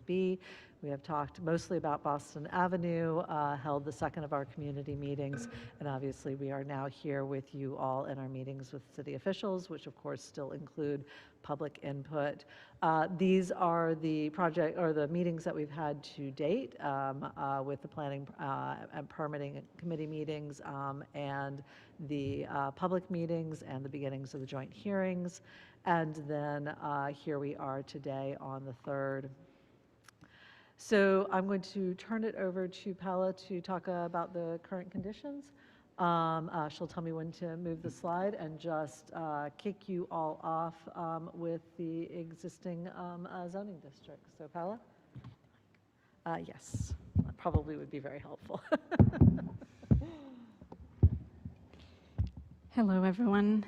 B. We have talked mostly about Boston Avenue, held the second of our community meetings, and obviously we are now here with you all in our meetings with city officials, which of course still include public input. These are the project or the meetings that we've had to date with the planning and permitting committee meetings and the public meetings and the beginnings of the joint hearings. And then here we are today on the 3rd. So I'm going to turn it over to Paula to talk about the current conditions. She'll tell me when to move the slide and just kick you all off with the existing zoning district. So Paula? Yes, that probably would be very helpful. Hello, everyone.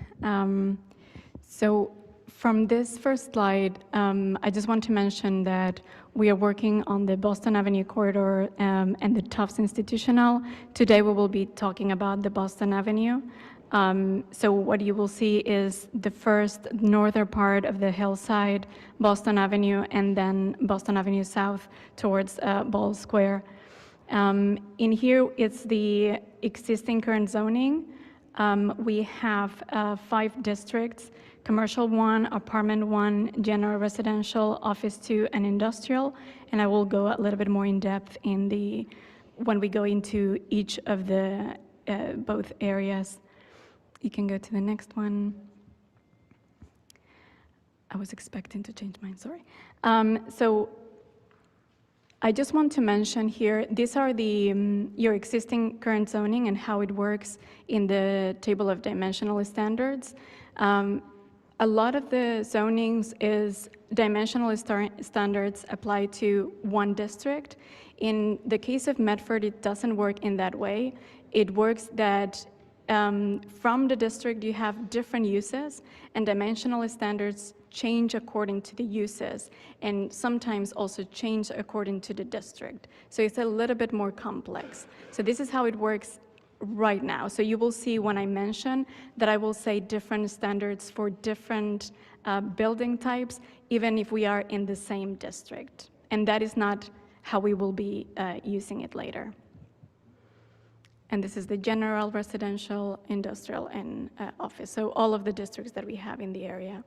So from this first slide, I just want to mention that we are working on the Boston Avenue corridor and the Tufts Institutional. Today we will be talking about the Boston Avenue. So what you will see is the first northern part of the hillside, Boston Avenue, and then Boston Avenue South towards Ball Square. In here, it's the existing current zoning. We have 5 districts: Commercial 1, Apartment 1, General Residential, Office 2, and Industrial. And I will go a little bit more in depth when we go into each of the both areas. You can go to the next one. I was expecting to change mine, sorry. So I just want to mention here, these are your existing current zoning and how it works in the table of dimensional standards. A lot of the zonings is dimensional standards apply to one district. In the case of Medford, it doesn't work in that way. It works that from the district you have different uses, and dimensional standards change according to the uses, and sometimes also change according to the district. So it's a little bit more complex. So this is how it works right now. So you will see when I mention that I will say different standards for different building types, even if we are in the same district. And that is not how we will be using it later. And this is the general, residential, industrial, and office. So all of the districts that we have in the area.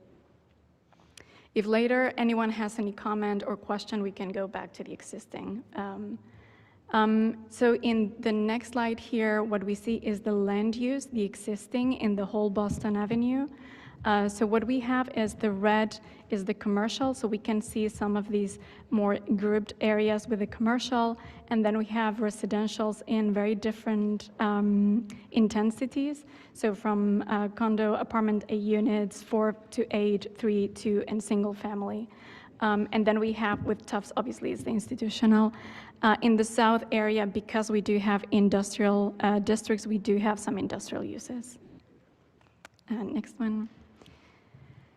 If later anyone has any comment or question, we can go back to the existing. So in the next slide here, what we see is the land use, the existing in the whole Boston Avenue. So what we have is the red is the commercial, so we can see some of these more grouped areas with the commercial, and then we have residentials in very different intensities. So from condo, apartment 8 units, 4 to 8, 3, 2, and single family. And then we have with Tufts, obviously, it's the institutional. In the south area, because we do have industrial districts, we do have some industrial uses. Next one.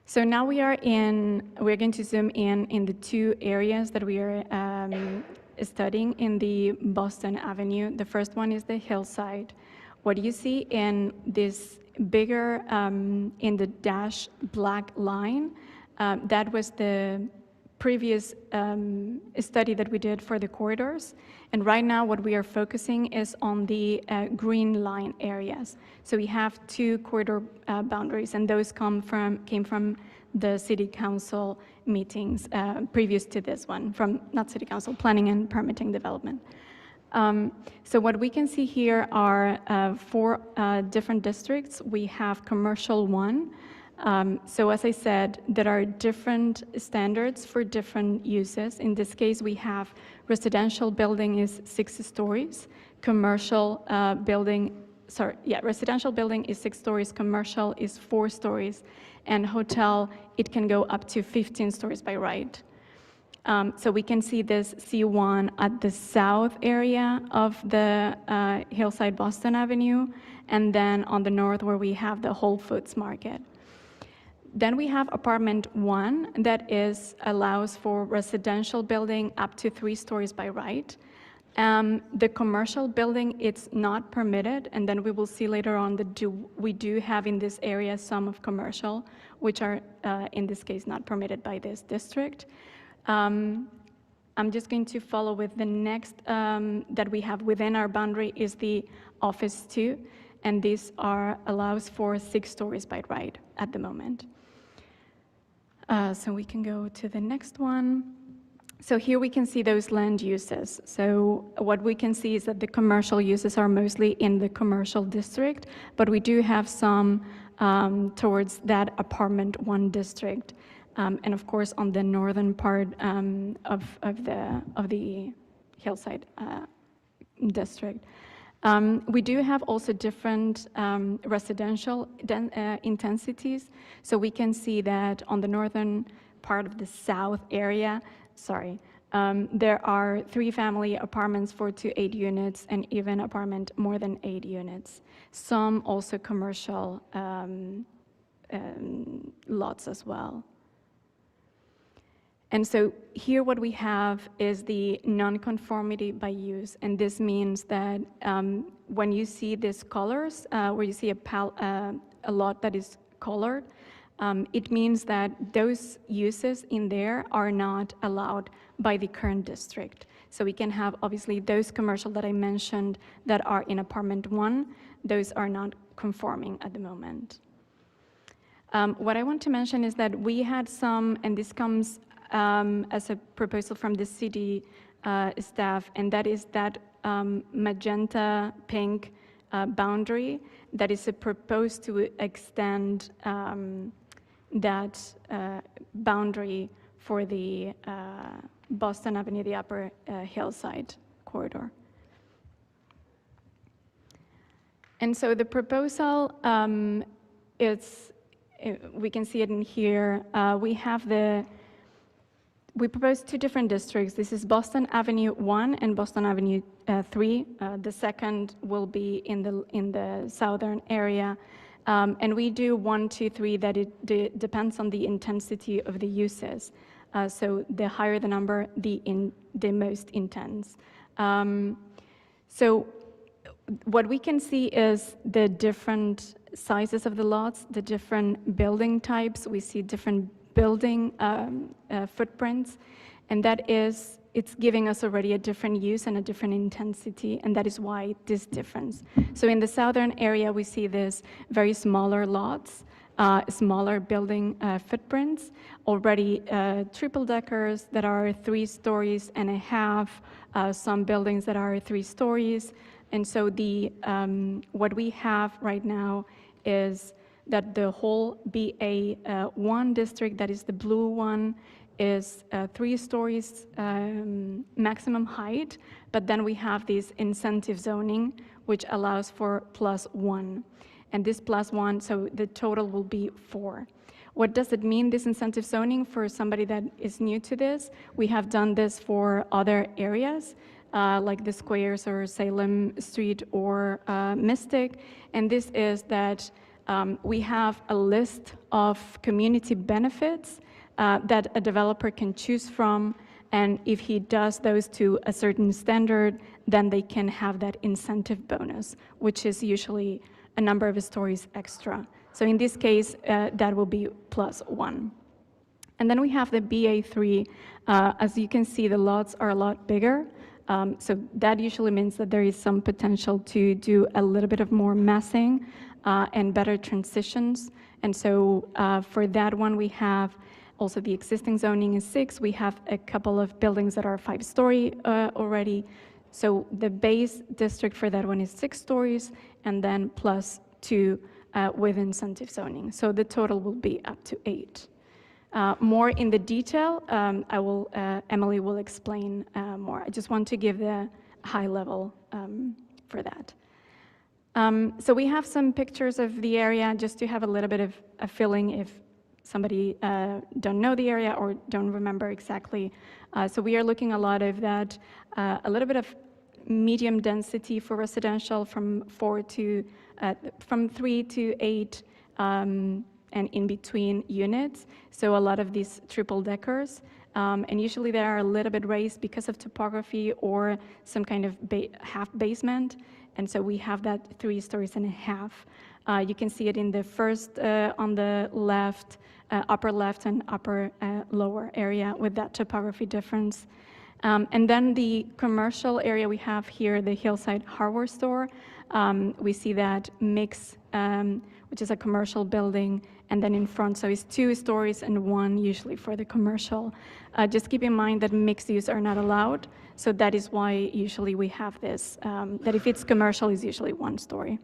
So now we're going to zoom in the 2 areas that we are studying in the Boston Avenue. The first one is the hillside. What you see in this bigger, in the dash black line, that was the previous study that we did for the corridors. And right now what we are focusing is on the green line areas. So we have 2 corridor boundaries, and those came from the city council meetings previous to this one, from not city council, planning and permitting development. So what we can see here are 4 different districts. We have commercial 1. So as I said, there are different standards for different uses. In this case, we have residential building is 6 stories, commercial residential building is 6 stories, commercial is 4 stories, and hotel, it can go up to 15 stories by right. So we can see this C1 at the south area of the Hillside Boston Avenue, and then on the north where we have the Whole Foods Market. Then we have apartment 1 that allows for residential building up to 3 stories by right. The commercial building, it's not permitted, and then we will see later on that we do have in this area some of commercial, which are in this case not permitted by this district. I'm just going to follow with the next that we have within our boundary is the office 2, and this allows for 6 stories by right at the moment. So we can go to the next one. So here we can see those land uses. So what we can see is that the commercial uses are mostly in the commercial district, but we do have some towards that apartment 1 district. And of course, on the northern part of the hillside district. We do have also different residential intensities. So we can see that on the northern part of the south area, there are 3-family apartments 4 to 8 units, and even apartment more than 8 units. Some also commercial lots as well. And so here what we have is the nonconformity by use, and this means that when you see these colors, where you see a lot that is colored, it means that those uses in there are not allowed by the current district. So we can have, obviously, those commercial that I mentioned that are in apartment 1, those are not conforming at the moment. What I want to mention is that we had some, and this comes as a proposal from the city staff, and that is that magenta pink boundary that is proposed to extend that boundary for the Boston Avenue, the upper hillside corridor. And so the proposal we can see it in here. We propose 2 different districts. This is Boston Avenue 1 and Boston Avenue 3. The second will be in the southern area. And we do 1, 2, 3 that it depends on the intensity of the uses. So the higher the number, the most intense. So what we can see is the different sizes of the lots, the different building types. We see different building footprints, and it's giving us already a different use and a different intensity, and that is why this difference. So in the southern area, we see this very smaller lots, smaller building footprints, already triple deckers that are 3 stories and a half, some buildings that are 3 stories, and so what we have right now is that the whole BA1 district, that is the blue one, is 3 stories maximum height, but then we have this incentive zoning, which allows for +1. And this +1, so the total will be 4. What does it mean, this incentive zoning, for somebody that is new to this? We have done this for other areas, like the Squares or Salem Street or Mystic, and this is that we have a list of community benefits that a developer can choose from, and if he does those to a certain standard, then they can have that incentive bonus, which is usually a number of stories extra. So in this case, that will be +1. And then we have the BA3. As you can see, the lots are a lot bigger. So that usually means that there is some potential to do a little bit of more massing and better transitions. And so for that one, we have also the existing zoning is 6. We have a couple of buildings that are 5-story already. So the base district for that one is 6 stories, and then +2 with incentive zoning. So the total will be up to 8. More in the detail, Emily will explain more. I just want to give the high level for that. So we have some pictures of the area just to have a little bit of a feeling if somebody don't know the area or don't remember exactly. So we are looking a lot of that, a little bit of medium density for residential from 3 to 8 and in between units. So a lot of these triple deckers. And usually they are a little bit raised because of topography or some kind of half basement. And so we have that 3 stories and a half. You can see it in the first on the left, upper left and upper lower area with that topography difference. And then the commercial area we have here, the Hillside Hardware Store, we see that mix, which is a commercial building, and then in front, so it's 2 stories and 1 usually for the commercial. Just keep in mind that mixed use are not allowed, so that is why usually we have this, that if it's commercial, it's usually 1 story.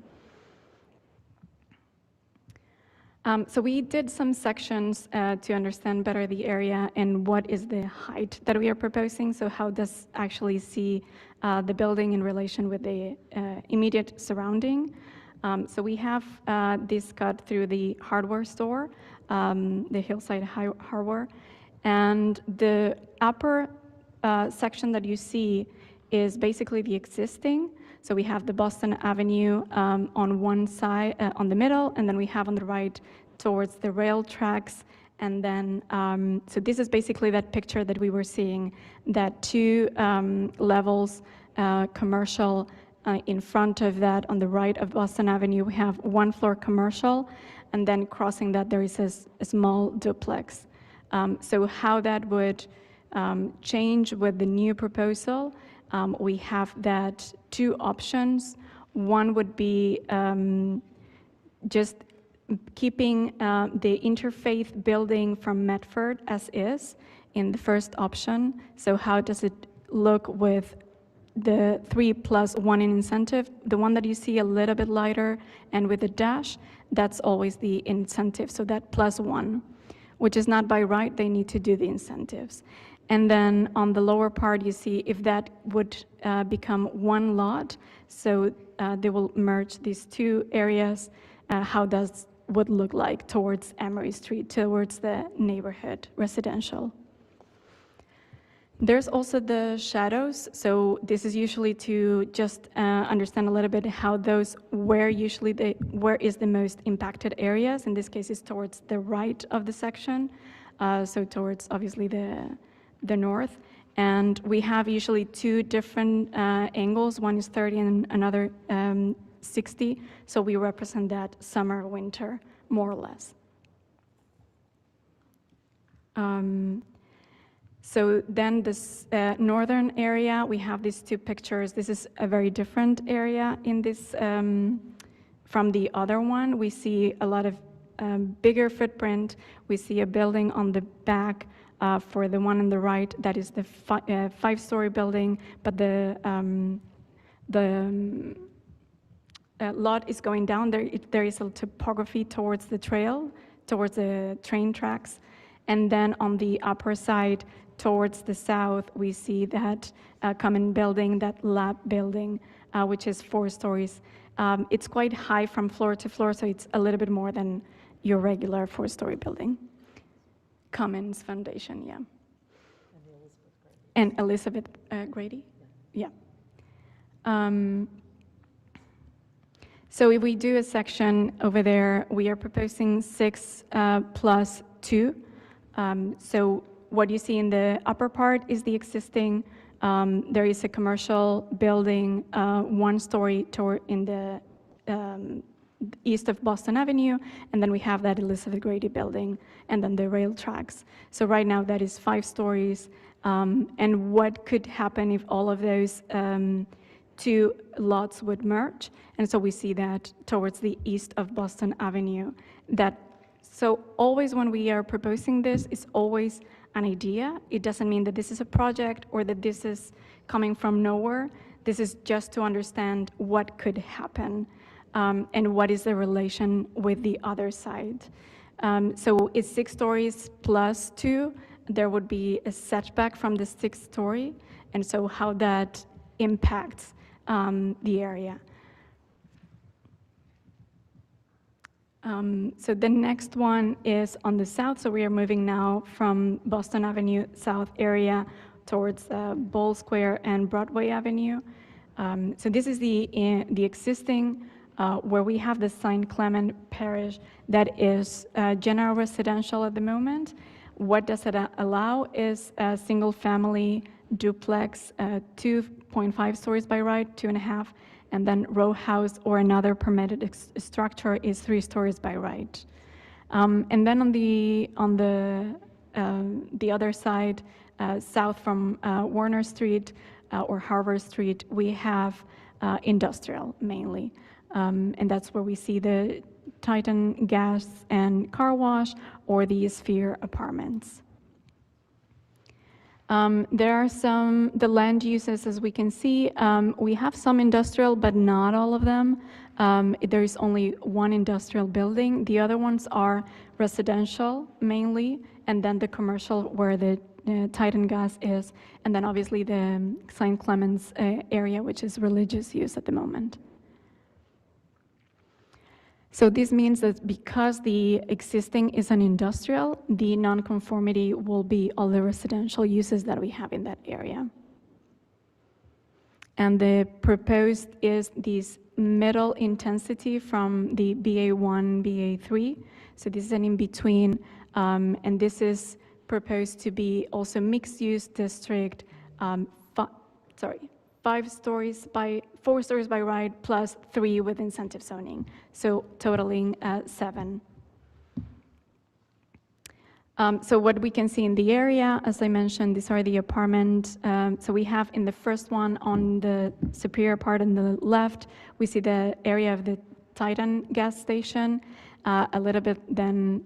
So we did some sections to understand better the area and what is the height that we are proposing. So how does actually see the building in relation with the immediate surrounding. So we have this cut through the hardware store, the Hillside Hardware. And the upper section that you see is basically the existing. So we have the Boston Avenue on one side, on the middle, and then we have on the right towards the rail tracks. And then, so this is basically that picture that we were seeing, that 2 levels, commercial. In front of that, on the right of Boston Avenue, we have 1 floor commercial, and then crossing that there is a small duplex. So how that would change with the new proposal, we have that 2 options. One would be just keeping the interfaith building from Medford as is in the first option. So how does it look with the 3+1 in incentive? The one that you see a little bit lighter and with a dash, that's always the incentive, so that +1, which is not by right, they need to do the incentives. And then on the lower part, you see if that would become 1 lot, so they will merge these 2 areas, how does would look like towards Emery Street, towards the neighborhood residential. There's also the shadows, so this is usually to just understand a little bit how those, where is the most impacted areas. In this case, it's towards the right of the section, so towards obviously the north. And we have usually 2 different angles. One is 30 and another 60. So we represent that summer, winter, more or less. So then this northern area, we have these 2 pictures. This is a very different area in this, from the other one. We see a lot of bigger footprint. We see a building on the back for the one on the right, that is the 5-story building, but the lot is going down. There is a topography towards the trail, towards the train tracks. And then on the upper side, towards the south, we see that common building, that lab building, which is 4 stories. It's quite high from floor to floor, so it's a little bit more than your regular 4-story building. Commons Foundation, yeah. And Elizabeth Grady? Yeah. So if we do a section over there, we are proposing 6 plus 2. So what you see in the upper part is the existing. There is a commercial building, 1-story in the east of Boston Avenue, and then we have that Elizabeth Grady building, and then the rail tracks. So right now that is 5 stories. And what could happen if all of those 2 lots would merge? And so we see that towards the east of Boston Avenue. So always when we are proposing this, it's always an idea. It doesn't mean that this is a project or that this is coming from nowhere. This is just to understand what could happen and what is the relation with the other side. So it's 6 stories plus 2. There would be a setback from the 6th story, and so how that impacts the area. So the next one is on the south. So we are moving now from Boston Avenue South area towards Ball Square and Broadway Avenue. So this is the existing where we have the St. Clement Parish that is general residential at the moment. What does it allow is a single family duplex, 2.5 stories by right, 2.5, and then row house or another permitted structure is 3 stories by right. And then on the other side, south from Warner Street or Harvard Street, we have industrial mainly. And that's where we see the Titan Gas and Car Wash or the Sphere Apartments. There are the land uses, as we can see, we have some industrial, but not all of them. There is only one industrial building. The other ones are residential mainly, and then the commercial where the Titan Gas is, and then obviously the St. Clements area, which is religious use at the moment. So this means that because the existing is an industrial, the nonconformity will be all the residential uses that we have in that area. And the proposed is this middle intensity from the BA1, BA3. So this is an in-between, and this is proposed to be also mixed-use district, 4 stories by right plus 3 with incentive zoning, so totaling 7. So what we can see in the area, as I mentioned, these are the apartments. So we have in the first one on the superior part on the left, we see the area of the Titan gas station. A little bit then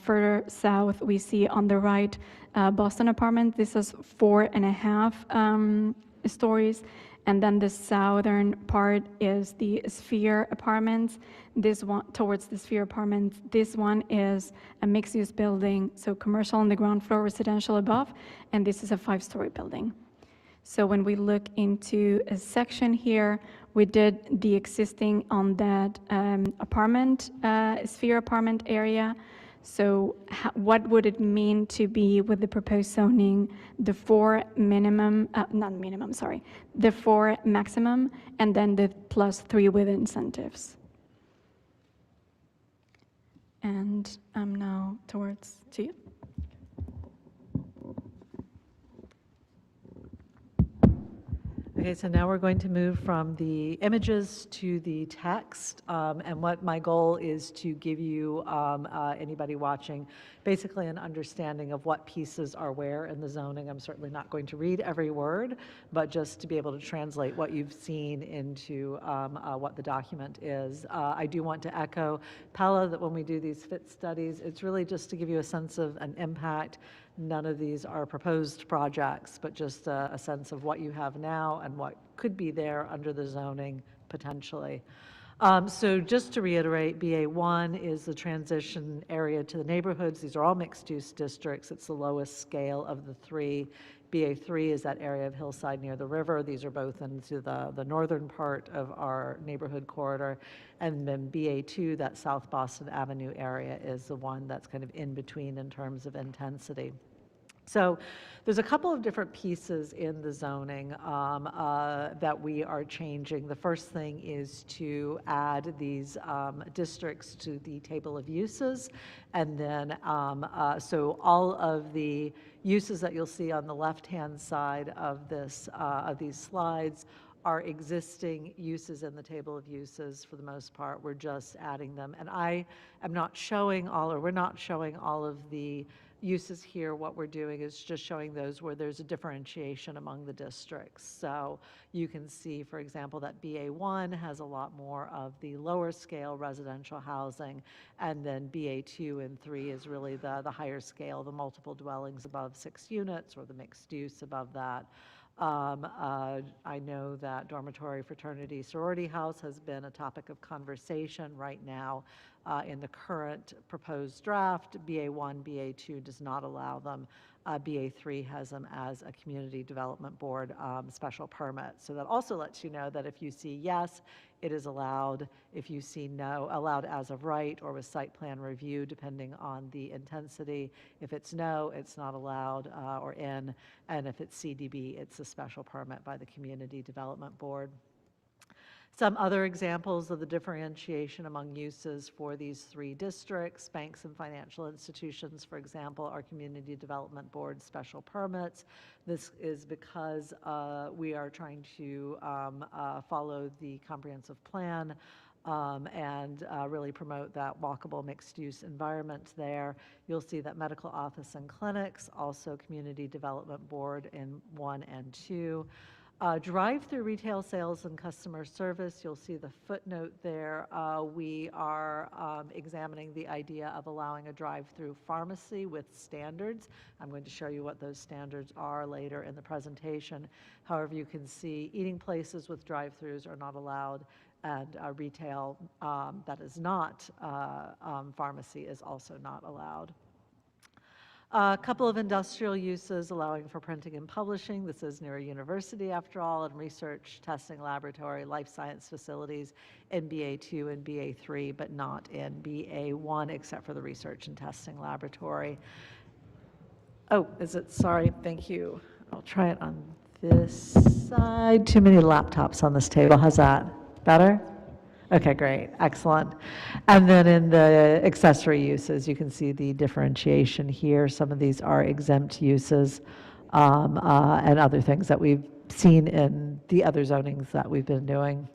further south, we see on the right Boston apartment. This is 4.5 stories. And then the southern part is the Sphere Apartments. This one, towards the Sphere Apartments, this one is a mixed-use building, so commercial on the ground floor, residential above, and this is a 5-story building. So when we look into a section here, we did the existing on that Sphere Apartment area. So what would it mean to be with the proposed zoning, the 4 minimum, the 4 maximum, and then the +3 with incentives? And I'm now towards to you. Okay, so now we're going to move from the images to the text, and what my goal is to give you, anybody watching, basically an understanding of what pieces are where in the zoning. I'm certainly not going to read every word, but just to be able to translate what you've seen into what the document is. I do want to echo Paula that when we do these fit studies, it's really just to give you a sense of an impact. None of these are proposed projects, but just a sense of what you have now and what could be there under the zoning potentially. So just to reiterate, BA1 is the transition area to the neighborhoods. These are all mixed-use districts. It's the lowest scale of the 3. BA3 is that area of hillside near the river. These are both into the northern part of our neighborhood corridor. And then BA2, that South Boston Avenue area, is the one that's kind of in between in terms of intensity. So there's a couple of different pieces in the zoning that we are changing. The first thing is to add these districts to the table of uses. And then, so all of the uses that you'll see on the left-hand side of these slides are existing uses in the table of uses for the most part. We're just adding them. And I am not showing all, or we're not showing all of the uses here. What we're doing is just showing those where there's a differentiation among the districts. So you can see, for example, that BA1 has a lot more of the lower scale residential housing, and then BA2 and 3 is really the higher scale, the multiple dwellings above 6 units or the mixed use above that. I know that dormitory, fraternity, sorority house has been a topic of conversation right now. In the current proposed draft, BA1, BA2 does not allow them. BA3 has them as a community development board special permit. So that also lets you know that if you see yes, it is allowed. If you see no, allowed as of right or with site plan review, depending on the intensity. If it's no, it's not allowed or in. And if it's CDB, it's a special permit by the community development board. Some other examples of the differentiation among uses for these 3 districts: banks and financial institutions, for example, are community development board special permits. This is because we are trying to follow the comprehensive plan and really promote that walkable mixed-use environment there. You'll see that medical office and clinics, also community development board in 1 and 2. Drive-through retail sales and customer service, you'll see the footnote there. We are examining the idea of allowing a drive-through pharmacy with standards. I'm going to show you what those standards are later in the presentation. However, you can see eating places with drive-throughs are not allowed, and retail that is not pharmacy is also not allowed. A couple of industrial uses allowing for printing and publishing. This is near a university, after all, and research, testing laboratory, life science facilities in BA2 and BA3, but not in BA1, except for the research and testing laboratory. Oh, is it? Sorry, thank you. I'll try it on this side. Too many laptops on this table. How's that? Better? Okay, great, excellent. And then in the accessory uses, you can see the differentiation here. Some of these are exempt uses and other things that we've seen in the other zonings that we've been doing.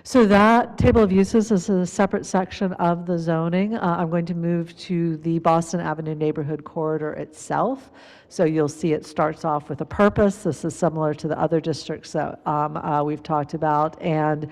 So that table of uses is a separate section of the zoning. I'm going to move to the Boston Avenue neighborhood corridor itself. So you'll see it starts off with a purpose. This is similar to the other districts that we've talked about. And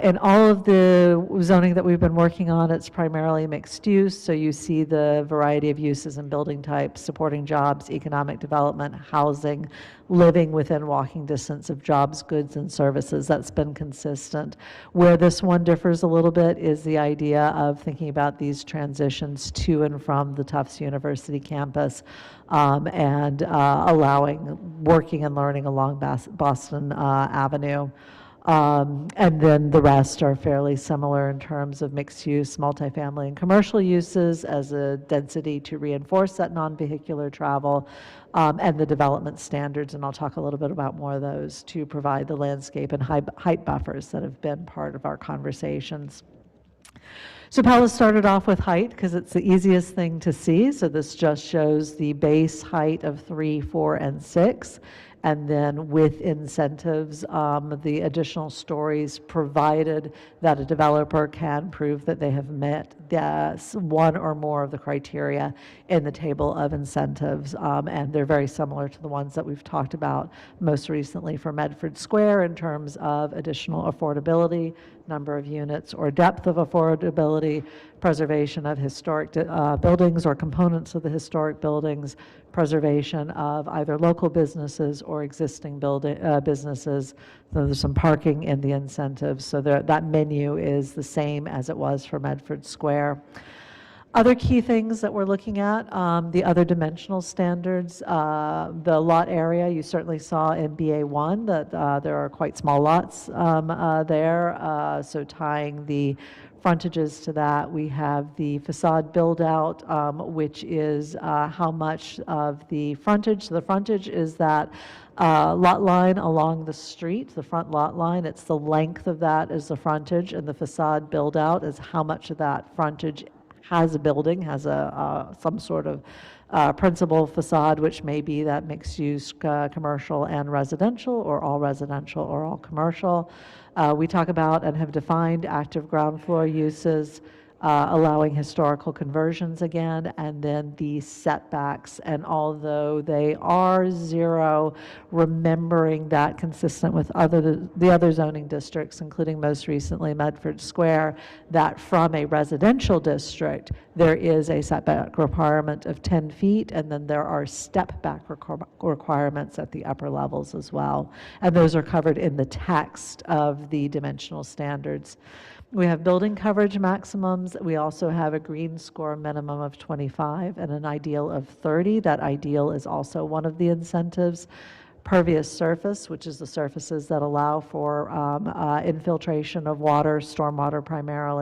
in all of the zoning that we've been working on, it's primarily mixed use. So you see the variety of uses and building types, supporting jobs, economic development, housing, living within walking distance of jobs, goods, and services. That's been consistent. Where this one differs a little bit is the idea of thinking about these transitions to and from the Tufts University campus and allowing working and learning along Boston Avenue. And then the rest are fairly similar in terms of mixed use, multifamily, and commercial uses as a density to reinforce that non-vehicular travel, and the development standards, and I'll talk a little bit about more of those to provide the landscape and height buffers that have been part of our conversations. So Pella started off with height because it's the easiest thing to see. So this just shows the base height of 3, 4, and 6. And then with incentives, the additional stories, provided that a developer can prove that they have met one or more of the criteria in the table of incentives. And they're very similar to the ones that we've talked about most recently for Medford Square in terms of additional affordability, number of units, or depth of affordability, preservation of historic buildings or components of the historic buildings, preservation of either local businesses or existing businesses. So there's some parking in the incentives. So that menu is the same as it was for Medford Square. Other key things that we're looking at, the other dimensional standards, the lot area, you certainly saw in BA1 that there are quite small lots there, so tying the frontages to that. We have the facade build-out, which is how much of the frontage. The frontage is that lot line along the street, the front lot line. It's the length of that is the frontage, and the facade build-out is how much of that frontage has a building, has some sort of principal facade, which may be that mixed-use commercial and residential, or all residential or all commercial. We talk about and have defined active ground floor uses, allowing historical conversions again, and then the setbacks. And although they are 0, remembering that consistent with the other zoning districts, including most recently Medford Square, that from a residential district, there is a setback requirement of 10 feet, and then there are step back requirements at the upper levels as well. And those are covered in the text of the dimensional standards. We have building coverage maximums. We also have a green score minimum of 25 and an ideal of 30. That ideal is also one of the incentives. Pervious surface, which is the surfaces that allow for infiltration of water, stormwater primarily.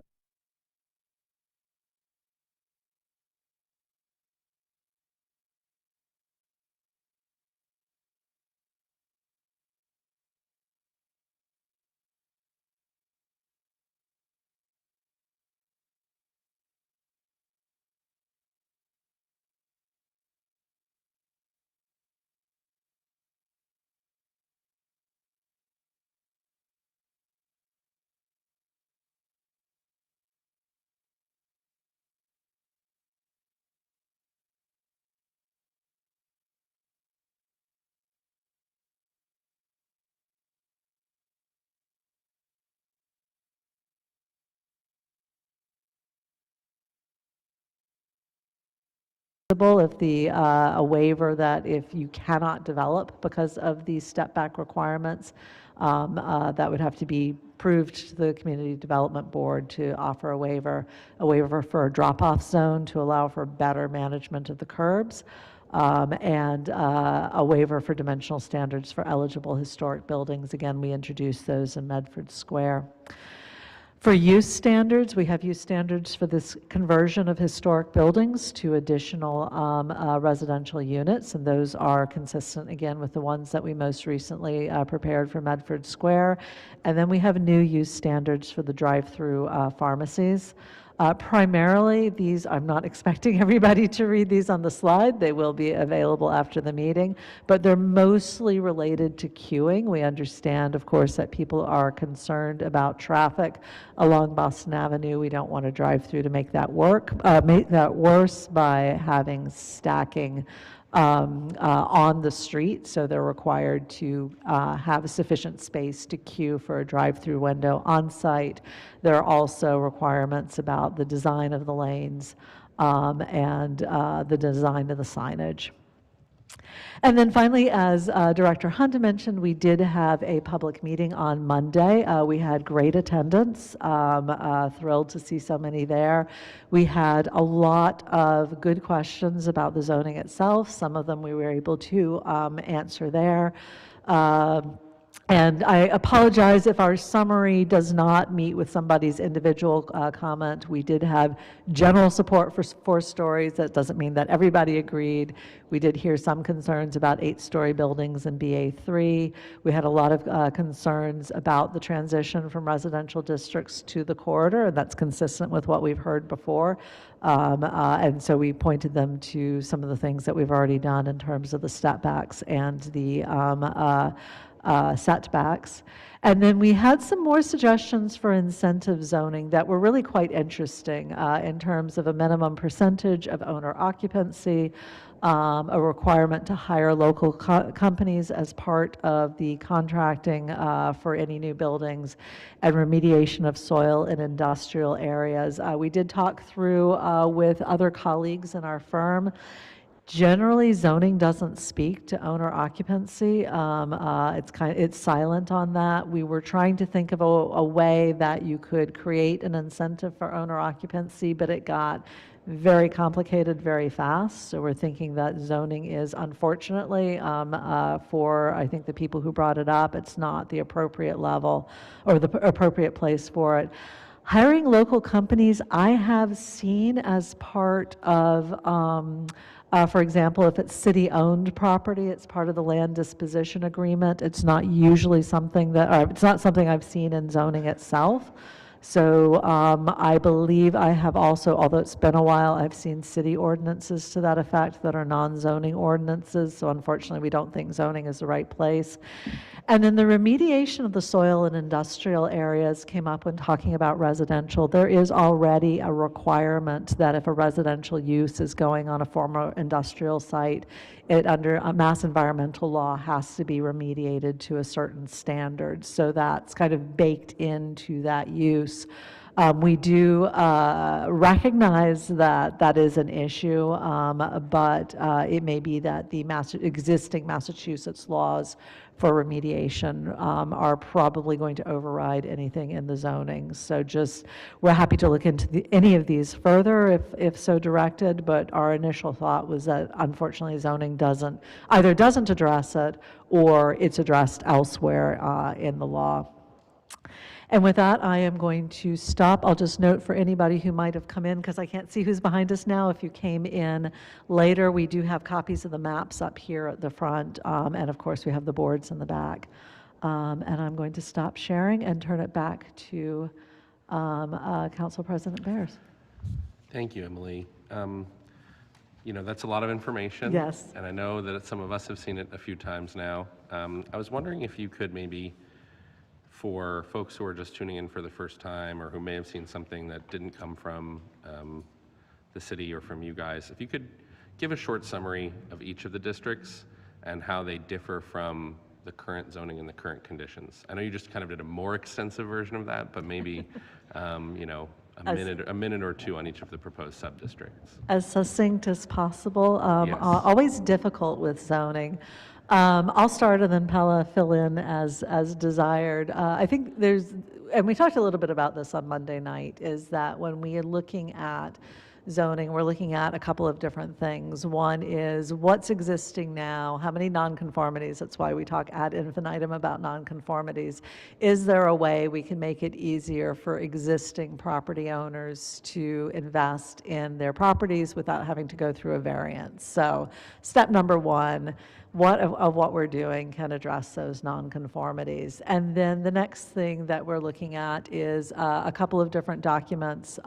if a waiver that if you cannot develop because of these step back requirements, that would have to be proved to the Community Development Board to offer a waiver for a drop-off zone to allow for better management of the curbs, and a waiver for dimensional standards for eligible historic buildings. Again, we introduced those in Medford Square. For use standards, we have use standards for this conversion of historic buildings to additional residential units, and those are consistent, again, with the ones that we most recently prepared for Medford Square. And then we have new use standards for the drive-through pharmacies. Primarily, these, I'm not expecting everybody to read these on the slide. They will be available after the meeting, but they're mostly related to queuing. We understand, of course, that people are concerned about traffic along Boston Avenue. We don't want to drive through to make that worse by having stacking on the street, so they're required to have sufficient space to queue for a drive-through window on site. There are also requirements about the design of the lanes and the design of the signage. And then finally, as Director Hunt mentioned, we did have a public meeting on Monday. We had great attendance, thrilled to see so many there. We had a lot of good questions about the zoning itself. Some of them we were able to answer there. And I apologize if our summary does not meet with somebody's individual comment. We did have general support for 4 stories. That doesn't mean that everybody agreed. We did hear some concerns about 8-story buildings in BA3. We had a lot of concerns about the transition from residential districts to the corridor, and that's consistent with what we've heard before. And so we pointed them to some of the things that we've already done in terms of the step backs and the setbacks. And then we had some more suggestions for incentive zoning that were really quite interesting in terms of a minimum percentage of owner occupancy, a requirement to hire local companies as part of the contracting for any new buildings, and remediation of soil in industrial areas. We did talk through with other colleagues in our firm. Generally, zoning doesn't speak to owner occupancy. It's silent on that. We were trying to think of a way that you could create an incentive for owner occupancy, but it got very complicated very fast. So we're thinking that zoning is, unfortunately, for I think the people who brought it up, it's not the appropriate level or the appropriate place for it. Hiring local companies, I have seen as part of for example, if it's city-owned property, it's part of the land disposition agreement. It's not usually something that, it's not something I've seen in zoning itself. So I believe I have also, although it's been a while, I've seen city ordinances to that effect that are non-zoning ordinances. So unfortunately, we don't think zoning is the right place. And then the remediation of the soil in industrial areas came up when talking about residential. There is already a requirement that if a residential use is going on a former industrial site, it under a mass environmental law has to be remediated to a certain standard. So that's kind of baked into that use. We do recognize that that is an issue, but it may be that the existing Massachusetts laws for remediation are probably going to override anything in the zoning. So just, we're happy to look into any of these further if so directed, but our initial thought was that unfortunately zoning either doesn't address it or it's addressed elsewhere in the law. And with that, I am going to stop. I'll just note for anybody who might have come in, because I can't see who's behind us now, if you came in later, we do have copies of the maps up here at the front, and of course we have the boards in the back. And I'm going to stop sharing and turn it back to Council President Bears. Thank you, Emily. You know, that's a lot of information. Yes. And I know that some of us have seen it a few times now. I was wondering if you could maybe, for folks who are just tuning in for the first time or who may have seen something that didn't come from the city or from you guys, if you could give a short summary of each of the districts and how they differ from the current zoning and the current conditions. I know you just kind of did a more extensive version of that, but maybe, you know, a minute or two on each of the proposed sub-districts. As succinct as possible. Yes. Always difficult with zoning. I'll start and then Pella fill in as desired. I think there's, and we talked a little bit about this on Monday night, is that when we are looking at zoning, we're looking at a couple of different things. One is what's existing now, how many nonconformities, that's why we talk ad infinitum about nonconformities. Is there a way we can make it easier for existing property owners to invest in their properties without having to go through a variance? So step number one, what of what we're doing can address those nonconformities. And then the next thing that we're looking at is a couple of different documents,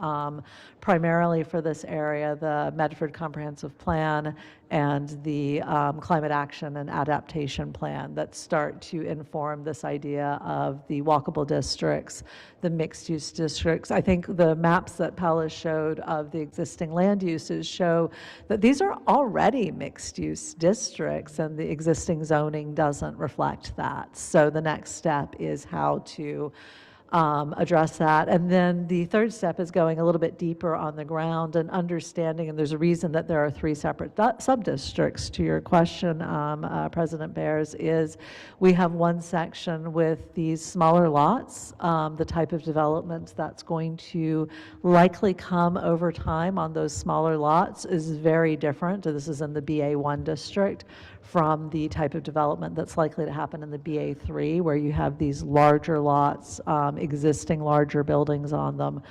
primarily for this area, the Medford Comprehensive Plan and the Climate Action and Adaptation Plan, that start to inform this idea of the walkable districts, the mixed-use districts. I think the maps that Pella showed of the existing land uses show that these are already mixed-use districts, and the existing zoning doesn't reflect that. So the next step is how to address that. And then the third step is going a little bit deeper on the ground and understanding, and there's a reason that there are 3 separate sub-districts to your question, President Bears, is we have one section with these smaller lots, the type of development that's going to likely come over time on those smaller lots is very different. This is in the BA1 district, from the type of development that's likely to happen in the BA3, where you have these larger lots, existing larger buildings on them.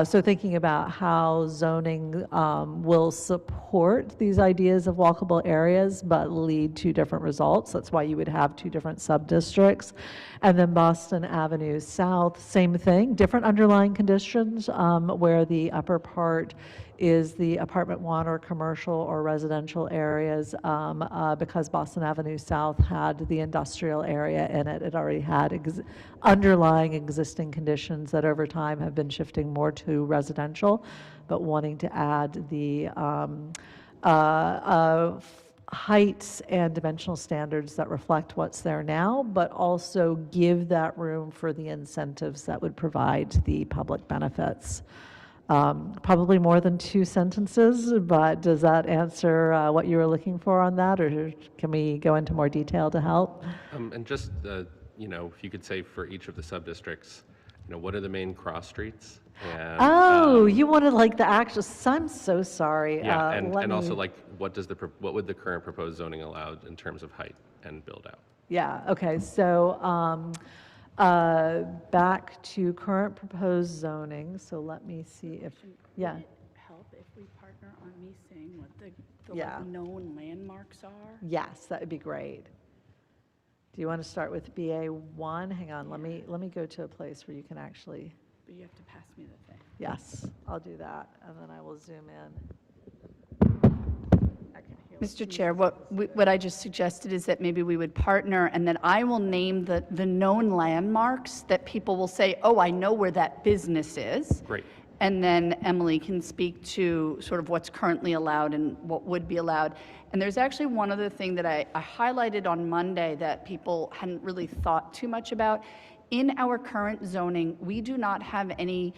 So thinking about how zoning will support these ideas of walkable areas, but lead to different results. That's why you would have 2 different sub-districts. And then Boston Avenue South, same thing, different underlying conditions, where the upper part is the apartment 1 or commercial or residential areas, because Boston Avenue South had the industrial area in it. It already had underlying existing conditions that over time have been shifting more to residential, but wanting to add the heights and dimensional standards that reflect what's there now, but also give that room for the incentives that would provide the public benefits. Probably more than 2 sentences, but does that answer what you were looking for on that, or can we go into more detail to help? And just, you know, if you could say for each of the sub-districts, you know, what are the main cross streets? And, Oh, you wanted like the actual, I'm so sorry. yeah, Let and also me- like, what would the current proposed zoning allow in terms of height and build out? Yeah, okay, so back to current proposed zoning, so let me see if, yeah. Would it help if we partner on me saying what the Yeah. like, known landmarks are? Yes, that would be great. Do you want to start with BA1? Hang on, let me go to a place where you can actually, But you have to pass me the thing. yes, I'll do that, and then I will zoom in. Mr. Chair, what I just suggested is that maybe we would partner, and that I will name the known landmarks that people will say, oh, I know where that business is. Great. And then Emily can speak to sort of what's currently allowed and what would be allowed. And there's actually one other thing that I highlighted on Monday that people hadn't really thought too much about. In our current zoning, we do not have any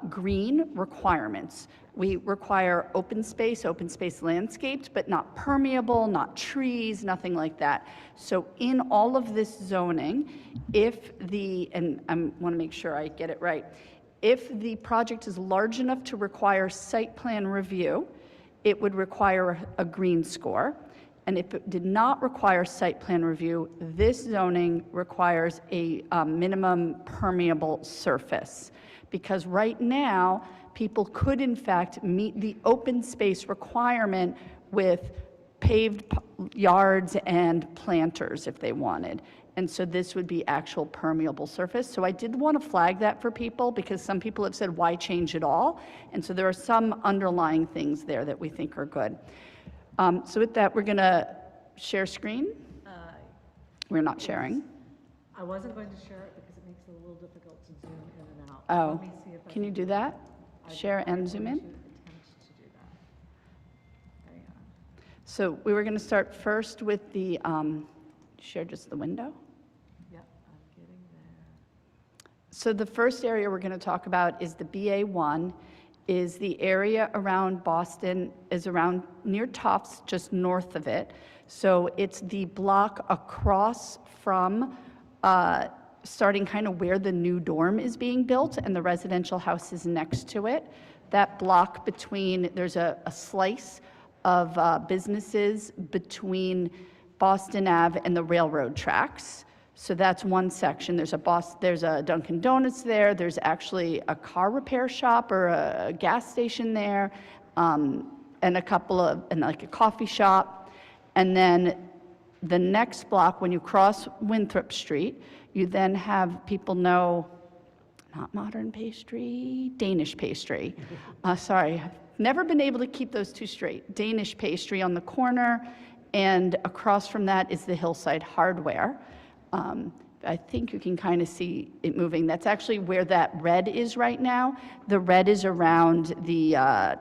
green requirements. We require open space landscaped, but not permeable, not trees, nothing like that. So in all of this zoning, if the, and I want to make sure I get it right, if the project is large enough to require site plan review, it would require a green score. And if it did not require site plan review, this zoning requires a minimum permeable surface. Because right now, people could in fact meet the open space requirement with paved yards and planters if they wanted. And so this would be actual permeable surface. So I did want to flag that for people, because some people have said, why change it all? And so there are some underlying things there that we think are good. So with that, we're going to share screen. We're not sharing. I wasn't going to share it because it makes it a little difficult to zoom in and out. Oh, Let me see if I can you do that? Share and zoom in? attempt to do that. Hang on. So we were going to start first with the, share just the window. Yep, I'm getting there. So the first area we're going to talk about is the BA1, is the area around Boston, is around near Tufts, just north of it. So it's the block across from, starting kind of where the new dorm is being built and the residential house is next to it. That block between, there's a slice of businesses between Boston Ave and the railroad tracks. So that's one section. There's a Dunkin' Donuts there. There's actually a car repair shop or a gas station there, and like a coffee shop. And then the next block, when you cross Winthrop Street, you then have people know, not modern pastry, Danish pastry. Sorry, I've never been able to keep those two straight. Danish pastry on the corner, and across from that is the Hillside Hardware. I think you can kind of see it moving. That's actually where that red is right now. The red is around the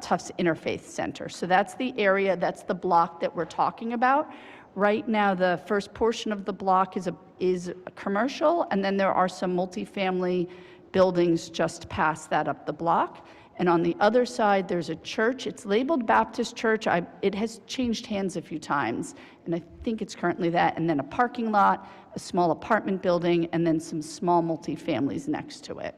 Tufts Interfaith Center. So that's the area, that's the block that we're talking about. Right now, the first portion of the block is a commercial, and then there are some multifamily buildings just past that up the block. And on the other side, there's a church. It's labeled Baptist Church. It has changed hands a few times, and I think it's currently that. And then a parking lot, a small apartment building, and then some small multifamilies next to it.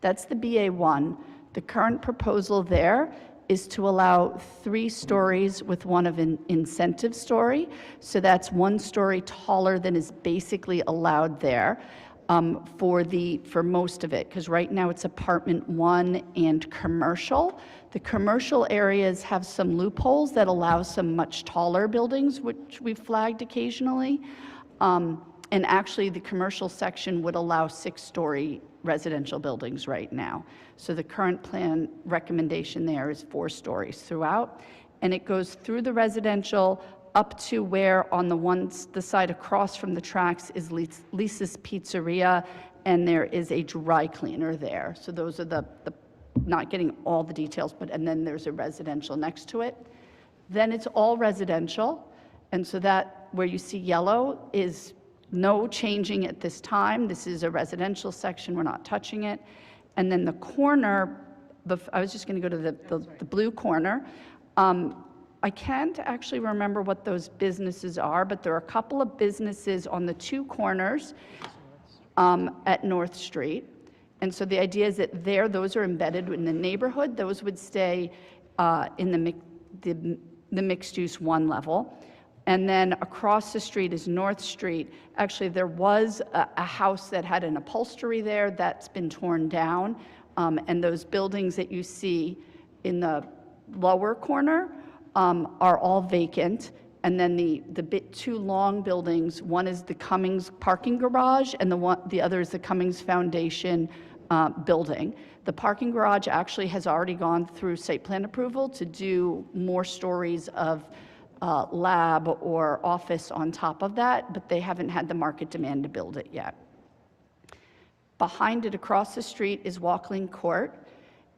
That's the BA1. The current proposal there is to allow 3 stories with one of an incentive story. So that's 1 story taller than is basically allowed there. For most of it, because right now it's apartment 1 and commercial. The commercial areas have some loopholes that allow some much taller buildings, which we've flagged occasionally. And actually, the commercial section would allow 6-story residential buildings right now. So the current plan recommendation there is 4 stories throughout, and it goes through the residential up to where on the side across from the tracks is Lisa's Pizzeria, and there is a dry cleaner there. So those are the not getting all the details, and then there's a residential next to it. Then it's all residential, and so that where you see yellow is no changing at this time. This is a residential section, we're not touching it. And then the corner, I was just going to go to the blue corner. I can't actually remember what those businesses are, but there are a couple of businesses on the 2 corners at North Street. And so the idea is that those are embedded in the neighborhood. Those would stay in the mixed-use 1 level. And then across the street is North Street. Actually, there was a house that had an upholstery there that's been torn down. And those buildings that you see in the lower corner are all vacant, and then the bit 2 long buildings, one is the Cummings parking garage, and the other is the Cummings Foundation building. The parking garage actually has already gone through site plan approval to do more stories of lab or office on top of that, but they haven't had the market demand to build it yet. Behind it, across the street, is Walkling Court.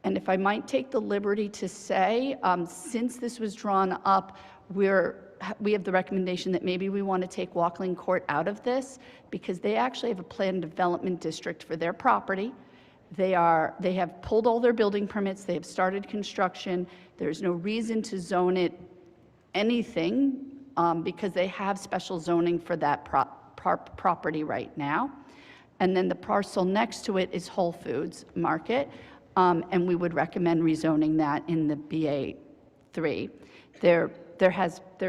And if I might take the liberty to say, since this was drawn up, we have the recommendation that maybe we want to take Walkling Court out of this, because they actually have a planned development district for their property. They have pulled all their building permits, they have started construction. There's no reason to zone it anything, because they have special zoning for that property right now. And then the parcel next to it is Whole Foods Market. And we would recommend rezoning that in the BA3. There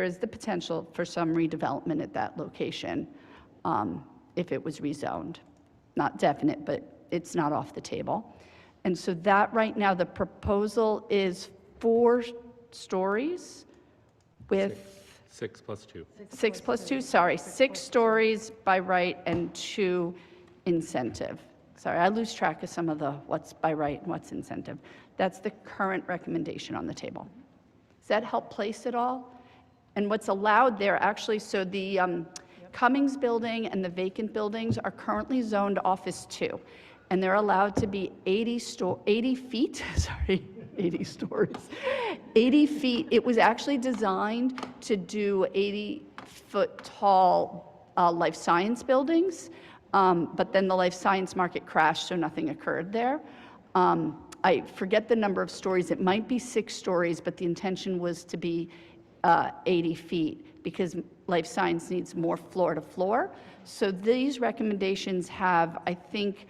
is the potential for some redevelopment at that location if it was rezoned. Not definite, but it's not off the table. And so that right now, the proposal is 4 stories with 6 plus 2. 6 plus 2, sorry, 6 stories by right and 2 incentive. Sorry, I lose track of some of the what's by right and what's incentive. That's the current recommendation on the table. Does that help place it all? And what's allowed there, actually, so the Cummings building and the vacant buildings are currently zoned office 2, and they're allowed to be 80 feet, sorry, 80 stories, 80 feet. It was actually designed to do 80-foot tall life science buildings. but then the life science market crashed, so nothing occurred there. I forget the number of stories. It might be 6 stories, but the intention was to be 80 feet because life science needs more floor to floor. So these recommendations have, I think,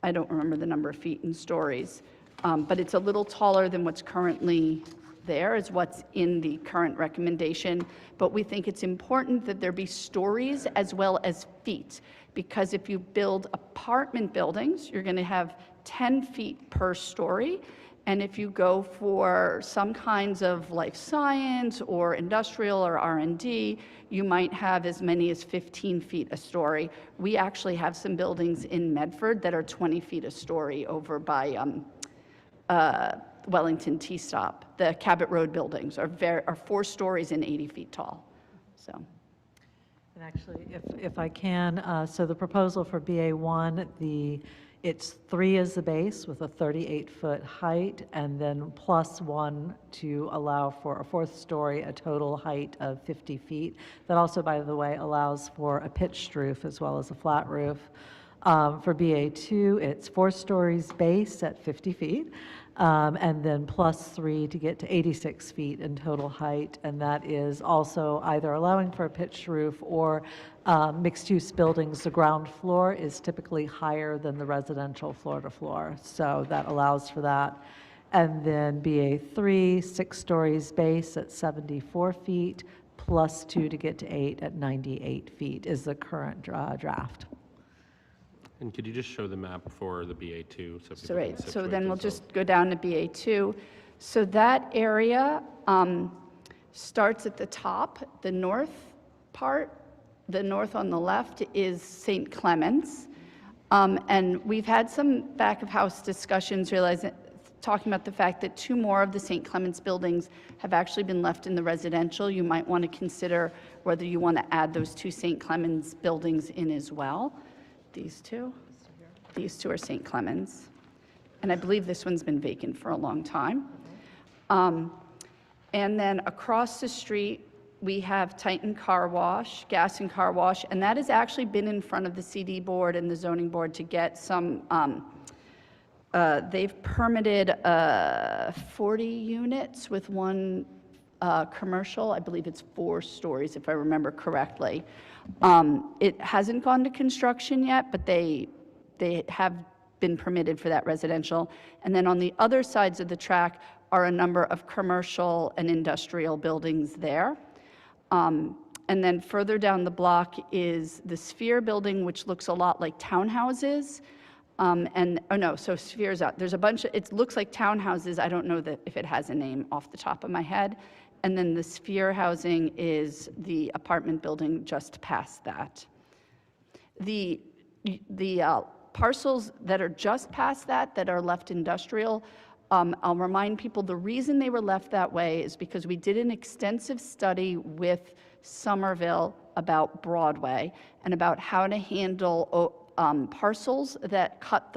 I don't remember the number of feet in stories, but it's a little taller than what's currently there, is what's in the current recommendation. But we think it's important that there be stories as well as feet, because if you build apartment buildings, you're going to have 10 feet per story. And if you go for some kinds of life science or industrial or R&D, you might have as many as 15 feet a story. We actually have some buildings in Medford that are 20 feet a story over by Wellington T-Stop. The Cabot Road buildings are 4 stories and 80 feet tall. So. And actually, if I can, so the proposal for BA1, it's 3 as the base with a 38-foot height, and then plus 1 to allow for a 4th story, a total height of 50 feet. That also, by the way, allows for a pitched roof as well as a flat roof. For BA2, it's 4 stories base at 50 feet, and then plus 3 to get to 86 feet in total height, and that is also either allowing for a pitched roof or mixed-use buildings. The ground floor is typically higher than the residential floor-to-floor, so that allows for that. And then BA3, 6 stories base at 74 feet, plus 2 to get to 8 at 98 feet is the current draft. And could you just show the map for the BA2? So right, so then we'll just go down to BA2. So that area starts at the top, the north part. The north on the left is St. Clements. And we've had some back-of-house discussions talking about the fact that 2 more of the St. Clements buildings have actually been left in the residential. You might want to consider whether you want to add those 2 St. Clements buildings in as well. These 2? These 2 are St. Clements. And I believe this one's been vacant for a long time. And then across the street, we have Titan Car Wash, Gas and Car Wash, and that has actually been in front of the CD board and the zoning board to get some, they've permitted 40 units with 1 commercial. I believe it's 4 stories, if I remember correctly. It hasn't gone to construction yet, but they have been permitted for that residential. And then on the other sides of the track are a number of commercial and industrial buildings there. And then further down the block is the Sphere building, which looks a lot like townhouses. So Sphere's out. There's a bunch of, it looks like townhouses. I don't know if it has a name off the top of my head. And then the Sphere housing is the apartment building just past that. The parcels that are just past that are left industrial, I'll remind people the reason they were left that way is because we did an extensive study with Somerville about Broadway and about how to handle parcels that cut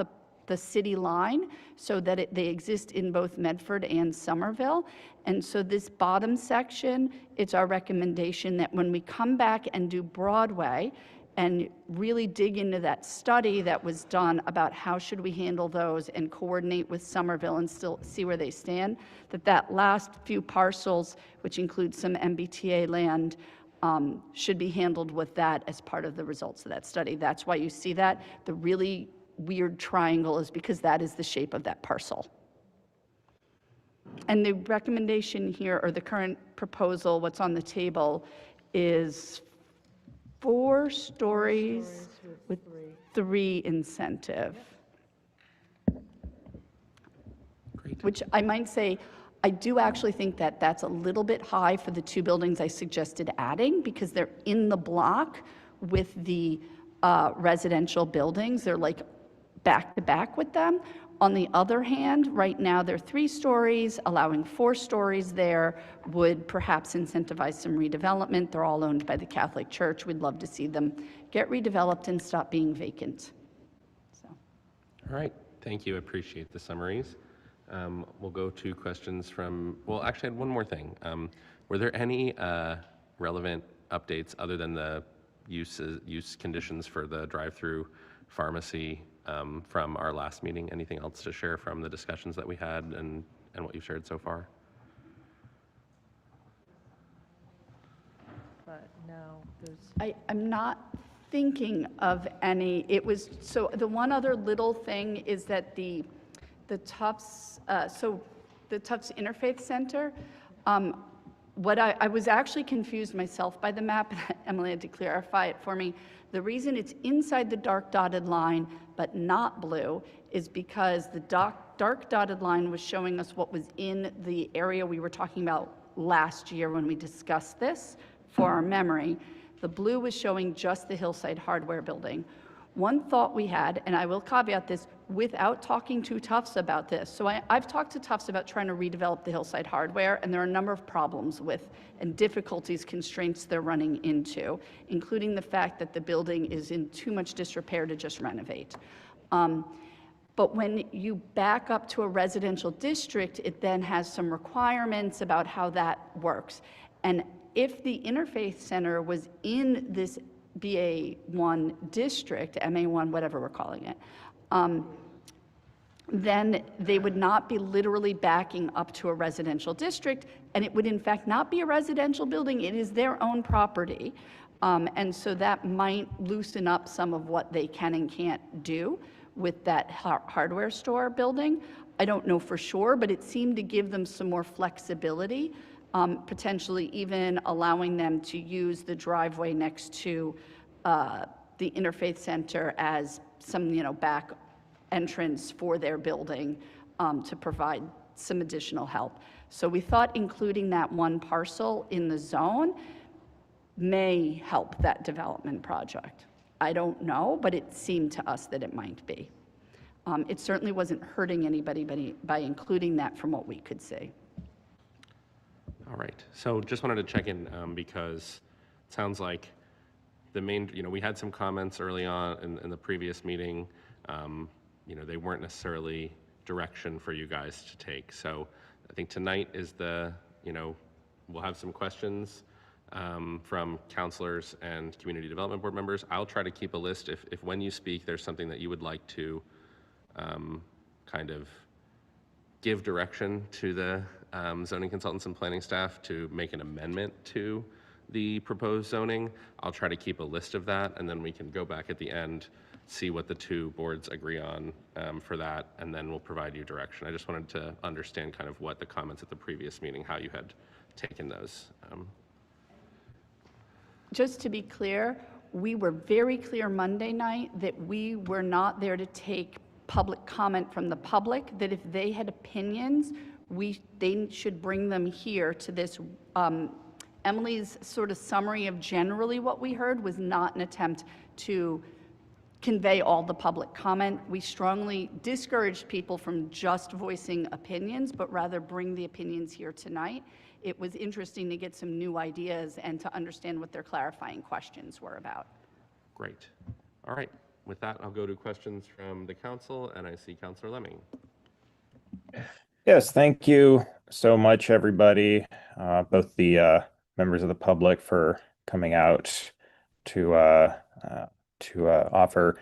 the city line so that they exist in both Medford and Somerville. And so this bottom section, it's our recommendation that when we come back and do Broadway and really dig into that study that was done about how should we handle those and coordinate with Somerville and still see where they stand, that last few parcels, which include some MBTA land, should be handled with that as part of the results of that study. That's why you see that. The really weird triangle is because that is the shape of that parcel. And the recommendation here, or the current proposal, what's on the table, is 4 stories with 3 incentive. Great. Which I might say, I do actually think that that's a little bit high for the 2 buildings I suggested adding because they're in the block with the residential buildings. They're like back to back with them. On the other hand, right now they're 3 stories, allowing 4 stories there would perhaps incentivize some redevelopment. They're all owned by the Catholic Church. We'd love to see them get redeveloped and stop being vacant. So. All right, thank you, I appreciate the summaries. We'll go to questions from, well, actually I had one more thing. Were there any relevant updates other than the use conditions for the drive-through pharmacy from our last meeting. Anything else to share from the discussions that we had and what you've shared so far? But no, there's, I'm not thinking of any. It was, so the one other little thing is that the Tufts, the Tufts Interfaith Center, what I was actually confused myself by the map, and Emily had to clarify it for me. The reason it's inside the dark dotted line but not blue is because the dark dotted line was showing us what was in the area we were talking about last year when we discussed this for our memory. The blue was showing just the Hillside Hardware building. One thought we had, and I will caveat this without talking to Tufts about this. So I've talked to Tufts about trying to redevelop the Hillside Hardware, and there are a number of problems with and difficulties, constraints they're running into, including the fact that the building is in too much disrepair to just renovate. But when you back up to a residential district, it then has some requirements about how that works. And if the Interfaith Center was in this BA1 district, MA1, whatever we're calling it, then they would not be literally backing up to a residential district, and it would in fact not be a residential building, it is their own property. And so that might loosen up some of what they can and can't do with that hardware store building. I don't know for sure, but it seemed to give them some more flexibility, potentially even allowing them to use the driveway next to the Interfaith Center as some, back entrance for their building to provide some additional help. So we thought including that one parcel in the zone may help that development project. I don't know, but it seemed to us that it might be. It certainly wasn't hurting anybody by including that from what we could see. All right, so just wanted to check in because it sounds like the main, we had some comments early on in the previous meeting. They weren't necessarily direction for you guys to take. So I think tonight is we'll have some questions from counselors and community development board members. I'll try to keep a list if when you speak, there's something that you would like to kind of give direction to the zoning consultants and planning staff to make an amendment to the proposed zoning. I'll try to keep a list of that, and then we can go back at the end, see what the two boards agree on for that, and then we'll provide you direction. I just wanted to understand kind of what the comments at the previous meeting, how you had taken those. Just to be clear, we were very clear Monday night that we were not there to take public comment from the public, that if they had opinions, they should bring them here to this. Emily's sort of summary of generally what we heard was not an attempt to convey all the public comment. We strongly discouraged people from just voicing opinions, but rather bring the opinions here tonight. It was interesting to get some new ideas and to understand what their clarifying questions were about. Great. All right. With that, I'll go to questions from the council, and I see Councilor Lemming. Yes, thank you so much, everybody, both the members of the public for coming out to offer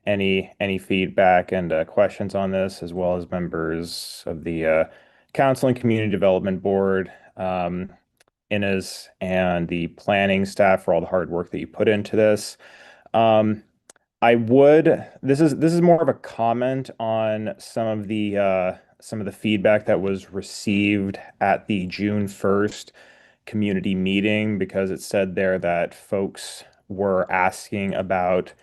any feedback and questions on this, as well as members of the Council and Community Development Board, INAS, and the planning staff for all the hard work that you put into this. This is more of a comment on some of the feedback that was received at the June 1st community meeting, because it said there that folks were asking about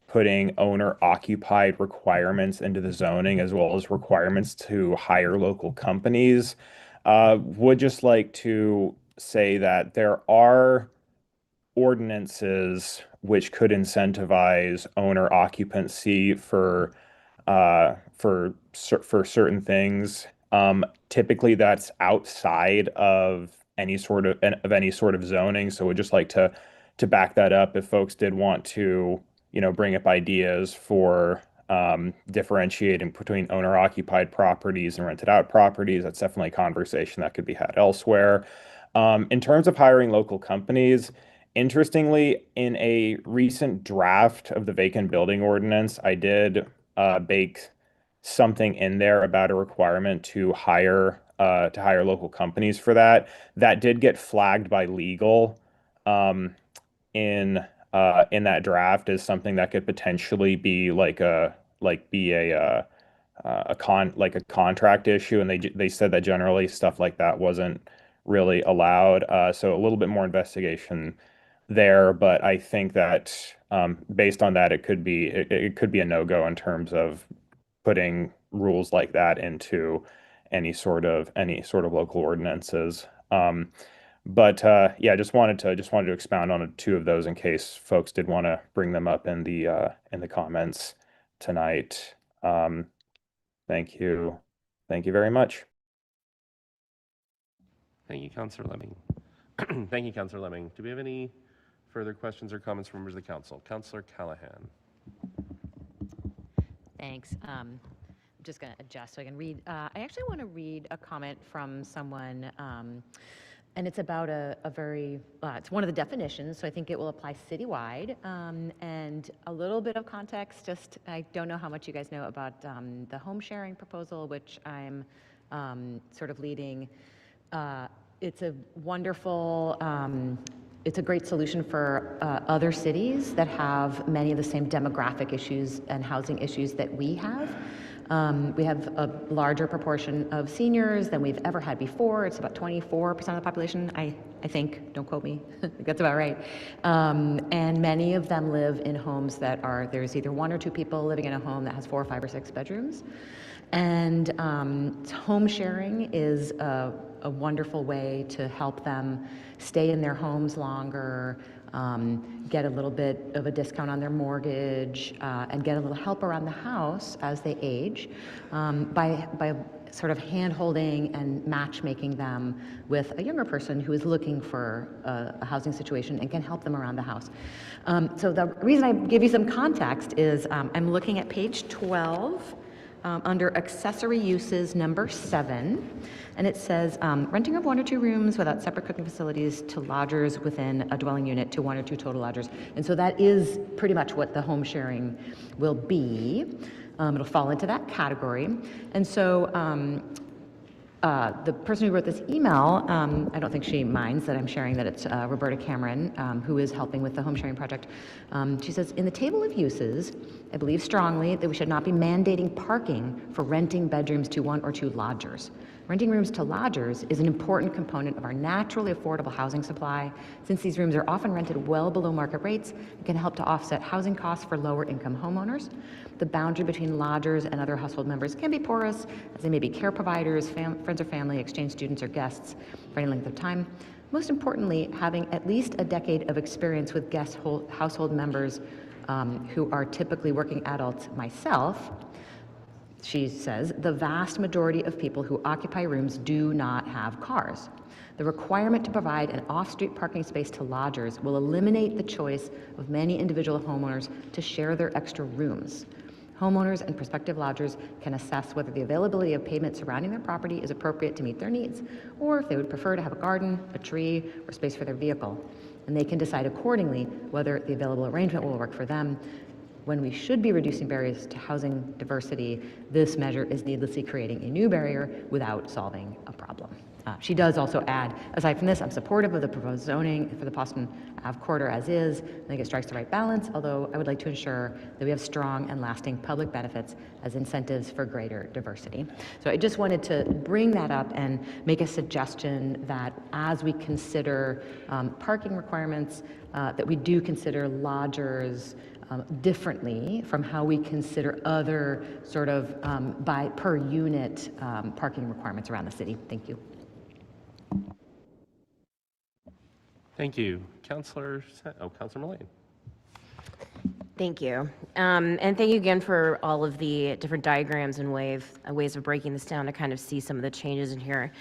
putting owner-occupied requirements into the zoning, as well as requirements to hire local companies. Would just like to say that there are ordinances which could incentivize owner occupancy for certain things. Typically, that's outside of any sort of zoning. So we'd just like to back that up if folks did want to, bring up ideas for differentiating between owner-occupied properties and rented-out properties. That's definitely a conversation that could be had elsewhere. In terms of hiring local companies, Interestingly, in a recent draft of the vacant building ordinance, I did bake something in there about a requirement to hire local companies for that. That did get flagged by legal um, in that draft as something that could potentially be a contract issue, and they said that generally stuff like that wasn't really allowed. So a little bit more investigation there, but I think that based on that, it could be a no-go in terms of putting rules like that into any sort of local ordinances. But yeah, just wanted to expound on two of those in case folks did want to bring them up in the comments tonight. Thank you. Thank you very much. Thank you, Councilor Lemming. Thank you, Councilor Lemming. Do we have any further questions or comments from members of the council? Councilor Callahan. Thanks. I'm just going to adjust so I can read. I actually want to read a comment from someone, and it's about a very, it's one of the definitions, so I think it will apply citywide. And a little bit of context, I don't know how much you guys know about the home sharing proposal, which I'm sort of leading. It's a wonderful, it's a great solution for other cities that have many of the same demographic issues and housing issues that we have. We have a larger proportion of seniors than we've ever had before. It's about 24% of the population, I think, don't quote me, that's about right. And many of them live in homes that there's either one or two people living in a home that has 4 or 5 or 6 bedrooms. And home sharing is a wonderful way to help them stay in their homes longer, get a little bit of a discount on their mortgage, and get a little help around the house as they age by sort of hand-holding and matchmaking them with a younger person who is looking for a housing situation and can help them around the house. So the reason I give you some context is I'm looking at page 12, under accessory uses number 7, and it says renting of 1 or 2 rooms without separate cooking facilities to lodgers within a dwelling unit to 1 or 2 total lodgers. And so that is pretty much what the home sharing will be. It'll fall into that category. And so the person who wrote this email, I don't think she minds that I'm sharing that it's Roberta Cameron, who is helping with the home sharing project. She says, in the table of uses, I believe strongly that we should not be mandating parking for renting bedrooms to 1 or 2 lodgers. Renting rooms to lodgers is an important component of our naturally affordable housing supply, since these rooms are often rented well below market rates and can help to offset housing costs for lower income homeowners. The boundary between lodgers and other household members can be porous, as they may be care providers, friends or family, exchange students or guests for any length of time. Most importantly, having at least a decade of experience with household members who are typically working adults, myself, she says, the vast majority of people who occupy rooms do not have cars. The requirement to provide an off-street parking space to lodgers will eliminate the choice of many individual homeowners to share their extra rooms. Homeowners and prospective lodgers can assess whether the availability of pavement surrounding their property is appropriate to meet their needs, or if they would prefer to have a garden, a tree, or space for their vehicle. And they can decide accordingly whether the available arrangement will work for them. When we should be reducing barriers to housing diversity, this measure is needlessly creating a new barrier without solving a problem. She does also add, aside from this, I'm supportive of the proposed zoning for the Boston Ave corridor as is. I think it strikes the right balance, although I would like to ensure that we have strong and lasting public benefits as incentives for greater diversity. So I just wanted to bring that up and make a suggestion that as we consider parking requirements, that we do consider lodgers differently from how we consider other sort of by per unit parking requirements around the city. Thank you. Thank you. Councilor Mullane. Thank you. And thank you again for all of the different diagrams and ways of breaking this down to kind of see some of the changes in here.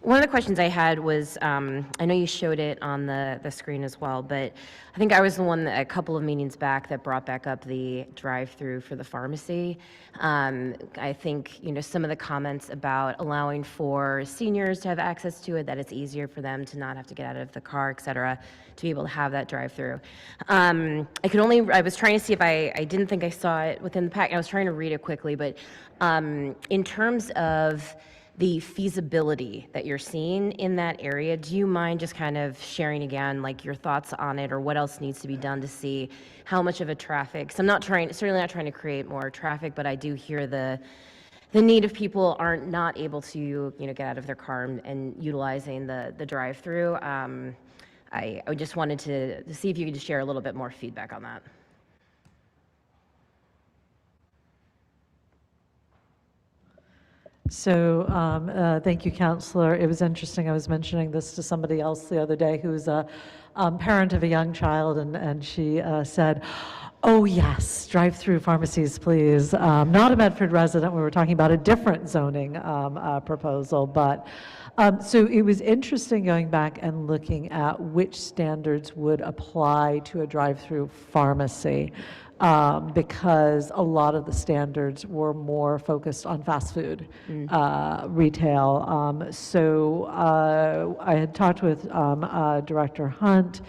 One of the questions I had was, I know you showed it on the screen as well, but I think I was the one that a couple of meetings back that brought back up the drive-through for the pharmacy. I think, some of the comments about allowing for seniors to have access to it, that it's easier for them to not have to get out of the car, et cetera, to be able to have that drive-through. I was trying to see if I didn't think I saw it within the pack. I was trying to read it quickly, but in terms of the feasibility that you're seeing in that area, do you mind just kind of sharing again, like your thoughts on it, or what else needs to be done to see how much of a traffic? So I'm certainly not trying to create more traffic, but I do hear the need of people aren't not able to, get out of their car and utilizing the drive-through. I just wanted to see if you could just share a little bit more feedback on that. So thank you, Counselor. It was interesting. I was mentioning this to somebody else the other day who's a parent of a young child, and she said, oh, yes, drive-through pharmacies, please. Not a Medford resident. We were talking about a different zoning proposal. But so it was interesting going back and looking at which standards would apply to a drive-through pharmacy. Because a lot of the standards were more focused on fast food retail. So I had talked with Director Hunt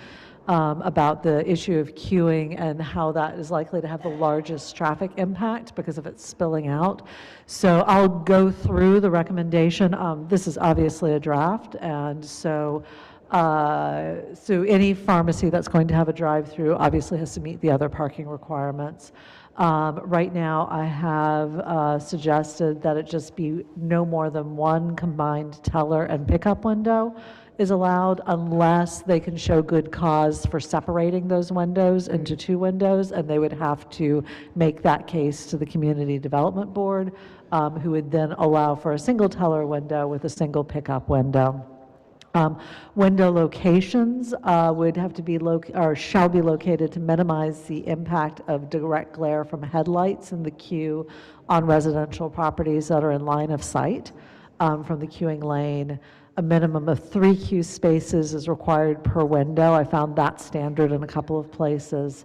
about the issue of queuing and how that is likely to have the largest traffic impact because of it spilling out. So I'll go through the recommendation. This is obviously a draft, and so any pharmacy that's going to have a drive-through obviously has to meet the other parking requirements. Right now, I have suggested that it just be no more than one combined teller and pickup window is allowed unless they can show good cause for separating those windows into two windows, and they would have to make that case to the Community Development Board, who would then allow for a single teller window with a single pickup window. Window locations would have to be or shall be located to minimize the impact of direct glare from headlights in the queue on residential properties that are in line of sight from the queuing lane. A minimum of 3 queue spaces is required per window. I found that standard in a couple of places.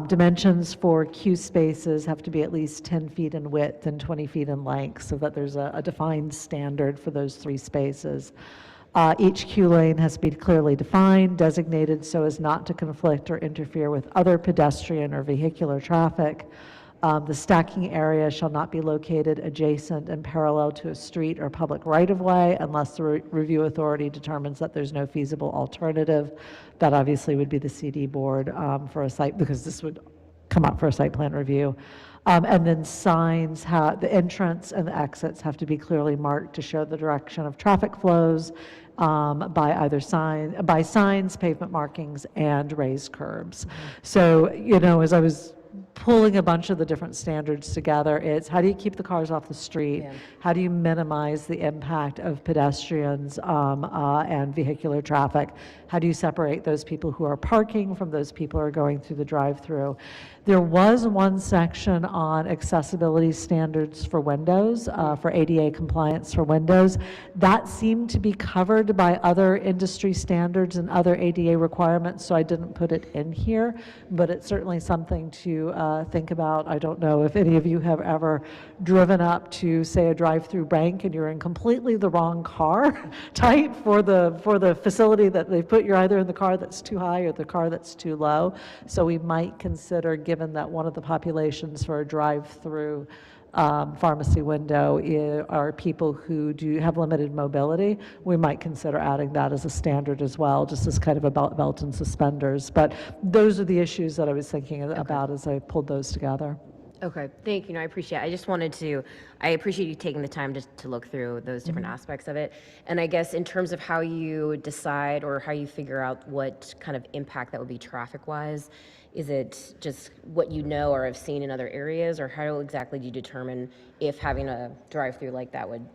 Dimensions for queue spaces have to be at least 10 feet in width and 20 feet in length, so that there's a defined standard for those 3 spaces. Each queue lane has to be clearly defined, designated so as not to conflict or interfere with other pedestrian or vehicular traffic. The stacking area shall not be located adjacent and parallel to a street or public right-of-way unless the review authority determines that there's no feasible alternative. That obviously would be the CD board for a site, because this would come up for a site plan review. And then signs, the entrance and the exits have to be clearly marked to show the direction of traffic flows by signs, pavement markings, and raised curbs. So, as I was pulling a bunch of the different standards together, it's how do you keep the cars off the street? Yeah. How do you minimize the impact of pedestrians and vehicular traffic? How do you separate those people who are parking from those people who are going through the drive-through? There was one section on accessibility standards for windows, for ADA compliance for windows. That seemed to be covered by other industry standards and other ADA requirements, so I didn't put it in here, but it's certainly something to think about. I don't know if any of you have ever driven up to, say, a drive-through bank and you're in completely the wrong car type for the facility that they've put. You're either in the car that's too high or the car that's too low. So we might consider, given that one of the populations for a drive-through pharmacy window are people who do have limited mobility, we might consider adding that as a standard as well, just as kind of a belt and suspenders. But those are the issues that I was thinking about as I pulled those together. Okay, thank you. No, I appreciate it. I appreciate you taking the time to look through those different aspects of it. And I guess in terms of how you decide or how you figure out what kind of impact that would be traffic-wise, is it just what you know or have seen in other areas, or how exactly do you determine if having a drive-through like that would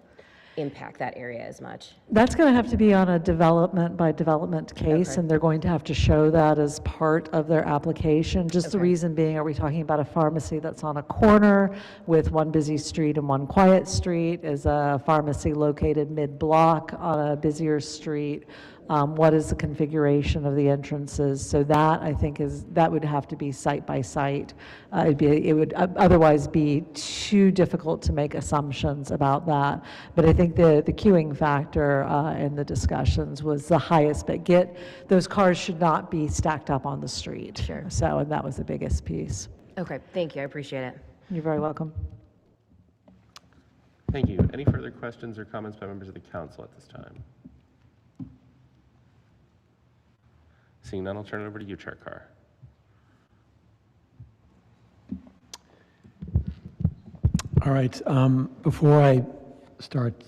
impact that area as much? That's going to have to be on a development by development case, Okay. and they're going to have to show that as part of their application. Just the Okay. reason being, are we talking about a pharmacy that's on a corner with one busy street and one quiet street? Is a pharmacy located mid-block on a busier street? What is the configuration of the entrances? So that, I think, that would have to be site by site. It would otherwise be too difficult to make assumptions about that. But I think the queuing factor in the discussions was the highest, but those cars should not be stacked up on the street. Sure. So, and that was the biggest piece. Okay, thank you, I appreciate it. You're very welcome. Thank you. Any further questions or comments by members of the council at this time? Seeing none, I'll turn it over to you, Chair Carr. All right. Before I start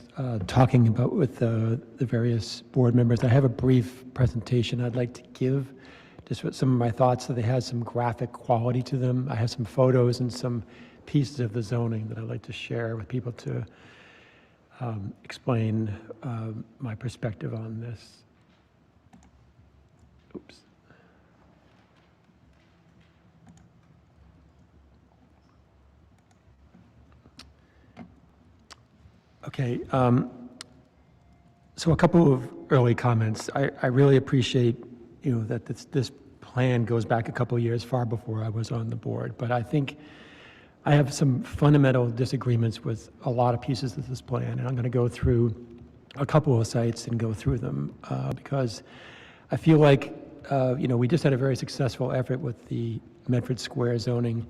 talking about with the various board members, I have a brief presentation I'd like to give, just with some of my thoughts, so they have some graphic quality to them. I have some photos and some pieces of the zoning that I'd like to share with people to explain my perspective on this. Oops. Okay, so a couple of early comments. I really appreciate, that this plan goes back a couple of years, far before I was on the board, but I think I have some fundamental disagreements with a lot of pieces of this plan, and I'm going to go through a couple of sites and go through them because I feel like, we just had a very successful effort with the Medford Square zoning.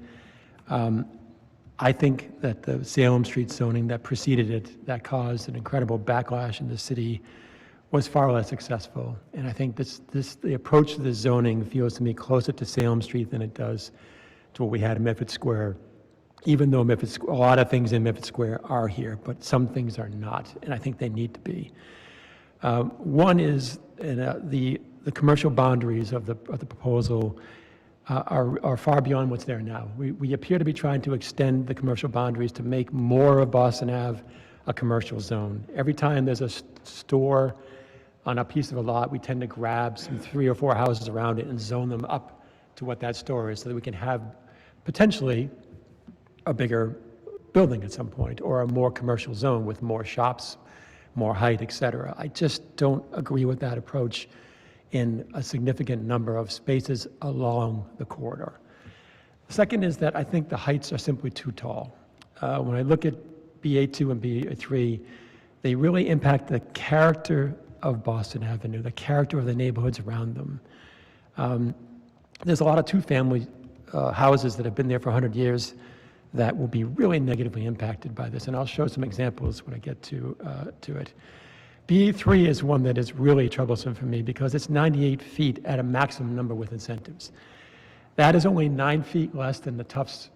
I think that the Salem Street zoning that preceded it, that caused an incredible backlash in the city, was far less successful. And I think the approach to this zoning feels to me closer to Salem Street than it does to what we had in Medford Square, even though a lot of things in Medford Square are here, but some things are not, and I think they need to be. One is the commercial boundaries of the proposal are far beyond what's there now. We appear to be trying to extend the commercial boundaries to make more of Boston Ave a commercial zone. Every time there's a store on a piece of a lot, we tend to grab some 3 or 4 houses around it and zone them up to what that store is so that we can have potentially a bigger building at some point or a more commercial zone with more shops, more height, et cetera. I just don't agree with that approach in a significant number of spaces along the corridor. The second is that I think the heights are simply too tall. When I look at BA2 and BA3, they really impact the character of Boston Avenue, the character of the neighborhoods around them. There's a lot of two-family houses that have been there for 100 years that will be really negatively impacted by this, and I'll show some examples when I get to it. BA3 is one that is really troublesome for me because it's 98 feet at a maximum number with incentives. That is only 9 feet less than the Tufts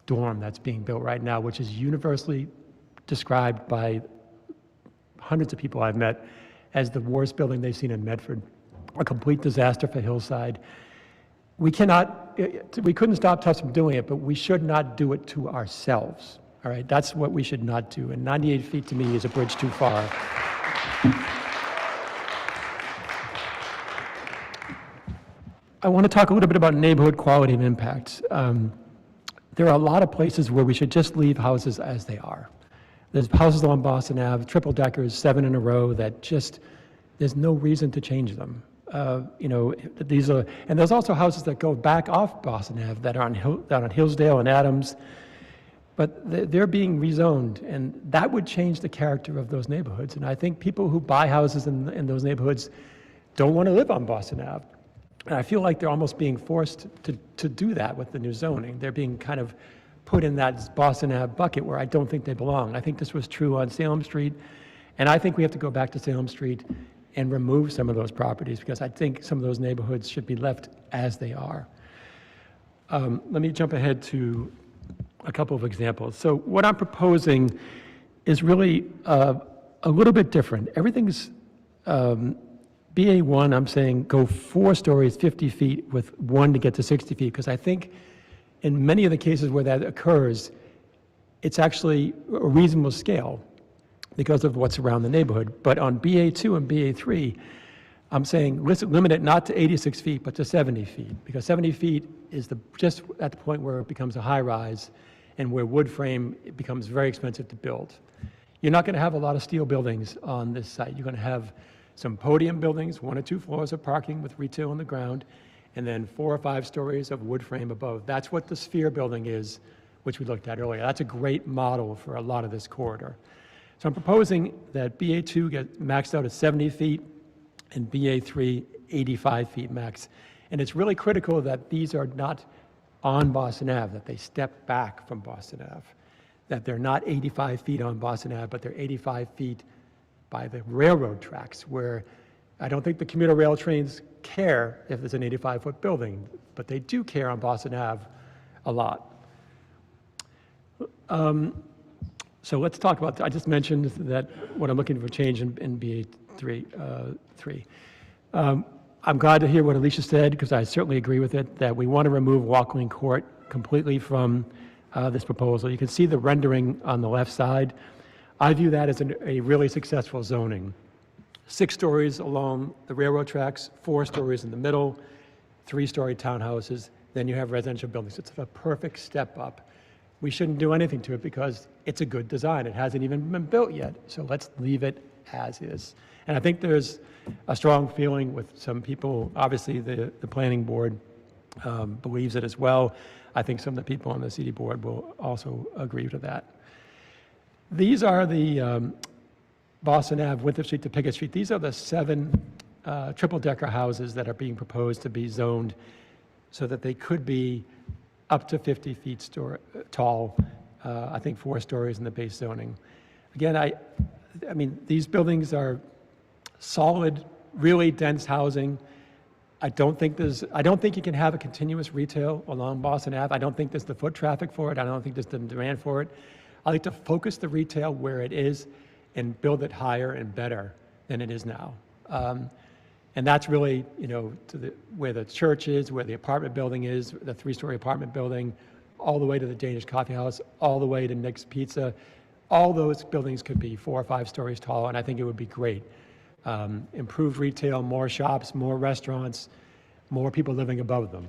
dorm that's being built right now, which is universally described by hundreds of people I've met as the worst building they've seen in Medford, a complete disaster for Hillside. We couldn't stop Tufts from doing it, but we should not do it to ourselves, all right? That's what we should not do, and 98 feet to me is a bridge too far. I want to talk a little bit about neighborhood quality and impact. There are a lot of places where we should just leave houses as they are. There's houses along Boston Ave, triple deckers, 7 in a row that just, there's no reason to change them. These are, and there's also houses that go back off Boston Ave that are down on Hillsdale and Adams, but they're being rezoned, and that would change the character of those neighborhoods. And I think people who buy houses in those neighborhoods don't want to live on Boston Ave. And I feel like they're almost being forced to do that with the new zoning. They're being kind of put in that Boston Ave bucket where I don't think they belong. I think this was true on Salem Street, and I think we have to go back to Salem Street and remove some of those properties because I think some of those neighborhoods should be left as they are. Let me jump ahead to a couple of examples. So what I'm proposing is really a little bit different. Everything's BA1, I'm saying go 4 stories, 50 feet with 1 to get to 60 feet, because I think in many of the cases where that occurs, it's actually a reasonable scale. because of what's around the neighborhood. But on BA2 and BA3, I'm saying limit it not to 86 feet, but to 70 feet, because 70 feet is just at the point where it becomes a high-rise and where wood frame it becomes very expensive to build. You're not going to have a lot of steel buildings on this site. You're going to have some podium buildings, 1 or 2 floors of parking with retail on the ground, and then 4 or 5 stories of wood frame above. That's what the Sphere building is, which we looked at earlier. That's a great model for a lot of this corridor. So I'm proposing that BA2 get maxed out at 70 feet and BA3 85 feet max. And it's really critical that these are not on Boston Ave, that they step back from Boston Ave, that they're not 85 feet on Boston Ave, but they're 85 feet by the railroad tracks, where I don't think the commuter rail trains care if there's an 85-foot building, but they do care on Boston Ave a lot. So let's talk about, I just mentioned that what I'm looking for change in BA3. I'm glad to hear what Alicia said, because I certainly agree with it, that we want to remove Walkling Court completely from this proposal. You can see the rendering on the left side. I view that as a really successful zoning. 6 stories along the railroad tracks, 4 stories in the middle, 3-story townhouses, then you have residential buildings. It's a perfect step up. We shouldn't do anything to it because it's a good design. It hasn't even been built yet, so let's leave it as is. And I think there's a strong feeling with some people. Obviously, the planning board believes it as well. I think some of the people on the city board will also agree to that. These are the Boston Ave, Winthrop Street to Pickett Street. These are the 7 triple-decker houses that are being proposed to be zoned so that they could be up to 50 feet tall, I think 4 stories in the base zoning. Again, I mean, these buildings are solid, really dense housing. I don't think you can have a continuous retail along Boston Ave. I don't think there's the foot traffic for it. I don't think there's the demand for it. I like to focus the retail where it is and build it higher and better than it is now. And that's really, you know, where the church is, where the apartment building is, the 3-story apartment building, all the way to the Danish Coffee House, all the way to Nick's Pizza. All those buildings could be 4 or 5 stories tall, and I think it would be great. Improved retail, more shops, more restaurants, more people living above them.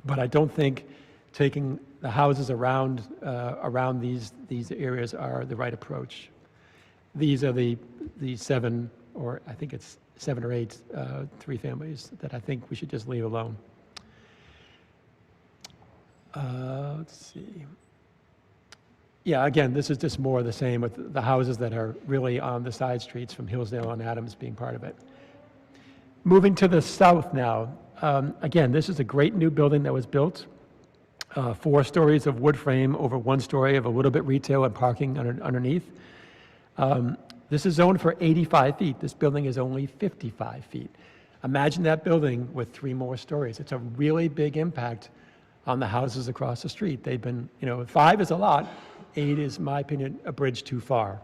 But I don't think taking the houses around these areas are the right approach. These are the 7, or I think it's 7 or 8 3 families that I think we should just leave alone. Let's see. Yeah, again, this is just more of the same with the houses that are really on the side streets from Hillsdale and Adams being part of it. Moving to the south now. Again, this is a great new building that was built. 4 stories of wood frame over 1 story of a little bit retail and parking underneath. This is zoned for 85 feet. This building is only 55 feet. Imagine that building with 3 more stories. It's a really big impact on the houses across the street. They've been, 5 is a lot. 8 is, in my opinion, a bridge too far.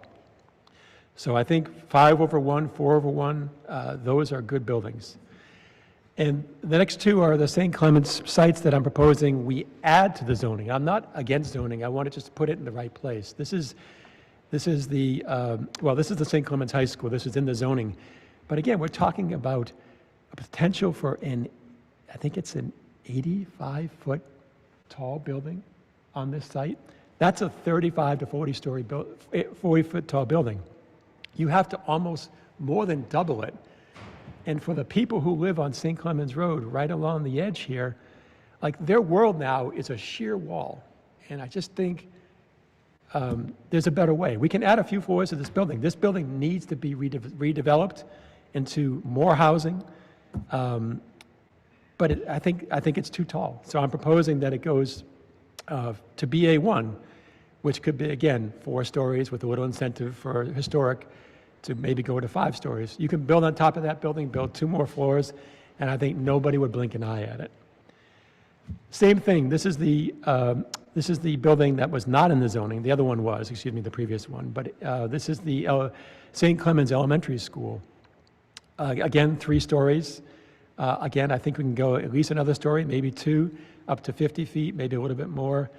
So I think 5 over 1, 4 over 1, those are good buildings. And the next 2 are the St. Clements sites that I'm proposing we add to the zoning. I'm not against zoning. I want to just put it in the right place. This is the St. Clements High School. This is in the zoning. But again, we're talking about a potential for I think it's an 85-foot tall building on this site. That's a 35 to 40-foot tall building. You have to almost more than double it. And for the people who live on St. Clements Road, right along the edge here, like their world now is a sheer wall. And I just think there's a better way. We can add a few floors to this building. This building needs to be redeveloped into more housing. But I think it's too tall. So I'm proposing that it goes to BA1, which could be, again, 4 stories with a little incentive for historic to maybe go to 5 stories. You can build on top of that building, build 2 more floors, and I think nobody would blink an eye at it. Same thing, this is the building that was not in the zoning. The other one was, the previous one. But this is the St. Clements Elementary School. Again, 3 stories. Again, I think we can go at least another story, maybe 2, up to 50 feet, maybe a little bit more.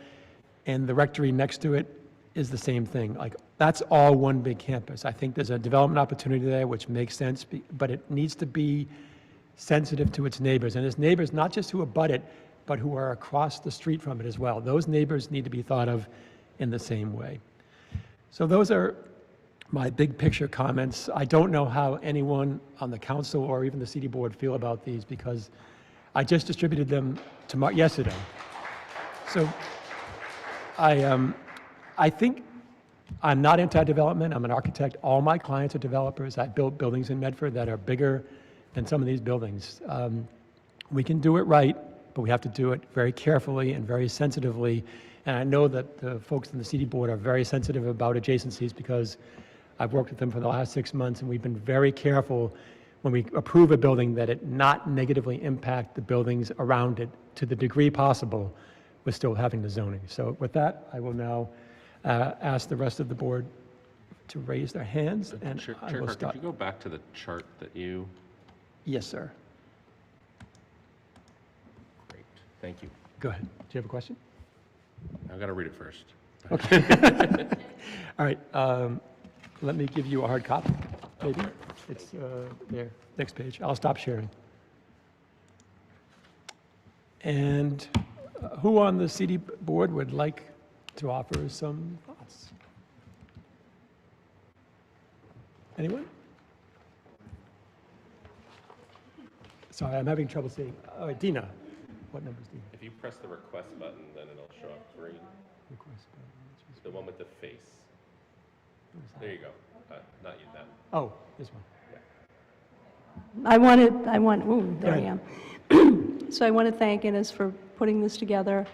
And the rectory next to it is the same thing. Like That's all one big campus. I think there's a development opportunity there, which makes sense, but it needs to be sensitive to its neighbors. And its neighbors, not just who abut it, but who are across the street from it as well. Those neighbors need to be thought of in the same way. So those are my big picture comments. I don't know how anyone on the council or even the CD board feel about these because I just distributed them yesterday. So I think I'm not anti-development. I'm an architect. All my clients are developers. I built buildings in Medford that are bigger than some of these buildings. We can do it right, but we have to do it very carefully and very sensitively. And I know that the folks in the CD board are very sensitive about adjacencies because I've worked with them for the last 6 months, and we've been very careful when we approve a building that it not negatively impact the buildings around it to the degree possible with still having the zoning. So with that, I will now ask the rest of the board to raise their hands, and Chair I will Clark, start. could you go back to the chart that you, Yes, sir. great, thank you. Go ahead. Do you have a question? I've got to read it first. Okay. All right. Let me give you a hard copy, maybe. It's there, next page. I'll stop sharing. And who on the CD board would like to offer some thoughts? Anyone? Sorry, I'm having trouble seeing. Dina. What number is Dina? If you press the request button, then it'll show up green. Request button, The one with the face. There you go. Not you, that. Oh, this one. ooh, there I ahead. am. So I want to thank Ines for putting this together.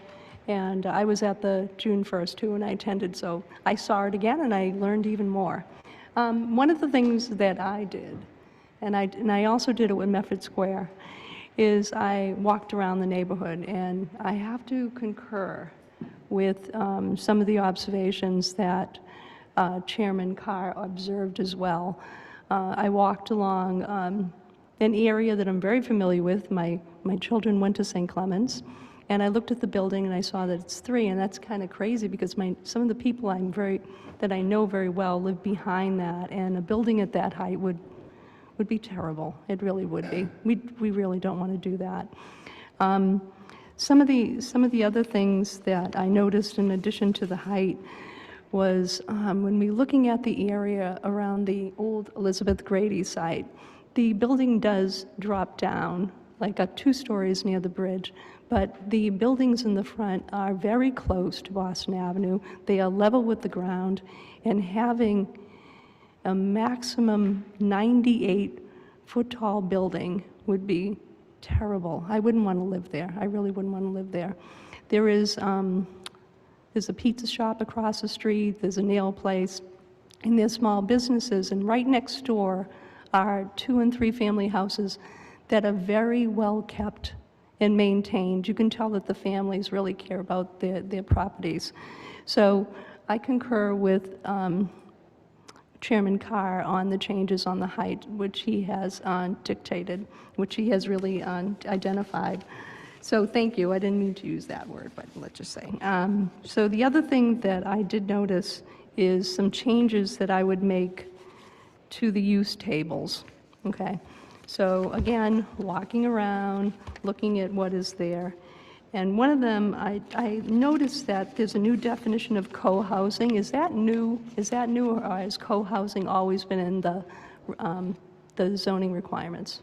And I was at the June 1st too, and I attended, so I saw it again and I learned even more. One of the things that I did, and I also did it with Medford Square, is I walked around the neighborhood, and I have to concur with some of the observations that Chairman Carr observed as well. I walked along an area that I'm very familiar with. My children went to St. Clements, and I looked at the building and I saw that it's 3, and that's kind of crazy because some of the people that I know very well live behind that, and a building at that height would be terrible. It really would be. We really don't want to do that. Some of the other things that I noticed in addition to the height was when we're looking at the area around the old Elizabeth Grady site, the building does drop down, like 2 stories near the bridge, but the buildings in the front are very close to Boston Avenue. They are level with the ground, and having a maximum 98-foot-tall building would be terrible. I wouldn't want to live there. I really wouldn't want to live there. There's a pizza shop across the street, there's a nail place, and there's small businesses, and right next door are 2- and 3-family houses that are very well kept and maintained. You can tell that the families really care about their properties. So I concur with Chairman Carr on the changes on the height, which he has dictated, which he has really identified. So thank you. I didn't mean to use that word, but let's just say. So the other thing that I did notice is some changes that I would make to the use tables, okay? So again, walking around, looking at what is there. And one of them, I noticed that there's a new definition of co-housing. Is that new? Or has co-housing always been in the zoning requirements?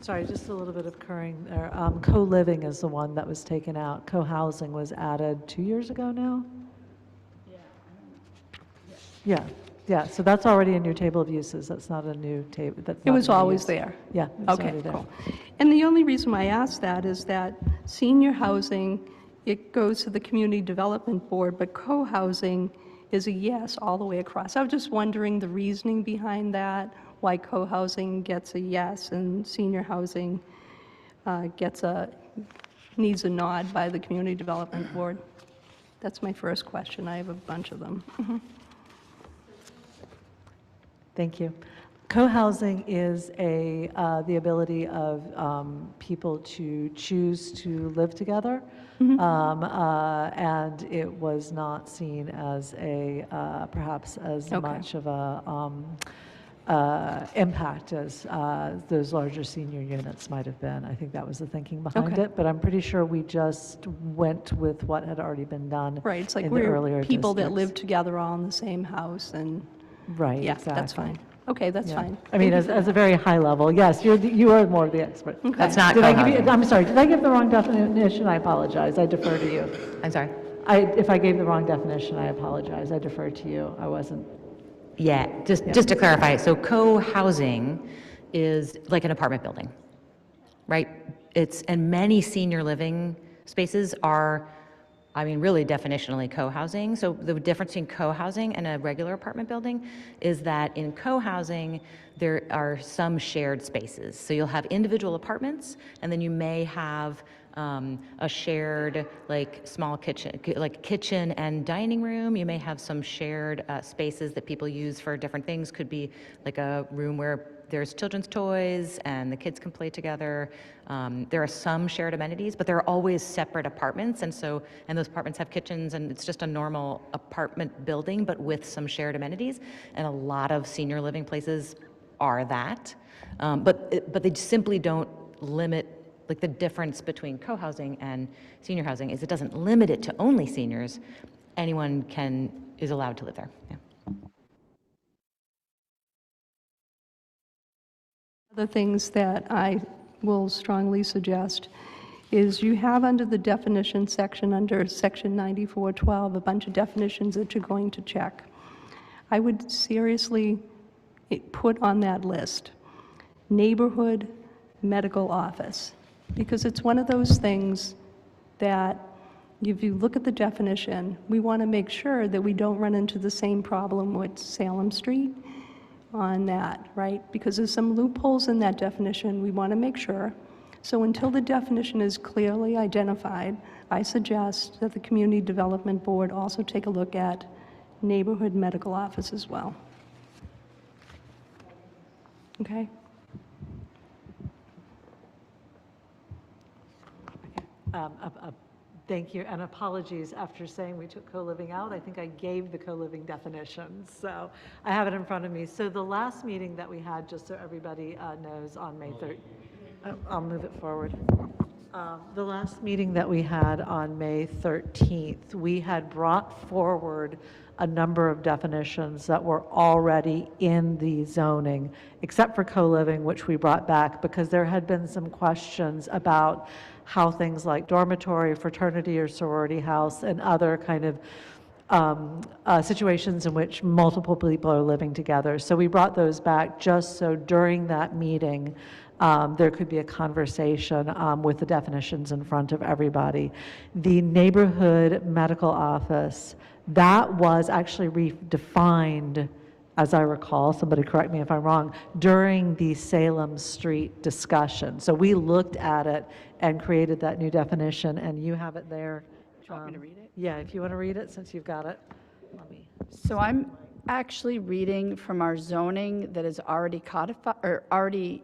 Sorry, just a little bit of curring there. Co-living is the one that was taken out. Co-housing was added 2 years ago now? Yeah, so that's already in your table of uses. That's not a new table. It was always there. Yeah, it was Okay, already there. cool. And the only reason why I asked that is that senior housing, it goes to the Community Development Board, but co-housing is a yes all the way across. I was just wondering the reasoning behind that, why co-housing gets a yes and senior housing needs a nod by the Community Development Board. That's my first question. I have a bunch of them. Thank you. Co-housing is the ability of people to choose to live together, and it was not seen as perhaps as much of a impact as those larger senior units might have been. I think that was the thinking behind Okay. it, but I'm pretty sure we just went with what had already been done Right, it's like in the we're earlier people that districts. live together all in the same house, and, Right, yeah, exactly. that's fine. Okay, that's Yeah. fine. I mean, as a very high level, yes, you are more the expert. That's not Did I give you, co-housing. I'm sorry, did I give the wrong definition? I apologize, I defer to you. I'm sorry. If I gave the wrong definition, I apologize, I defer to you, I wasn't. Yeah, just to clarify, so co-housing is like an apartment building, right? And many senior living spaces are, I mean, really definitionally co-housing. So the difference between co-housing and a regular apartment building is that in co-housing, there are some shared spaces. So you'll have individual apartments, and then you may have a shared, like, small kitchen, like kitchen and dining room. You may have some shared spaces that people use for different things. Could be like a room where there's children's toys and the kids can play together. There are some shared amenities, but there are always separate apartments, and those apartments have kitchens, and it's just a normal apartment building, but with some shared amenities. And a lot of senior living places are that, but they simply don't limit. Like, the difference between co-housing and senior housing is it doesn't limit it to only seniors. Anyone is allowed to live there. Yeah. Other things that I will strongly suggest is you have under the definition section, under section 9412, a bunch of definitions that you're going to check. I would seriously put on that list, neighborhood medical office, because it's one of those things that if you look at the definition, we want to make sure that we don't run into the same problem with Salem Street on that, right? Because there's some loopholes in that definition we want to make sure. So until the definition is clearly identified, I suggest that the Community Development Board also take a look at neighborhood medical office as well. Okay? Thank you, and apologies, after saying we took co-living out, I think I gave the co-living definition, so I have it in front of me. So the last meeting that we had, just so everybody knows, on May 3rd, I'll move it forward. The last meeting that we had on May 13th, we had brought forward a number of definitions that were already in the zoning, except for co-living, which we brought back because there had been some questions about how things like dormitory, fraternity or sorority house, and other kind of situations in which multiple people are living together. So we brought those back just so during that meeting, there could be a conversation with the definitions in front of everybody. The neighborhood medical office, that was actually redefined, as I recall, somebody correct me if I'm wrong, during the Salem Street discussion. So we looked at it and created that new definition, and you have it there. Do you want me to read it? Yeah, if you want to read it, since you've got it. Let me. So I'm actually reading from our zoning that is already codified, or already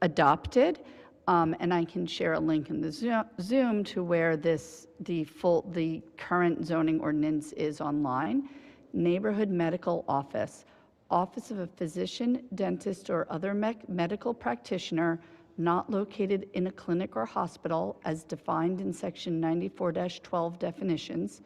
adopted, and I can share a link in the Zoom to where the current zoning ordinance is online. Neighborhood medical office, office of a physician, dentist, or other medical practitioner not located in a clinic or hospital as defined in section 94-12 definitions.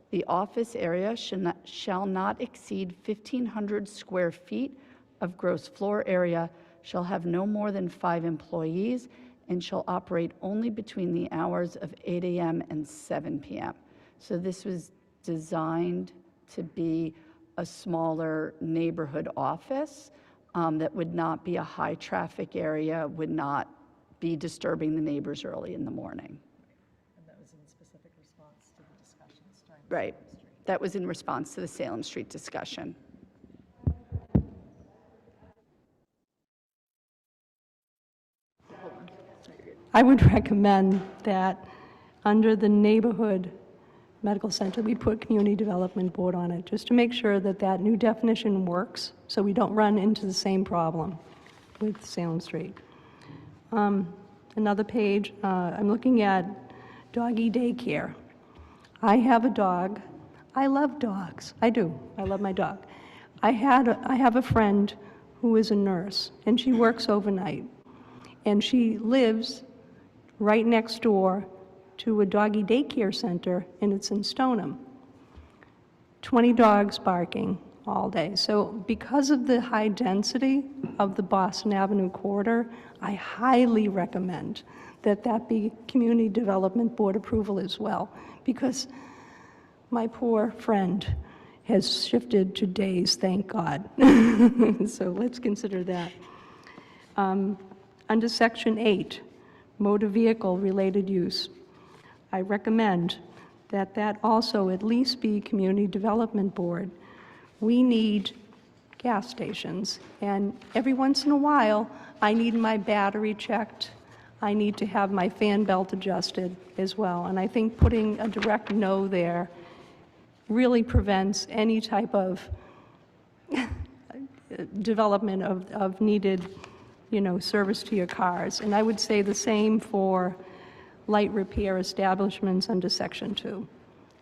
The office area shall not exceed 1,500 square feet of gross floor area, shall have no more than 5 employees, and shall operate only between the hours of 8 a.m. and 7 p.m. So this was designed to be a smaller neighborhood office that would not be a high-traffic area, would not be disturbing the neighbors early in the morning. And that was in specific response to the discussions during Right. That was in response to the Salem Street discussion. I would recommend that under the neighborhood Medical Center, we put Community Development Board on it, just to make sure that that new definition works, so we don't run into the same problem with Salem Street. Another page, I'm looking at doggy daycare. I have a dog. I love dogs. I do. I love my dog. I have a friend who is a nurse, and she works overnight, and she lives right next door to a doggy daycare center, and it's in Stoneham. 20 dogs barking all day. So because of the high density of the Boston Avenue corridor, I highly recommend that that be Community Development Board approval as well, because my poor friend has shifted to days, thank God. So let's consider that. Under Section 8, motor vehicle related use, I recommend that that also at least be Community Development Board. We need gas stations, and every once in a while, I need my battery checked. I need to have my fan belt adjusted as well, and I think putting a direct no there really prevents any type of development of needed, service to your cars. And I would say the same for light repair establishments under Section 2.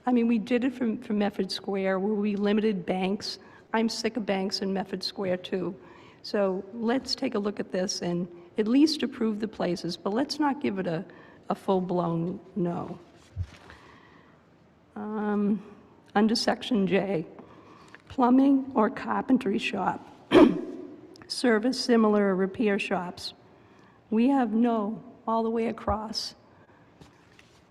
I mean, we did it for Medford Square, where we limited banks. I'm sick of banks in Medford Square, too. So let's take a look at this and at least approve the places, but let's not give it a full-blown no. Under Section J, plumbing or carpentry shop, service similar repair shops. We have no all the way across.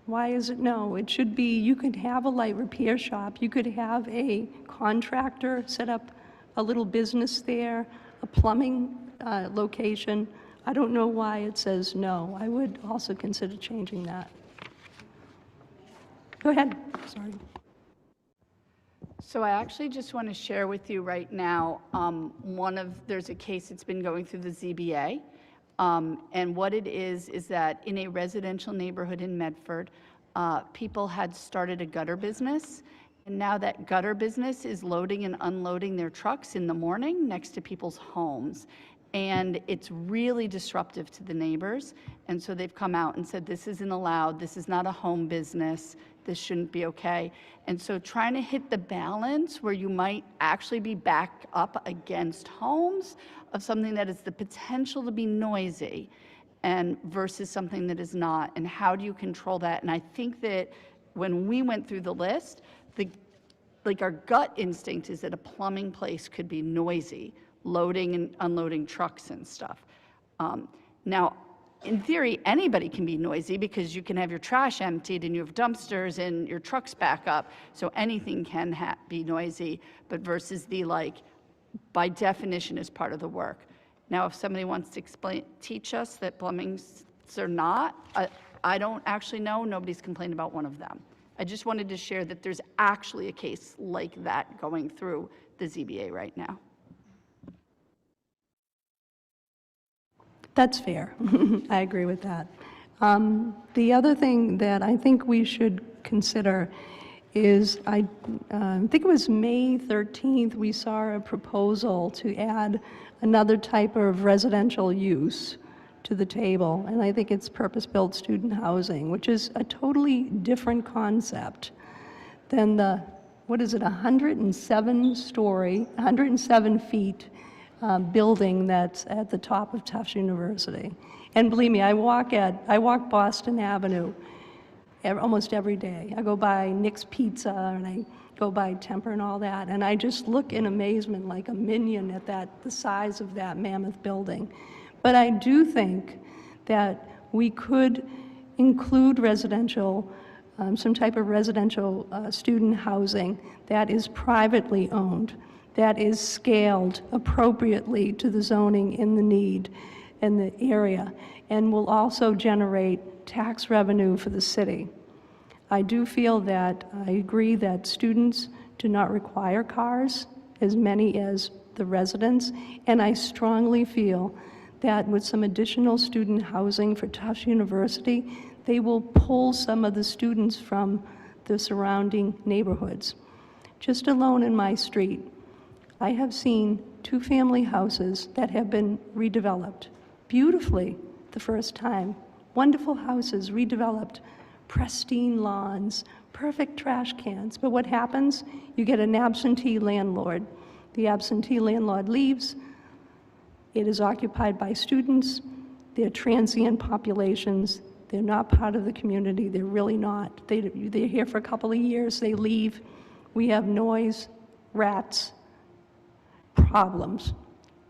Why is it no? It should be, you could have a light repair shop, you could have a contractor set up a little business there, a plumbing location. I don't know why it says no. I would also consider changing that. Go ahead, sorry. So I actually just want to share with you right now, there's a case that's been going through the ZBA. And what it is that in a residential neighborhood in Medford, people had started a gutter business. And now that gutter business is loading and unloading their trucks in the morning next to people's homes. And it's really disruptive to the neighbors. And so they've come out and said, this isn't allowed. This is not a home business. This shouldn't be okay. And so trying to hit the balance where you might actually be back up against homes of something that is the potential to be noisy and versus something that is not, and how do you control that? And I think that when we went through the list, our gut instinct is that a plumbing place could be noisy, loading and unloading trucks and stuff. Now, in theory, anybody can be noisy because you can have your trash emptied and you have dumpsters and your trucks back up, so anything can be noisy, but versus the by definition is part of the work. Now, if somebody wants to teach us that plumbings are not, I don't actually know. Nobody's complained about one of them. I just wanted to share that there's actually a case like that going through the ZBA right now. That's fair. I agree with that. The other thing that I think we should consider is, I think it was May 13th, we saw a proposal to add another type of residential use to the table, and I think it's purpose-built student housing, which is a totally different concept than the, 107 feet building that's at the top of Tufts University. And believe me, I walk Boston Avenue almost every day. I go by Nick's Pizza and I go by Temper and all that, and I just look in amazement like a minion at the size of that mammoth building. But I do think that we could include residential, some type of residential student housing that is privately owned, that is scaled appropriately to the zoning in the need in the area, and will also generate tax revenue for the city. I do feel that, I agree that students do not require cars, as many as the residents, and I strongly feel that with some additional student housing for Tufts University, they will pull some of the students from the surrounding neighborhoods. Just alone in my street, I have seen 2-family houses that have been redeveloped beautifully the first time. Wonderful houses redeveloped, pristine lawns, perfect trash cans. But what happens? You get an absentee landlord. The absentee landlord leaves. It is occupied by students. They're transient populations. They're not part of the community. They're really not. They're here for a couple of years. They leave. We have noise, rats, problems.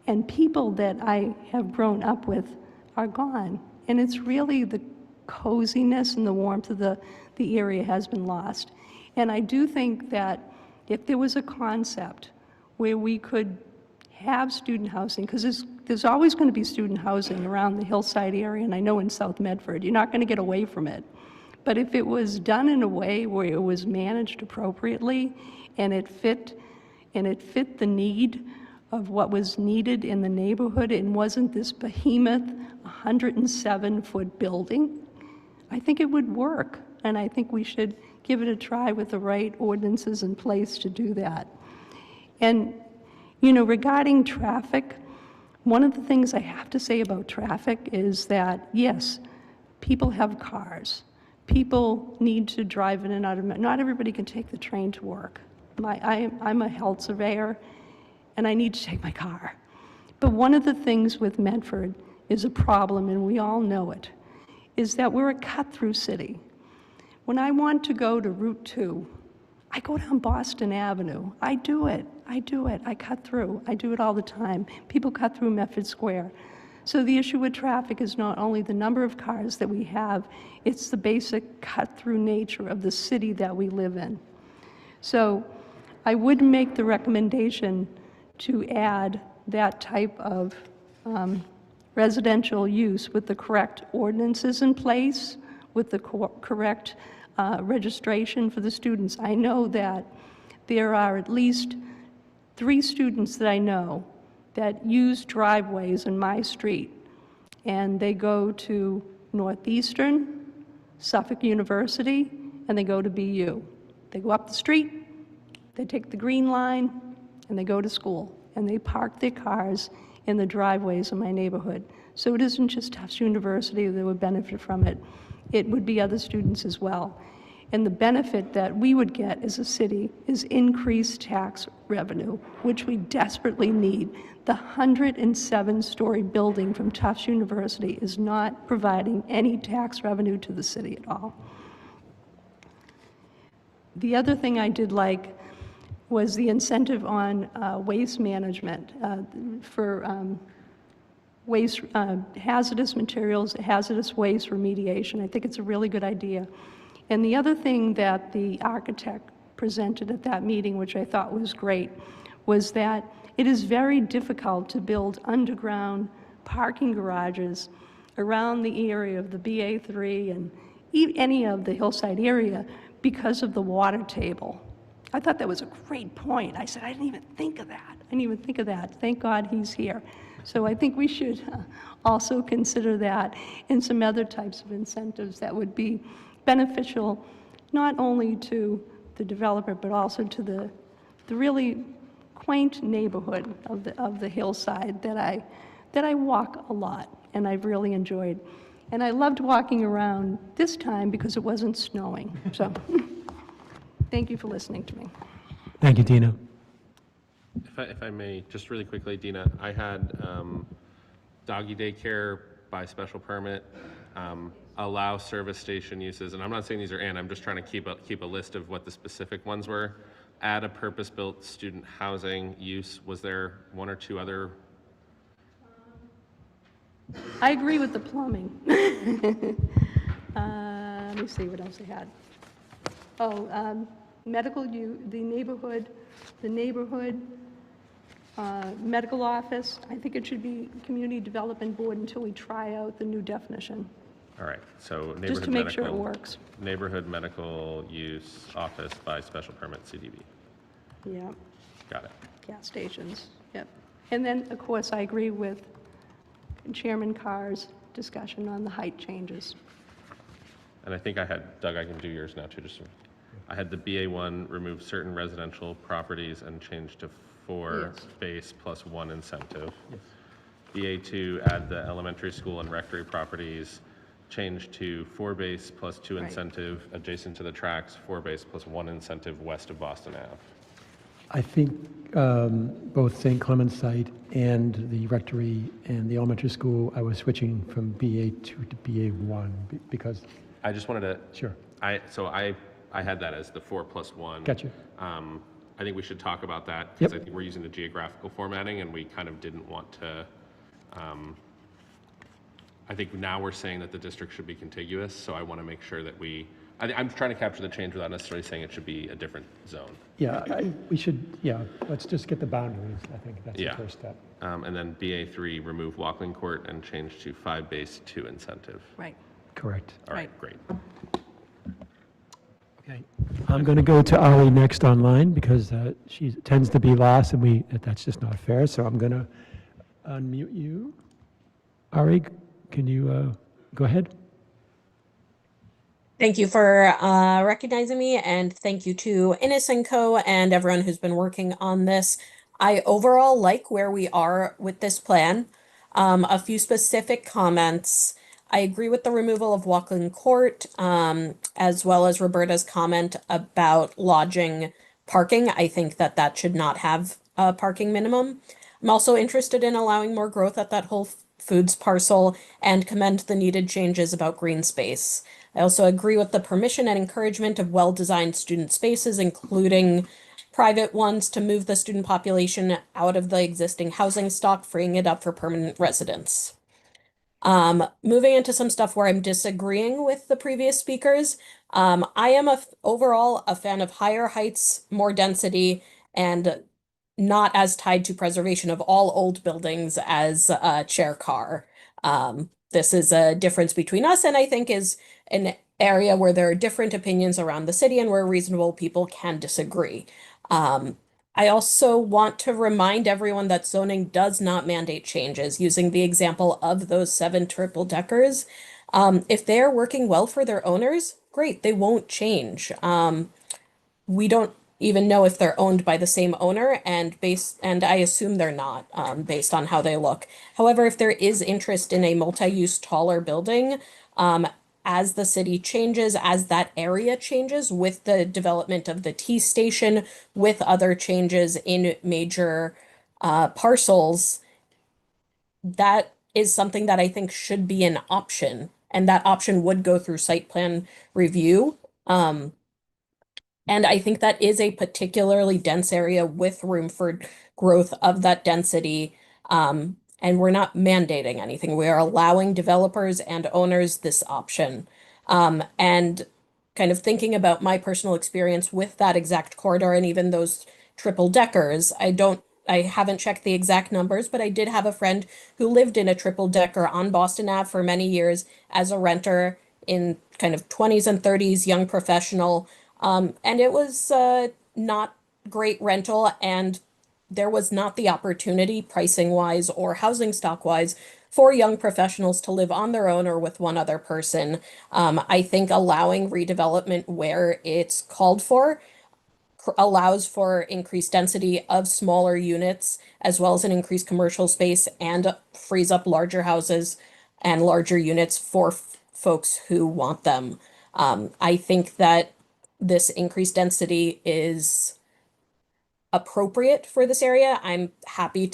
And people that I have grown up with are gone. And it's really the coziness and the warmth of the area has been lost. And I do think that if there was a concept where we could have student housing, because there's always going to be student housing around the hillside area, and I know in South Medford, you're not going to get away from it. But if it was done in a way where it was managed appropriately and it fit the need of what was needed in the neighborhood and wasn't this behemoth 107-foot building, I think it would work. And I think we should give it a try with the right ordinances in place to do that. And, you know, regarding traffic, one of the things I have to say about traffic is that, yes, people have cars. People need to drive in and out of, not everybody can take the train to work. I'm a health surveyor, and I need to take my car. But one of the things with Medford is a problem, and we all know it, is that we're a cut-through city. When I want to go to Route 2, I go down Boston Avenue. I do it. I cut through. I do it all the time. People cut through Medford Square. So the issue with traffic is not only the number of cars that we have, it's the basic cut-through nature of the city that we live in. So I would make the recommendation to add that type of residential use with the correct ordinances in place, with the correct registration for the students. I know that there are at least 3 students that I know that use driveways in my street, and they go to Northeastern, Suffolk University, and they go to BU. They go up the street, they take the green line, and they go to school, and they park their cars in the driveways in my neighborhood. So it isn't just Tufts University that would benefit from it. It would be other students as well. And the benefit that we would get as a city is increased tax revenue, which we desperately need. The 107-story building from Tufts University is not providing any tax revenue to the city at all. The other thing I did like was the incentive on waste management for waste, hazardous materials, hazardous waste remediation. I think it's a really good idea. And the other thing that the architect presented at that meeting, which I thought was great, was that it is very difficult to build underground parking garages around the area of the BA3 and any of the hillside area because of the water table. I thought that was a great point. I said, I didn't even think of that. Thank God he's here. So I think we should also consider that and some other types of incentives that would be beneficial not only to the developer but also to the really quaint neighborhood of the hillside that I walk a lot and I've really enjoyed. And I loved walking around this time because it wasn't snowing. So thank you for listening to me. Thank you, Dina. If I may, just really quickly, Dina, I had doggy daycare by special permit, allow service station uses, and I'm not saying these are in, I'm just trying to keep a list of what the specific ones were. Add a purpose-built student housing use. Was there 1 or 2 other? I agree with the plumbing. Let me see what else I had. Oh, medical use, the neighborhood, medical office. I think it should be community development board until we try out the new definition. All right, so neighborhood Just to make medical, sure it works. Neighborhood medical use office by special permit CDB. Yeah, Got it. gas stations, yep. And then, of course, I agree with Chairman Carr's discussion on the height changes. And I think I had, Doug, I can do yours now too, just I had the BA1 remove certain residential properties and change to 4 base plus 1 incentive. BA2, add the elementary school and rectory properties, change to 4 base plus 2 incentive adjacent to the tracks, 4 base plus 1 incentive west of Boston Ave. I think both St. Clement's site and the rectory and the elementary school, I was switching from BA2 to BA1 because. I just wanted to. Sure. I had that as the 4 plus 1. Gotcha. I think we should talk about that because I think we're using the geographical formatting and we kind of didn't want to. I think now we're saying that the district should be contiguous, so I want to make sure that I'm trying to capture the change without necessarily saying it should be a different zone. Yeah, we should, let's just get the boundaries. I think that's the first step. And then BA3, remove Walkland Court and change to 5 base 2 incentive. Right. Correct. All right, great. Okay, I'm going to go to Ari next online because she tends to be last and that's just not fair. So I'm going to unmute you. Ari, can you go ahead? Thank you for recognizing me, and thank you to Innes & Co. and everyone who's been working on this. I overall like where we are with this plan. A few specific comments. I agree with the removal of Walkland Court, as well as Roberta's comment about lodging parking. I think that should not have a parking minimum. I'm also interested in allowing more growth at that Whole Foods parcel and commend the needed changes about green space. I also agree with the permission and encouragement of well-designed student spaces, including private ones, to move the student population out of the existing housing stock, freeing it up for permanent residents. Moving into some stuff where I'm disagreeing with the previous speakers. I am overall a fan of higher heights, more density, and not as tied to preservation of all old buildings as Chair Carr. This is a difference between us, and I think is an area where there are different opinions around the city and where reasonable people can disagree. I also want to remind everyone that zoning does not mandate changes, using the example of those 7 triple deckers. If they are working well for their owners, great, they won't change. We don't even know if they're owned by the same owner, and I assume they're not, based on how they look. However, if there is interest in a multi-use taller building, as the city changes, as that area changes with the development of the T station, with other changes in major parcels, that is something that I think should be an option, and that option would go through site plan review. And I think that is a particularly dense area with room for growth of that density. And we're not mandating anything. We are allowing developers and owners this option. And kind of thinking about my personal experience with that exact corridor and even those triple deckers, I haven't checked the exact numbers, but I did have a friend who lived in a triple decker on Boston Ave for many years as a renter in kind of 20s and 30s, young professional. And it was not great rental, and there was not the opportunity pricing wise or housing stock wise for young professionals to live on their own or with one other person. I think allowing redevelopment where it's called for allows for increased density of smaller units, as well as an increased commercial space, and frees up larger houses and larger units for folks who want them. I think that this increased density is appropriate for this area. I'm happy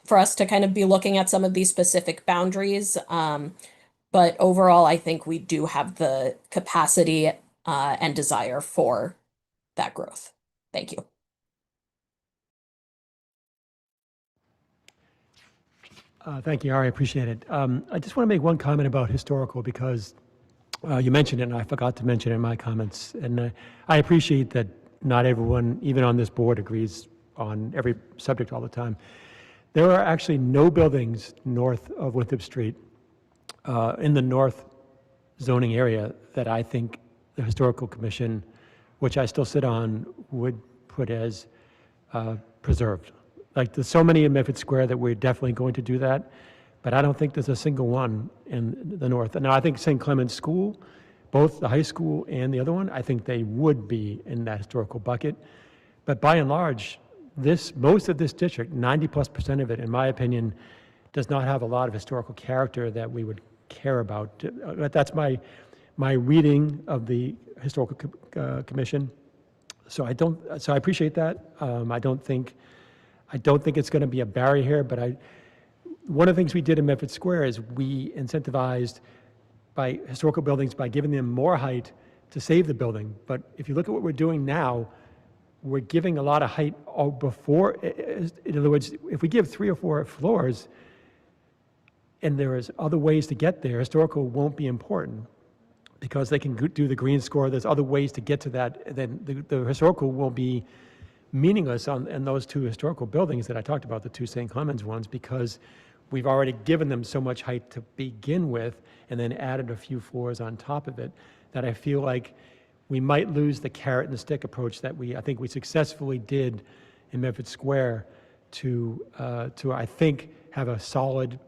for us to kind of be looking at some of these specific boundaries. But overall, I think we do have the capacity and desire for that growth. Thank you. Thank you, Ari. I appreciate it. I just want to make one comment about historical because you mentioned it and I forgot to mention it in my comments. And I appreciate that not everyone, even on this board, agrees on every subject all the time. There are actually no buildings north of Winthrop Street in the north zoning area that I think the Historical Commission, which I still sit on, would put as preserved. Like there's so many in Medford Square that we're definitely going to do that, but I don't think there's a single one in the north. And now I think St. Clement's School both the high school and the other one, I think they would be in that historical bucket. But by and large, most of this district, 90+% of it, in my opinion, does not have a lot of historical character that we would care about. That's my reading of the historical commission. So I appreciate that. I don't think it's going to be a barrier here, but one of the things we did in Medford Square is we incentivized by historical buildings by giving them more height to save the building. But if you look at what we're doing now, we're giving a lot of height before. In other words, if we give 3 or 4 floors and there is other ways to get there, historical won't be important because they can do the green score. There's other ways to get to that. Then the historical will be meaningless in those 2 historical buildings that I talked about, the 2 St. Clemens ones, because we've already given them so much height to begin with and then added a few floors on top of it that I feel like we might lose the carrot and the stick approach that I think we successfully did in Medford Square to I think have a solid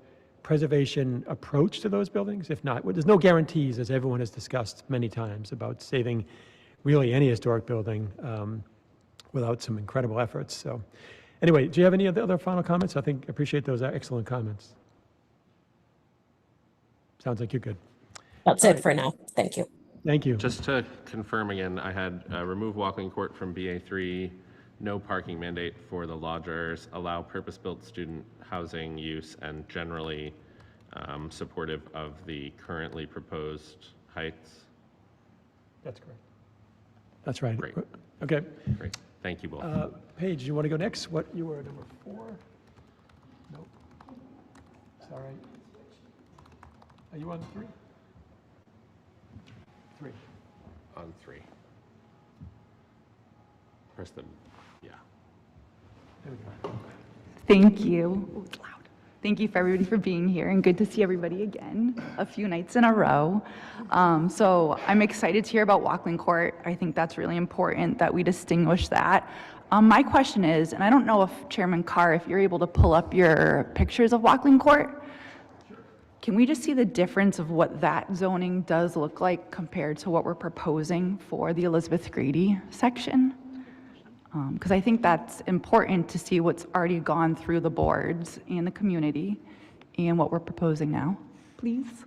preservation approach to those buildings. If not, there's no guarantees, as everyone has discussed many times, about saving really any historic building without some incredible efforts. So anyway, do you have any other final comments? I appreciate those excellent comments. Sounds like you're good. That's it for now. Thank you. Thank you. Just to confirm again, I had remove walking court from BA3, no parking mandate for the lodgers, allow purpose-built student housing use, and generally supportive of the currently proposed heights. That's correct. That's right. Great. Okay. Great. Thank you both. Paige, you want to go next? You were number 4? Nope. It's all right. Are you on 3? 3. On 3. Press the, yeah. There we go. Thank you. Ooh, it's loud. Thank you for everybody for being here, and good to see everybody again, a few nights in a row. So I'm excited to hear about Walkland Court. I think that's really important that we distinguish that. My question is, and I don't know if Chairman Carr, if you're able to pull up your pictures of Walkland Court, can we just see the difference of what that zoning does look like compared to what we're proposing for the Elizabeth Grady section? Because I think that's important to see what's already gone through the boards and the community and what we're proposing now. Please.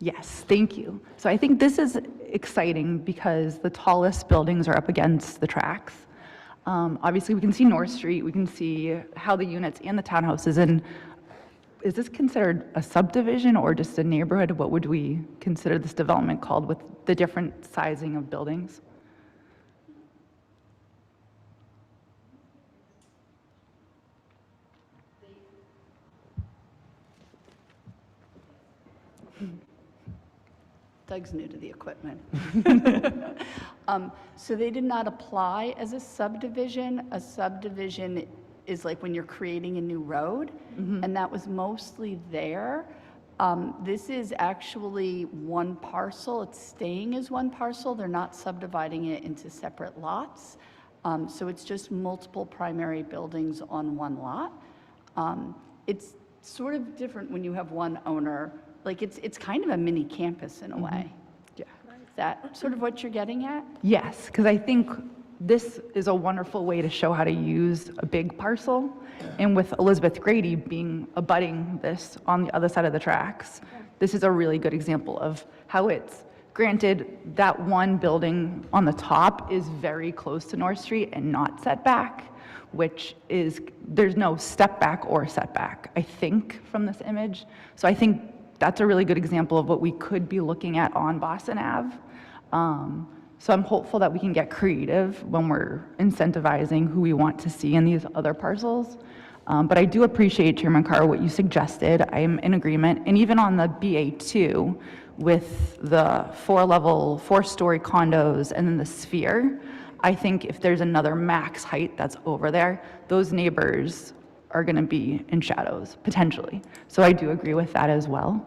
Yes, thank you. So I think this is exciting because the tallest buildings are up against the tracks. Obviously, we can see North Street, we can see how the units and the townhouses, and is this considered a subdivision or just a neighborhood? What would we consider this development called with the different sizing of buildings? Doug's new to the equipment. So they did not apply as a subdivision. A subdivision is like when you're creating a new road, and that was mostly there. This is actually one parcel. It's staying as one parcel. They're not subdividing it into separate lots. So it's just multiple primary buildings on one lot. It's sort of different when you have one owner. Like it's kind of a mini campus in a way. Yeah. Is that sort of what you're getting at? Yes, because I think this is a wonderful way to show how to use a big parcel. And with Elizabeth Grady being abutting this on the other side of the tracks, this is a really good example of how it's, granted, that one building on the top is very close to North Street and not set back, which is, there's no step back or setback, I think, from this image. So I think that's a really good example of what we could be looking at on Boston Ave. So I'm hopeful that we can get creative when we're incentivizing who we want to see in these other parcels. But I do appreciate, Chairman Carr, what you suggested. I am in agreement. And even on the BA2 with the 4-story condos and then the sphere, I think if there's another max height that's over there, those neighbors are going to be in shadows, potentially. So I do agree with that as well.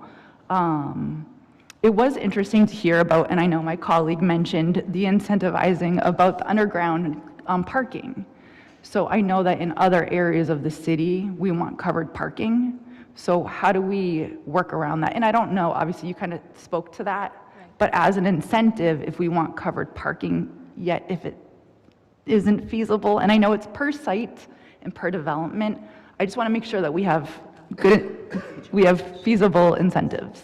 It was interesting to hear about, and I know my colleague mentioned the incentivizing about the underground parking. So I know that in other areas of the city, we want covered parking. So how do we work around that? And I don't know, obviously you kind of spoke to that, but as an incentive, if we want covered parking, yet if it isn't feasible, and I know it's per site and per development, I just want to make sure that we have feasible incentives.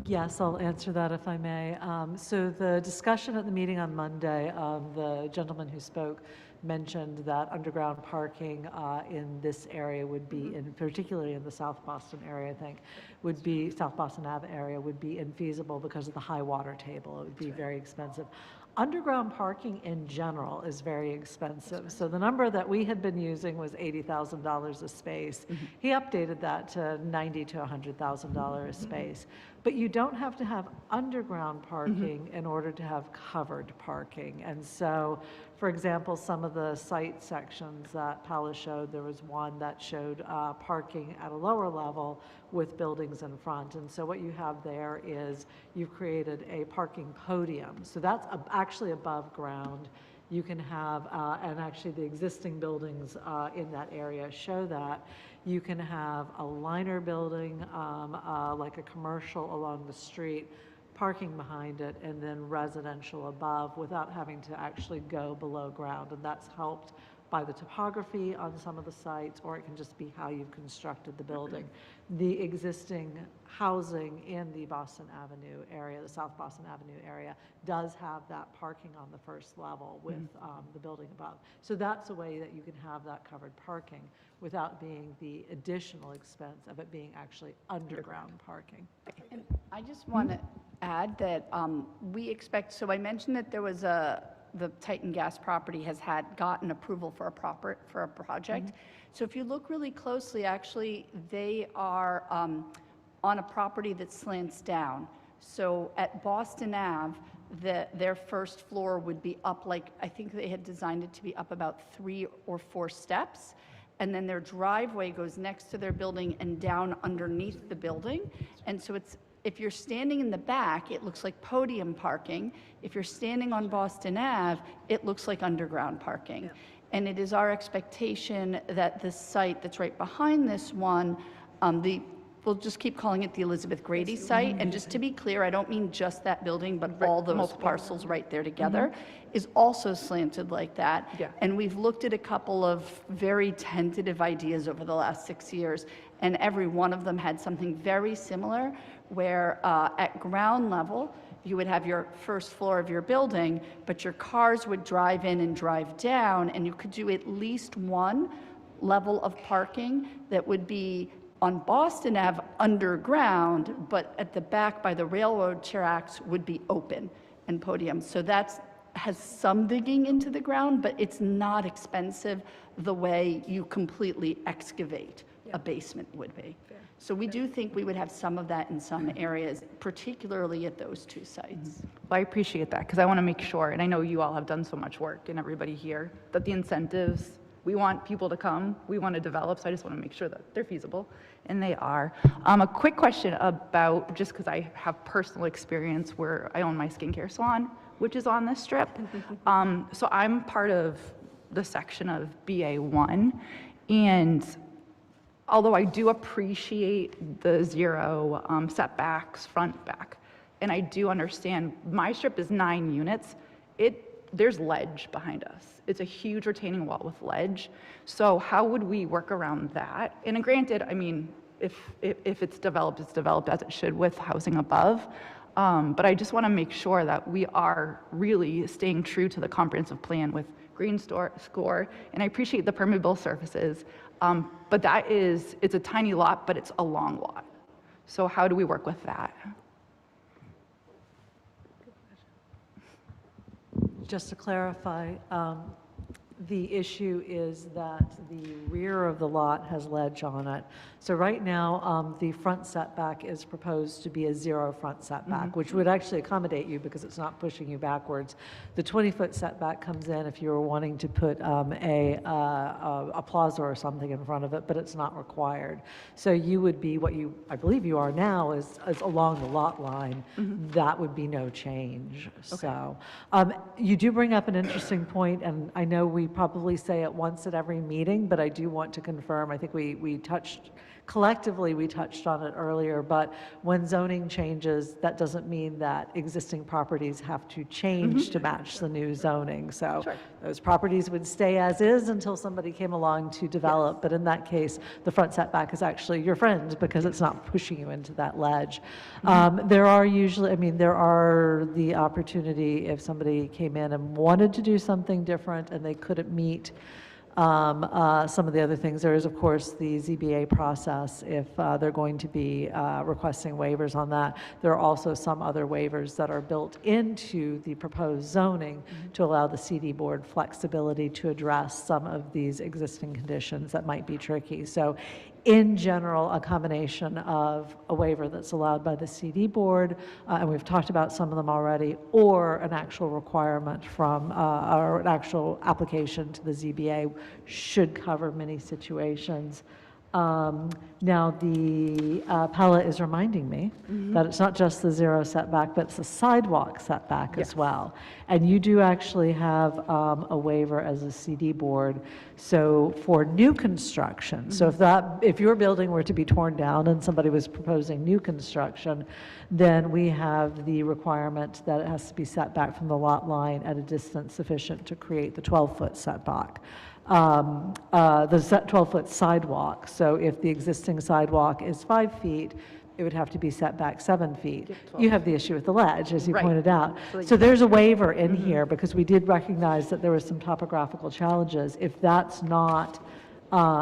Yes, I'll answer that if I may. So the discussion at the meeting on Monday, the gentleman who spoke mentioned that underground parking in this area would be, particularly in the South Boston area, I think, would be, South Boston Ave area would be infeasible because of the high water table. It would be very expensive. Underground parking in general is very expensive. So the number that we had been using was $80,000 a space. He updated that to $90,000 to $100,000 a space. But you don't have to have underground parking in order to have covered parking. And so, for example, some of the site sections that Paula showed, there was one that showed parking at a lower level with buildings in front. And so what you have there is you've created a parking podium. So that's actually above ground. You can have, and actually the existing buildings in that area show that. You can have a liner building, like a commercial along the street, parking behind it, and then residential above without having to actually go below ground. And that's helped by the topography on some of the sites, or it can just be how you've constructed the building. The existing housing in the Boston Avenue area, the South Boston Avenue area, does have that parking on the first level with the building above. So that's a way that you can have that covered parking without being the additional expense of it being actually underground parking. And I just want to add that we expect, so I mentioned that there was the Titan Gas property has gotten approval for a project. So if you look really closely, actually, they are on a property that slants down. So at Boston Ave, their first floor would be up, like, I think they had designed it to be up about 3 or 4 steps. And then their driveway goes next to their building and down underneath the building. And so if you're standing in the back, it looks like podium parking. If you're standing on Boston Ave, it looks like underground parking. Yeah. And it is our expectation that the site that's right behind this one, we'll just keep calling it the Elizabeth Grady site. And just to be clear, I don't mean just that building, but all those parcels right there together, is also slanted like that. Yeah. And we've looked at a couple of very tentative ideas over the last 6 years, and every one of them had something very similar, where at ground level, you would have your first floor of your building, but your cars would drive in and drive down, and you could do at least one level of parking that would be on Boston Ave underground, but at the back by the railroad tracks would be open and podium. So that has some digging into the ground, but it's not expensive the way you completely excavate a basement would be. So we do think we would have some of that in some areas, particularly at those 2 sites. Well, I appreciate that, because I want to make sure, and I know you all have done so much work, and everybody here, that the incentives, we want people to come, we want to develop, so I just want to make sure that they're feasible, and they are. A quick question about, just because I have personal experience where I own my skincare salon, which is on this strip. So I'm part of the section of BA1, and although I do appreciate the 0 setbacks, front, back, and I do understand my strip is 9 units, there's ledge behind us. It's a huge retaining wall with ledge. So how would we work around that? And granted, I mean, if it's developed as it should with housing above. But I just want to make sure that we are really staying true to the comprehensive plan with green score, and I appreciate the permeable surfaces. But it's a tiny lot, but it's a long lot. So how do we work with that? Just to clarify, The issue is that the rear of the lot has ledge on it. So right now, the front setback is proposed to be a 0 front setback, which would actually accommodate you because it's not pushing you backwards. The 20-foot setback comes in if you were wanting to put a plaza or something in front of it, but it's not required. So you would be what you, I believe you are now, is along the lot line. That would be no change. So you do bring up an interesting point, and I know we probably say it once at every meeting, but I do want to confirm. I think collectively we touched on it earlier, but when zoning changes, that doesn't mean that existing properties have to change to match the new zoning. So those properties would stay as is until somebody came along to develop, but in that case, the front setback is actually your friend because it's not pushing you into that ledge. There are usually, there are the opportunity if somebody came in and wanted to do something different and they couldn't meet some of the other things. There is, of course, the ZBA process if they're going to be requesting waivers on that. There are also some other waivers that are built into the proposed zoning to allow the CD board flexibility to address some of these existing conditions that might be tricky. So in general, a combination of a waiver that's allowed by the CD board, and we've talked about some of them already, or an actual requirement from, or an actual application to the ZBA should cover many situations. Now, the Pella is reminding me that it's not just the 0 setback, but it's a sidewalk setback as well. And you do actually have a waiver as a CD board. So for new construction, so if your building were to be torn down and somebody was proposing new construction, then we have the requirement that it has to be set back from the lot line at a distance sufficient to create the 12-foot setback. The 12-foot sidewalk. So if the existing sidewalk is 5 feet, it would have to be set back 7 feet. You have the issue with the ledge, as you pointed out. So there's a waiver in here because we did recognize that there were some topographical challenges. If that's not,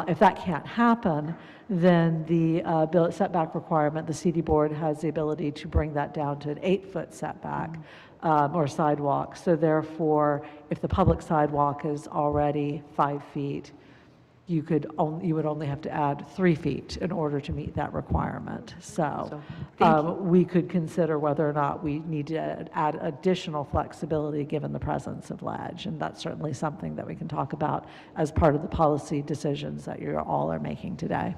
if that can't happen, then the setback requirement, the CD board has the ability to bring that down to an 8-foot setback. Or sidewalk. So therefore, if the public sidewalk is already 5 feet, you would only have to add 3 feet in order to meet that requirement. So we could consider whether or not we need to add additional flexibility given the presence of ledge, and that's certainly something that we can talk about as part of the policy decisions that you all are making today.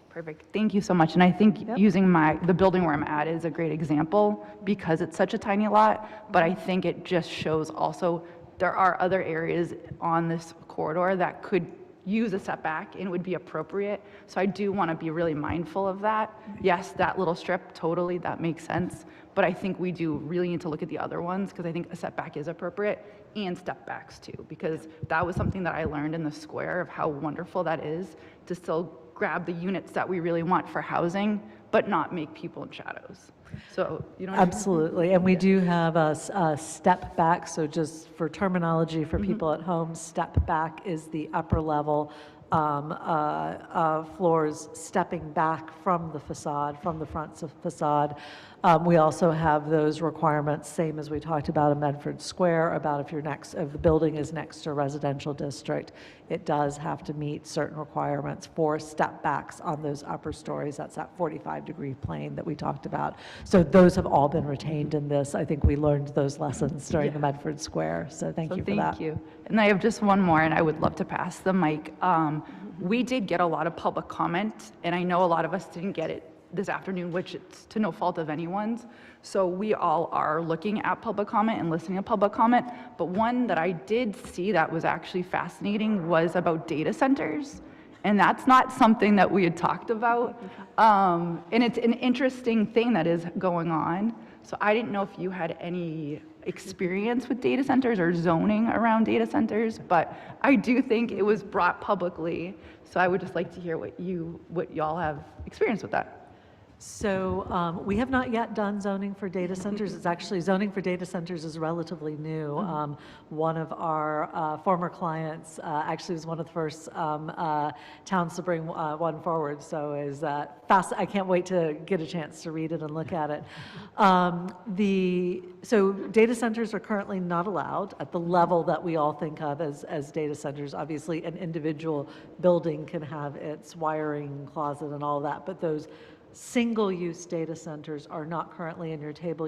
Perfect. Thank you so much. And I think using the building where I'm at is a great example because it's such a tiny lot, but I think it just shows also there are other areas on this corridor that could use a setback and would be appropriate. So I do want to be really mindful of that. Yes, that little strip, totally, that makes sense. But I think we do really need to look at the other ones because I think a setback is appropriate and step backs too, because that was something that I learned in the square of how wonderful that is to still grab the units that we really want for housing, but not make people in shadows. So, you know what I mean? Absolutely, and we do have a step back, so just for terminology for people at home, step back is the upper level floors stepping back from the facade, from the front facade. We also have those requirements, same as we talked about in Medford Square, about if the building is next to a residential district, it does have to meet certain requirements for step backs on those upper stories. That's that 45-degree plane that we talked about. So those have all been retained in this. I think we learned those lessons during the Medford Square. So thank you for that. Thank you. And I have just one more, and I would love to pass the mic. We did get a lot of public comment, and I know a lot of us didn't get it this afternoon, which it's to no fault of anyone's. So we all are looking at public comment and listening to public comment. But one that I did see that was actually fascinating was about data centers. And that's not something that we had talked about. And it's an interesting thing that is going on. So I didn't know if you had any experience with data centers or zoning around data centers, but I do think it was brought publicly. So I would just like to hear what y'all have experienced with that. So we have not yet done zoning for data centers. It's actually, zoning for data centers is relatively new. One of our former clients actually was one of the first towns to bring one forward. So is fast. I can't wait to get a chance to read it and look at it. So data centers are currently not allowed at the level that we all think of as data centers. Obviously, an individual building can have its wiring closet and all that, but those single-use data centers are not currently in your table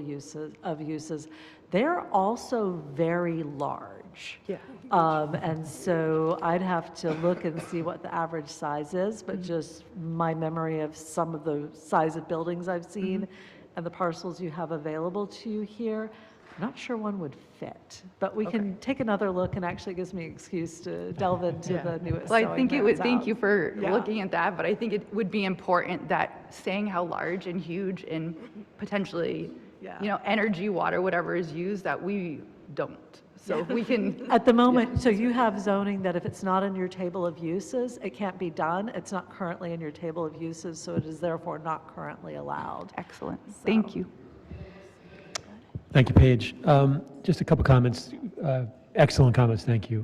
of uses. They're also very large. Yeah. And so I'd have to look and see what the average size is, but just my memory of some of the size of buildings I've seen and the parcels you have available to you here, I'm not sure one would fit, but we can take another look, and actually it gives me an excuse to delve into the newest. Well, I think it would, thank out. you for looking at that, but I think it would be important that saying how large and huge and potentially, energy, water, whatever is used, that we don't. So if we can. At the moment, so you have zoning that if it's not in your table of uses, it can't be done. It's not currently in your table of uses, so it is therefore not currently allowed. Excellent. Thank you. Thank you, Paige. Just a couple comments. Excellent comments, thank you.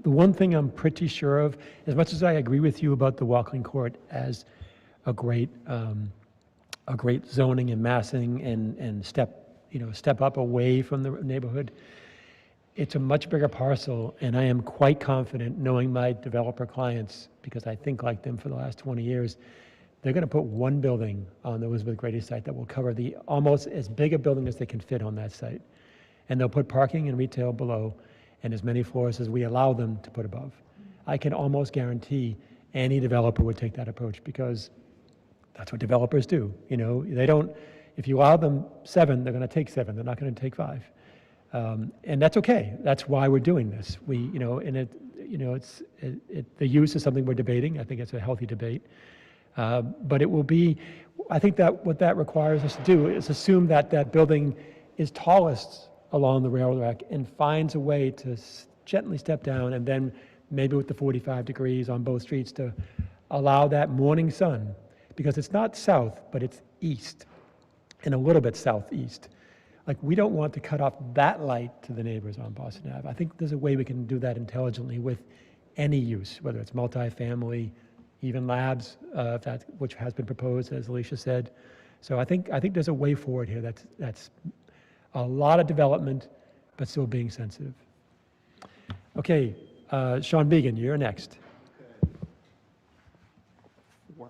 The one thing I'm pretty sure of, as much as I agree with you about the walking court as a great zoning and massing and step up away from the neighborhood, it's a much bigger parcel, and I am quite confident, knowing my developer clients, because I think like them for the last 20 years, they're going to put one building on the Elizabeth Grady site that will cover the almost as big a building as they can fit on that site. And they'll put parking and retail below and as many floors as we allow them to put above. I can almost guarantee any developer would take that approach because that's what developers do. They don't, if you allow them 7, they're going to take 7. They're not going to take 5. And that's okay. That's why we're doing this. The use is something we're debating. I think it's a healthy debate. But it will be, I think that what that requires us to do is assume that that building is tallest along the railroad track and finds a way to gently step down, and then maybe with the 45 degrees on both streets to allow that morning sun, because it's not south, but it's east and a little bit southeast. Like, we don't want to cut off that light to the neighbors on Boston Ave. I think there's a way we can do that intelligently with any use, whether it's multifamily, even labs, which has been proposed, as Alicia said. So I think there's a way forward here that's a lot of development, but still being sensitive. Okay, Sean Began, you're next. Go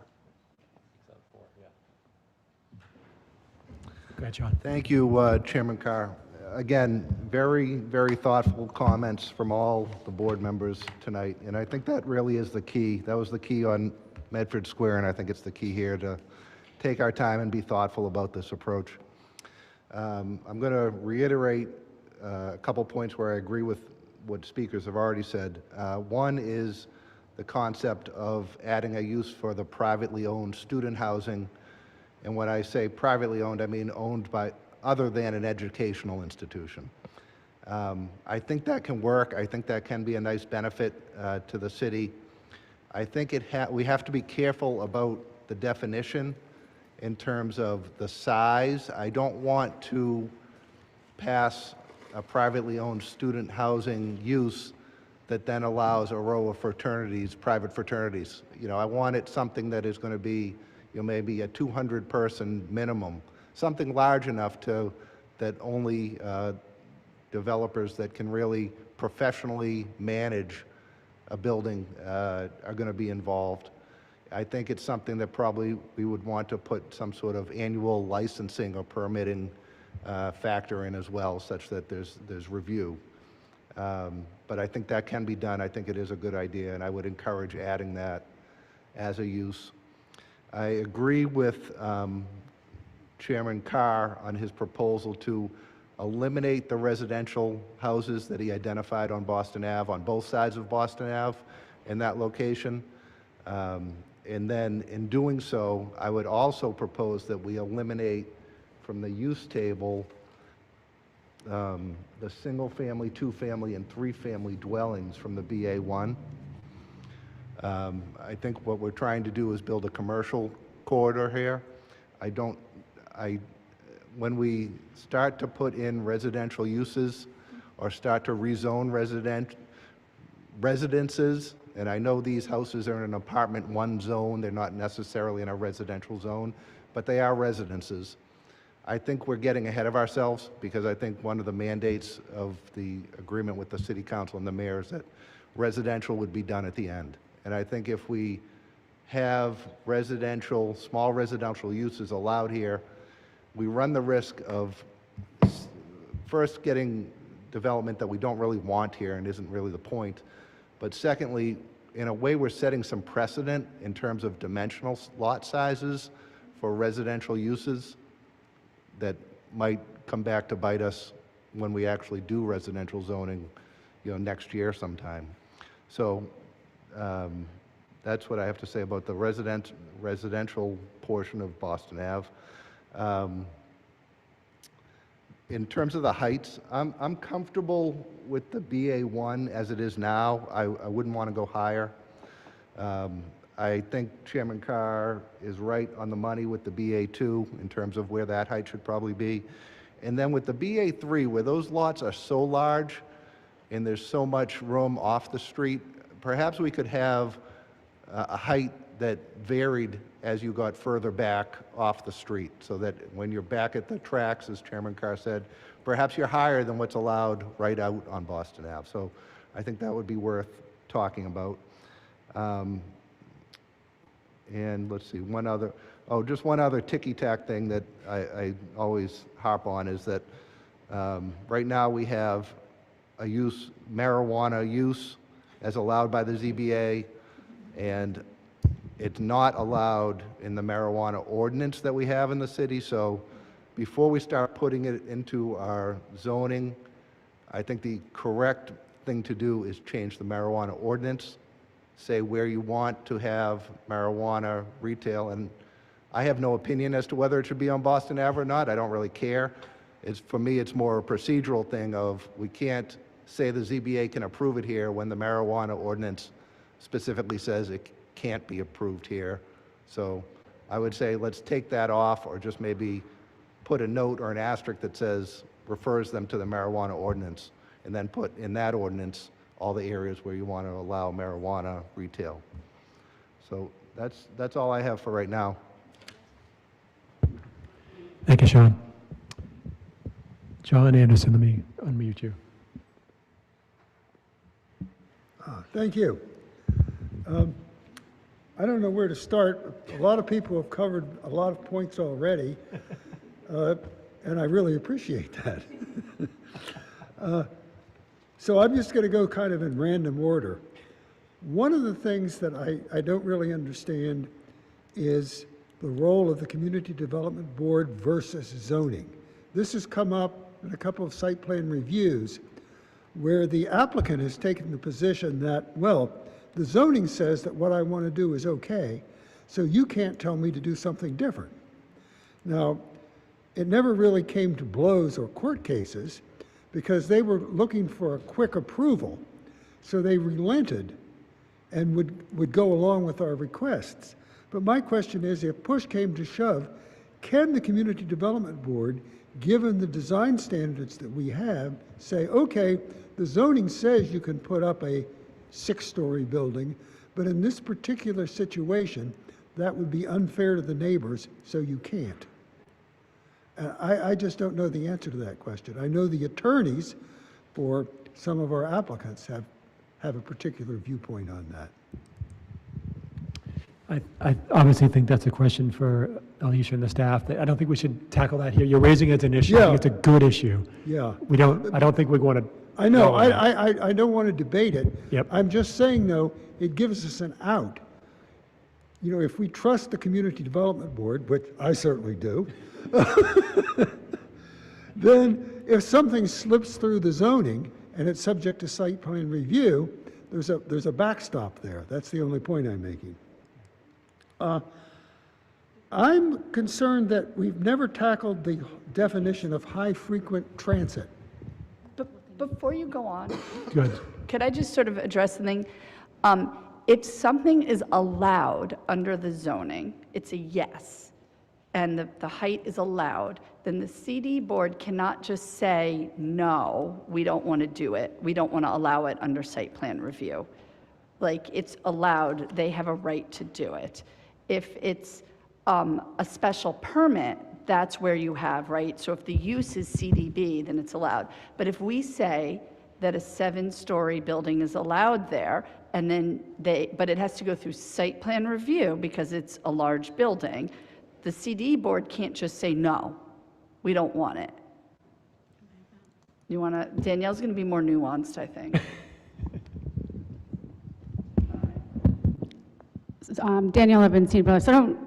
ahead, Sean. Thank you, Chairman Carr. Again, very, very thoughtful comments from all the board members tonight, and I think that really is the key. That was the key on Medford Square, and I think it's the key here to take our time and be thoughtful about this approach. I'm going to reiterate a couple points where I agree with what speakers have already said. One is the concept of adding a use for the privately owned student housing. And when I say privately owned, I mean owned by other than an educational institution. I think that can work. I think that can be a nice benefit to the city. I think we have to be careful about the definition in terms of the size. I don't want to pass a privately owned student housing use that then allows a row of fraternities, private fraternities. I want it something that is going to be maybe a 200-person minimum, something large enough that only developers that can really professionally manage a building are going to be involved. I think it's something that probably we would want to put some sort of annual licensing or permitting factor in as well, such that there's review. But I think that can be done. I think it is a good idea, and I would encourage adding that as a use. I agree with Chairman Carr on his proposal to eliminate the residential houses that he identified on Boston Ave, on both sides of Boston Ave in that location. And then in doing so, I would also propose that we eliminate from the use table the single-family, two-family, and three-family dwellings from the BA1. I think what we're trying to do is build a commercial corridor here. when we start to put in residential uses or start to rezone residences, and I know these houses are in an apartment 1 zone, they're not necessarily in a residential zone, but they are residences. I think we're getting ahead of ourselves, because I think one of the mandates of the agreement with the city council and the mayor is that residential would be done at the end. And I think if we have small residential uses allowed here, we run the risk of first getting development that we don't really want here and isn't really the point. But secondly, in a way, we're setting some precedent in terms of dimensional lot sizes for residential uses that might come back to bite us when we actually do residential zoning, next year sometime. So that's what I have to say about the residential portion of Boston Ave. In terms of the heights, I'm comfortable with the BA1 as it is now. I wouldn't want to go higher. I think Chairman Carr is right on the money with the BA2 in terms of where that height should probably be. And then with the BA3, where those lots are so large and there's so much room off the street, perhaps we could have a height that varied as you got further back off the street, so that when you're back at the tracks, as Chairman Carr said, perhaps you're higher than what's allowed right out on Boston Ave. So I think that would be worth talking about. And let's see, just one other ticky-tack thing that I always harp on is that right now we have a marijuana use as allowed by the ZBA, and it's not allowed in the marijuana ordinance that we have in the city. So before we start putting it into our zoning, I think the correct thing to do is change the marijuana ordinance, say where you want to have marijuana retail. And I have no opinion as to whether it should be on Boston Ave or not. I don't really care. For me, it's more a procedural thing of we can't say the ZBA can approve it here when the marijuana ordinance specifically says it can't be approved here. So I would say let's take that off, or just maybe put a note or an asterisk that says, refers them to the marijuana ordinance, and then put in that ordinance all the areas where you want to allow marijuana retail. So that's all I have for right now. Thank you, Sean. John Anderson, let me unmute you. Thank you. I don't know where to start. A lot of people have covered a lot of points already, and I really appreciate that. So I'm just going to go kind of in random order. One of the things that I don't really understand is the role of the Community Development Board versus zoning. This has come up in a couple of site plan reviews where the applicant has taken the position that, well, the zoning says that what I want to do is okay, so you can't tell me to do something different. Now, it never really came to blows or court cases because they were looking for a quick approval, so they relented and would go along with our requests. But my question is, if push came to shove, can the Community Development Board, given the design standards that we have, say, okay, the zoning says you can put up a 6-story building, but in this particular situation, that would be unfair to the neighbors, so you can't. I just don't know the answer to that question. I know the attorneys for some of our applicants have a particular viewpoint on that. I obviously think that's a question for Alicia and the staff. I don't think we should tackle that here. You're raising it as an issue. I think it's a good issue. Yeah. I don't think we want to. I know. I don't want to debate it. Yep. I'm just saying, though, it gives us an out. You know, if we trust the Community Development Board, which I certainly do, then if something slips through the zoning and it's subject to site plan review, there's a backstop there. That's the only point I'm making. I'm concerned that we've never tackled the definition of high-frequent transit. Before you go on, Good. could I just sort of address the thing? If something is allowed under the zoning, it's a yes. and the height is allowed, then the CD board cannot just say, no, we don't want to do it. We don't want to allow it under site plan review. Like, it's allowed, they have a right to do it. If it's a special permit, that's where you have, right? So if the use is CDB, then it's allowed. But if we say that a 7-story building is allowed there, and then but it has to go through site plan review because it's a large building, the CD board can't just say, no, we don't want it. You want to, Danielle's going to be more nuanced, I think. Danielle Ebenstein Brothers. So I don't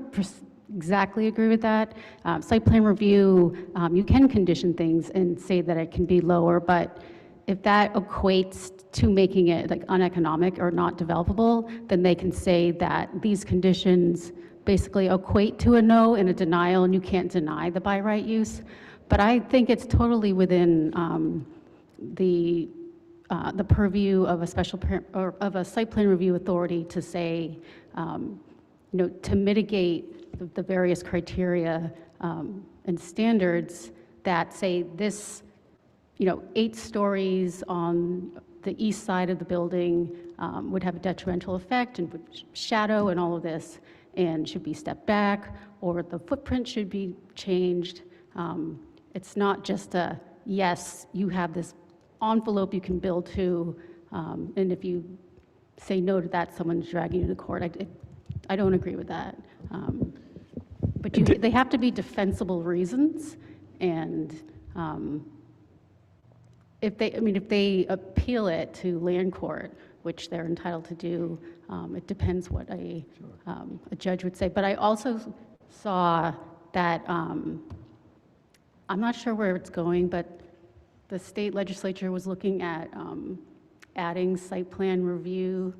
exactly agree with that. Site plan review, you can condition things and say that it can be lower, but if that equates to making it like uneconomic or not developable, then they can say that these conditions basically equate to a no and a denial, and you can't deny the by right use. But I think it's totally within the purview of a or of a site plan review authority to say, to mitigate the various criteria and standards that say this, 8 stories on the east side of the building would have a detrimental effect and would shadow and all of this, and should be stepped back, or the footprint should be changed. It's not just a, yes, you have this envelope you can build to, and if you say no to that, someone's dragging you to court. I don't agree with that. But they have to be defensible reasons, and if they appeal it to land court, which they're entitled to do, it depends what a judge would say. But I also saw that, I'm not sure where it's going, but the state legislature was looking at adding site plan review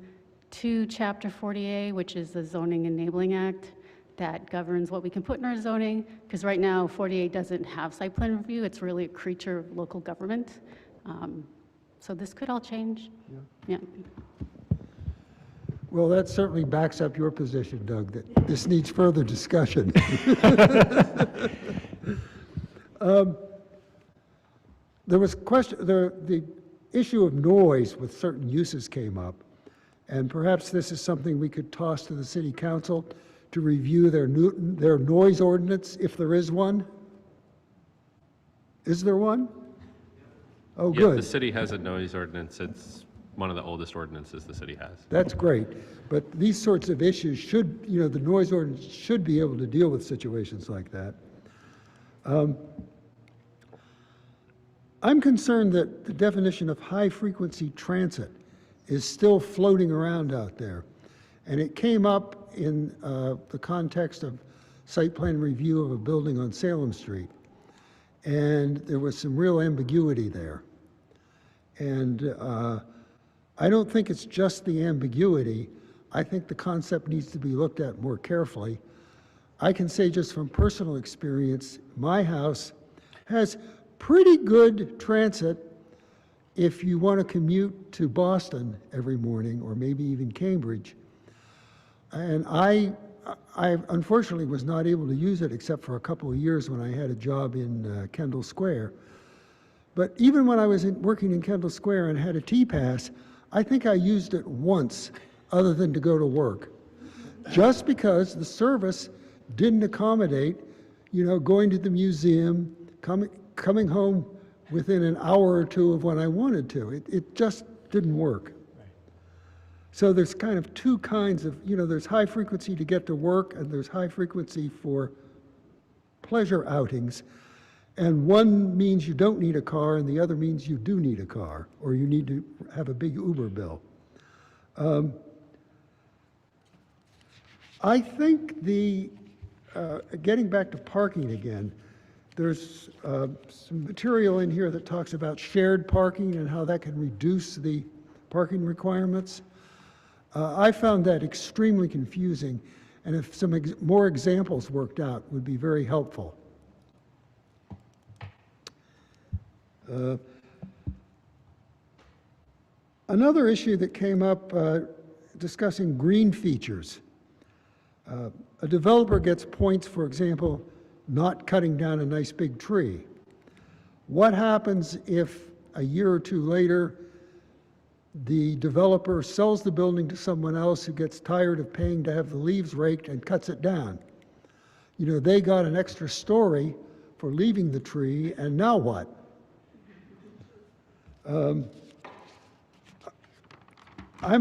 to Chapter 40A, which is the Zoning Enabling Act that governs what we can put in our zoning, because right now 40A doesn't have site plan review. It's really a creature of local government. So this could all change. Yeah. Well, that certainly backs up your position, Doug, that this needs further discussion. There was the issue of noise with certain uses came up, and perhaps this is something we could toss to the city council to review their noise ordinance, if there is one. Is there one? Oh, Yeah, good. the city has a noise ordinance. It's one of the oldest ordinances the city has. That's great. But these sorts of issues should, the noise ordinance should be able to deal with situations like that. I'm concerned that the definition of high-frequency transit is still floating around out there. And it came up in the context of site plan review of a building on Salem Street. And there was some real ambiguity there. And I don't think it's just the ambiguity. I think the concept needs to be looked at more carefully. I can say just from personal experience, my house has pretty good transit if you want to commute to Boston every morning, or maybe even Cambridge. And I unfortunately was not able to use it except for a couple of years when I had a job in Kendall Square. But even when I was working in Kendall Square and had a T-Pass, I think I used it once other than to go to work. Just because the service didn't accommodate, going to the museum, coming home within an hour or two of when I wanted to. It just didn't work. So there's kind of two kinds of, there's high frequency to get to work, and there's high frequency for pleasure outings. And one means you don't need a car, and the other means you do need a car, or you need to have a big Uber bill. I think getting back to parking again, there's some material in here that talks about shared parking and how that can reduce the parking requirements. I found that extremely confusing, and if some more examples worked out would be very helpful. Another issue that came up discussing green features. A developer gets points, for example, not cutting down a nice big tree. What happens if a year or two later, the developer sells the building to someone else who gets tired of paying to have the leaves raked and cuts it down? You know, they got an extra story for leaving the tree, and now what? I'm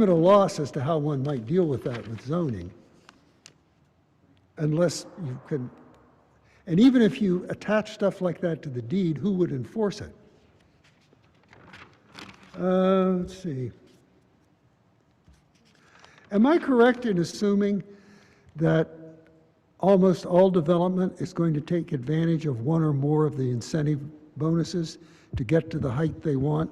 at a loss as to how one might deal with that with zoning. Unless you can, and even if you attach stuff like that to the deed, who would enforce it? Let's see. Am I correct in assuming that almost all development is going to take advantage of one or more of the incentive bonuses to get to the height they want?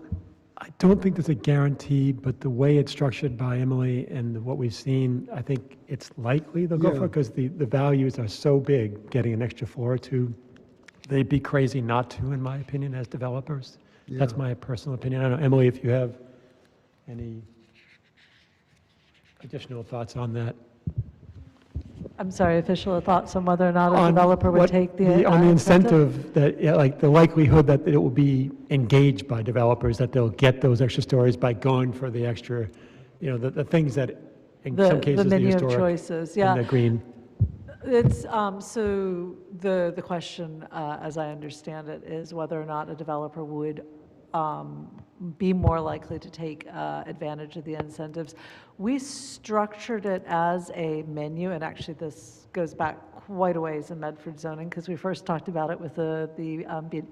I don't think there's a guarantee, but the way it's structured by Emily and what we've seen, I think it's likely they'll go for it because the values are so big, getting an extra floor or two. They'd be crazy not to, in my opinion, as developers. That's my personal opinion. I don't know, Emily, if you have any additional thoughts on that. I'm sorry, official thoughts on whether or not a developer would take the on the incentive that, yeah, like the likelihood that it will be engaged by developers, that they'll get those extra stories by going for the extra, you know, the things that in some cases the the menu of historic choices, yeah. and the green. It's so the question, as I understand it, is whether or not a developer would be more likely to take advantage of the incentives. We structured it as a menu, and actually this goes back quite a ways in Medford zoning because we first talked about it with the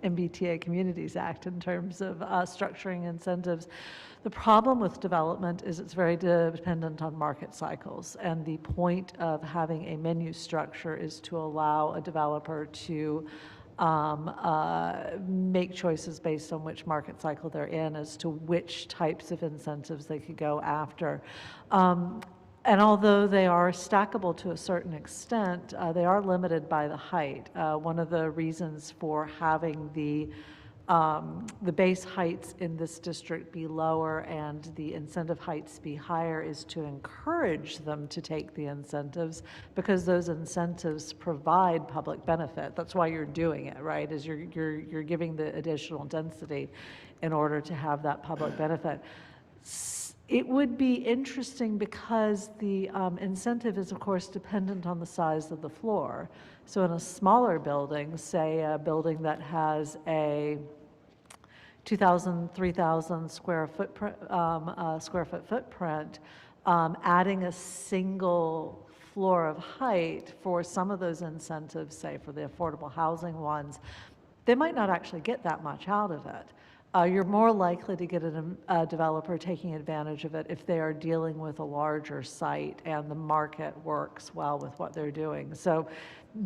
MBTA Communities Act in terms of structuring incentives. The problem with development is it's very dependent on market cycles, and the point of having a menu structure is to allow a developer to make choices based on which market cycle they're in as to which types of incentives they could go after. And although they are stackable to a certain extent, they are limited by the height. One of the reasons for having the base heights in this district be lower and the incentive heights be higher is to encourage them to take the incentives, because those incentives provide public benefit. That's why you're doing it, right? Is you're giving the additional density in order to have that public benefit. It would be interesting because the incentive is, of course, dependent on the size of the floor. So in a smaller building, say a building that has a 2,000, 3,000 square foot footprint, adding a single floor of height for some of those incentives, say for the affordable housing ones, they might not actually get that much out of it. You're more likely to get a developer taking advantage of it if they are dealing with a larger site and the market works well with what they're doing. So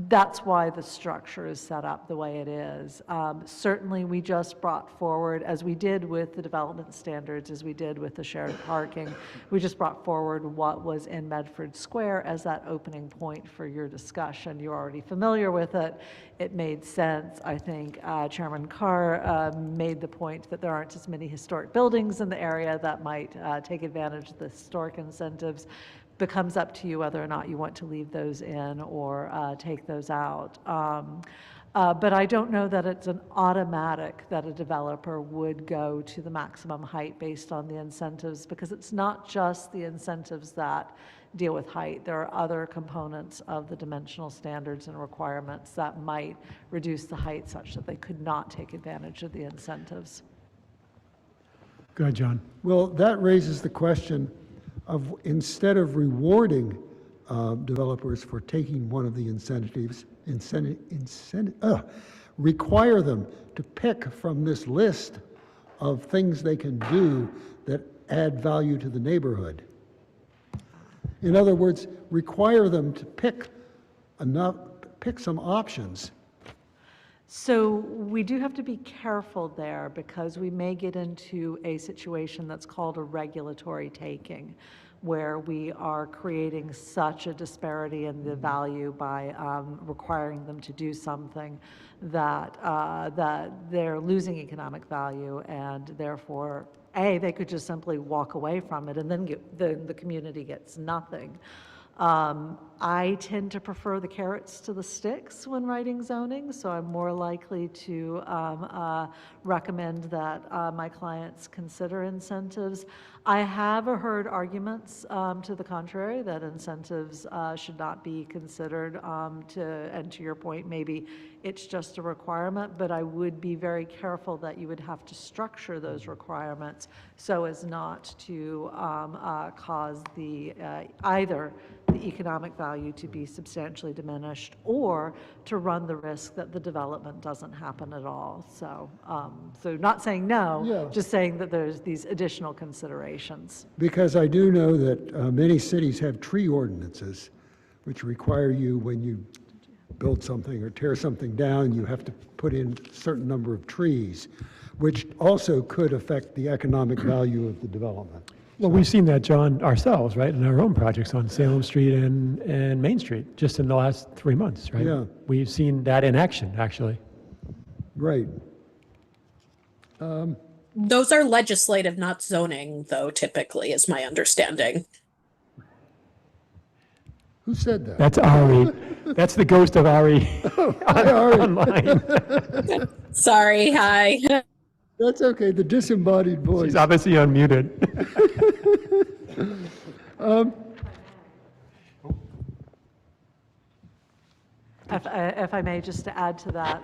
that's why the structure is set up the way it is. Certainly, we just brought forward, as we did with the development standards, as we did with the shared parking, we just brought forward what was in Medford Square as that opening point for your discussion. You're already familiar with it. It made sense. I think Chairman Carr made the point that there aren't as many historic buildings in the area that might take advantage of the historic incentives. Becomes up to you whether or not you want to leave those in or take those out. But I don't know that it's an automatic that a developer would go to the maximum height based on the incentives, because it's not just the incentives that deal with height. There are other components of the dimensional standards and requirements that might reduce the height such that they could not take advantage of the incentives. Go ahead, John. Well, that raises the question of, instead of rewarding developers for taking one of the incentives, require them to pick from this list of things they can do that add value to the neighborhood. In other words, require them to pick some options. So we do have to be careful there, because we may get into a situation that's called a regulatory taking, where we are creating such a disparity in the value by requiring them to do something that that they're losing economic value, and therefore, they could just simply walk away from it, and then the community gets nothing. I tend to prefer the carrots to the sticks when writing zoning, so I'm more likely to recommend that my clients consider incentives. I have heard arguments to the contrary, that incentives should not be considered, and to your point, maybe it's just a requirement, but I would be very careful that you would have to structure those requirements so as not to cause either the economic value to be substantially diminished or to run the risk that the development doesn't happen at all. So, so not saying no, Yeah. just saying that there's these additional considerations. Because I do know that many cities have tree ordinances, which require you, when you build something or tear something down, you have to put in a certain number of trees, which also could affect the economic value of the development. Well, we've seen that, John, ourselves, right, in our own projects on Salem Street and Main Street, just in the last 3 months, right? Yeah. We've seen that in action, actually. Right. Those are legislative, not zoning, though, typically, is my understanding. Who said that? That's Ari. That's the ghost of Ari Hi, Ari. online. Sorry, hi. That's okay, the disembodied voice. She's obviously unmuted. If I may, just to add to that,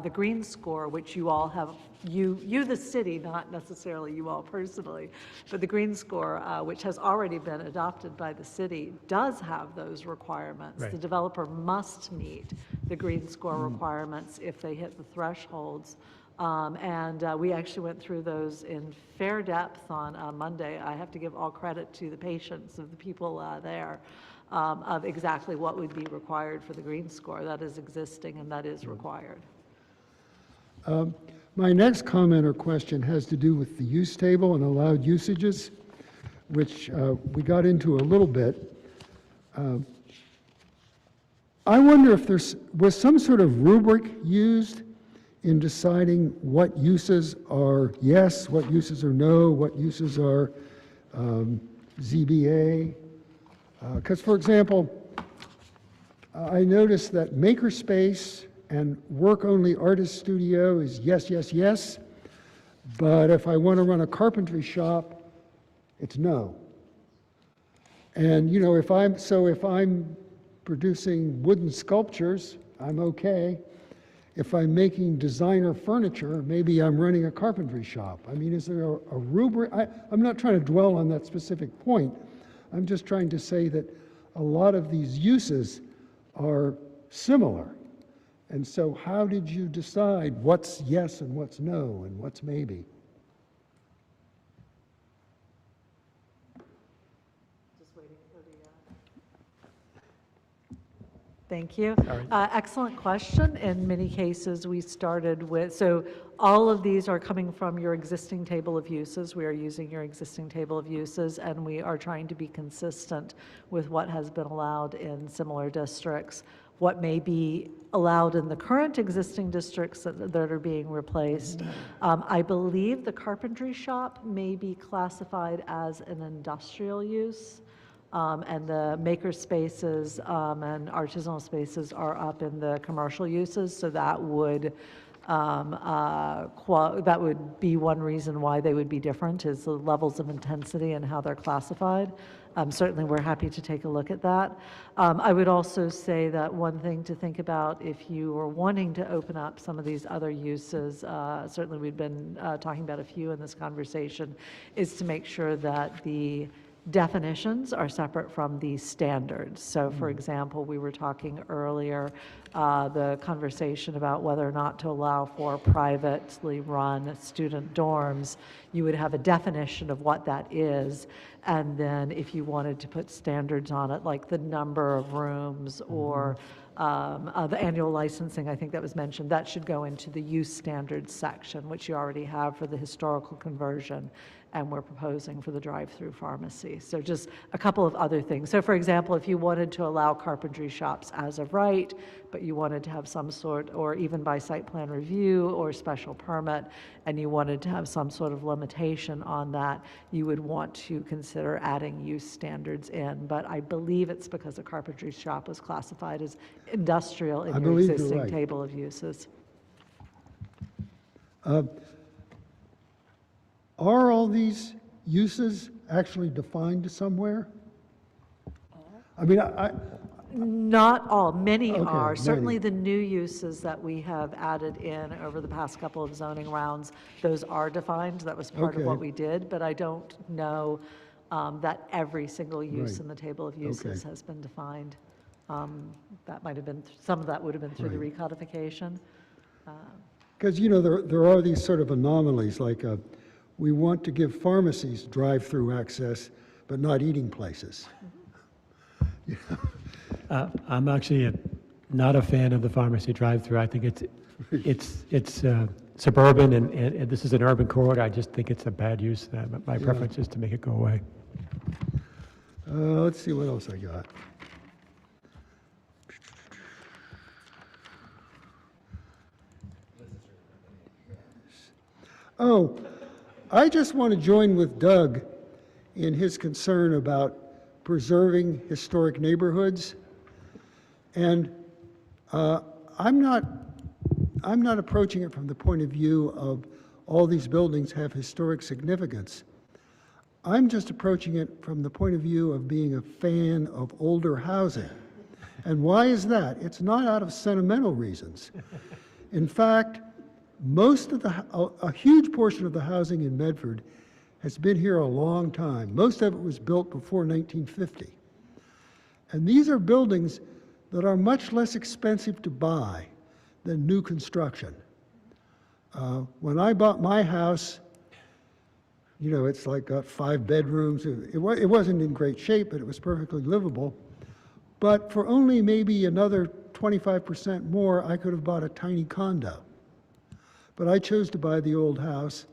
the green score, which you all have, you the city, not necessarily you all personally, but the green score, which has already been adopted by the city, does have those requirements. Right. The developer must meet the green score requirements if they hit the thresholds. We actually went through those in fair depth on Monday. I have to give all credit to the patience of the people there. Of exactly what would be required for the green score. That is existing and that is required. My next comment or question has to do with the use table and allowed usages, which we got into a little bit. I wonder if was some sort of rubric used in deciding what uses are yes, what uses are no, what uses are ZBA. Because, for example, I noticed that makerspace and work-only artist studio is yes, yes, yes, but if I want to run a carpentry shop, it's no. And, you know, if I'm producing wooden sculptures, I'm okay. If I'm making designer furniture, maybe I'm running a carpentry shop. I mean, is there a rubric? I'm not trying to dwell on that specific point. I'm just trying to say that a lot of these uses are similar. And so how did you decide what's yes and what's no and what's maybe? Just waiting for the... Thank you. Excellent question. In many cases, we started with, so all of these are coming from your existing table of uses. We are using your existing table of uses, and we are trying to be consistent with what has been allowed in similar districts, what may be allowed in the current existing districts that are being replaced. I believe the carpentry shop may be classified as an industrial use. And the maker spaces and artisanal spaces are up in the commercial uses, so that would be one reason why they would be different, is the levels of intensity and how they're classified. Certainly, we're happy to take a look at that. I would also say that one thing to think about if you were wanting to open up some of these other uses, certainly we've been talking about a few in this conversation, is to make sure that the definitions are separate from the standards. So for example, we were talking earlier, the conversation about whether or not to allow for privately run student dorms. You would have a definition of what that is, and then if you wanted to put standards on it, like the number of rooms or the annual licensing, I think that was mentioned, that should go into the use standards section, which you already have for the historical conversion, and we're proposing for the drive-through pharmacy. So just a couple of other things. So for example, if you wanted to allow carpentry shops as of right, but you wanted to have some sort, or even by site plan review or special permit, and you wanted to have some sort of limitation on that, you would want to consider consider adding use standards in, but I believe it's because a carpentry shop was classified as industrial in I your believe you're existing right. table of uses. Are all these uses actually defined somewhere? I mean, Not all, many Okay, are. many. Certainly the new uses that we have added in over the past couple of zoning rounds, those are defined. That was part of what Okay. we did, but I don't know that every single use Right. in the table of uses Okay. has been defined. That might have been, some of that would have been through the Right. recodification. because, there are these sort of anomalies, like we want to give pharmacies drive-through access, but not eating places. I'm actually not a fan of the pharmacy drive-through. I think it's suburban, and this is an urban corridor. I just think it's a bad use. My preference is to make it go away. Let's see what else I got. Oh, I just want to join with Doug in his concern about preserving historic neighborhoods. And I'm not approaching it from the point of view of all these buildings have historic significance. I'm just approaching it from the point of view of being a fan of older housing. And why is that? It's not out of sentimental reasons. In fact, a huge portion of the housing in Medford has been here a long time. Most of it was built before 1950. And these are buildings that are much less expensive to buy than new construction. When I bought my house, it's like got 5 bedrooms. It wasn't in great shape, but it was perfectly livable. But for only maybe another 25% more, I could have bought a tiny condo. But I chose to buy the old house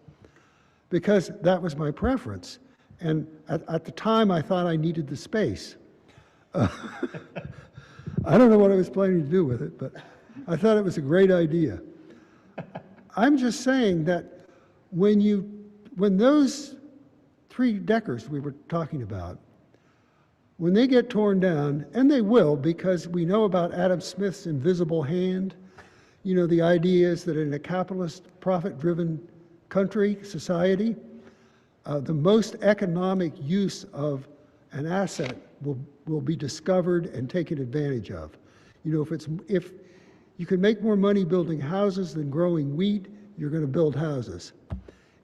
because that was my preference. And at the time, I thought I needed the space. I don't know what I was planning to do with it, but I thought it was a great idea. I'm just saying that when those 3-deckers we were talking about, when they get torn down, and they will, because we know about Adam Smith's invisible hand, the idea is that in a capitalist, profit-driven country, society, the most economic use of an asset will be discovered and taken advantage of. If you can make more money building houses than growing wheat, you're going to build houses.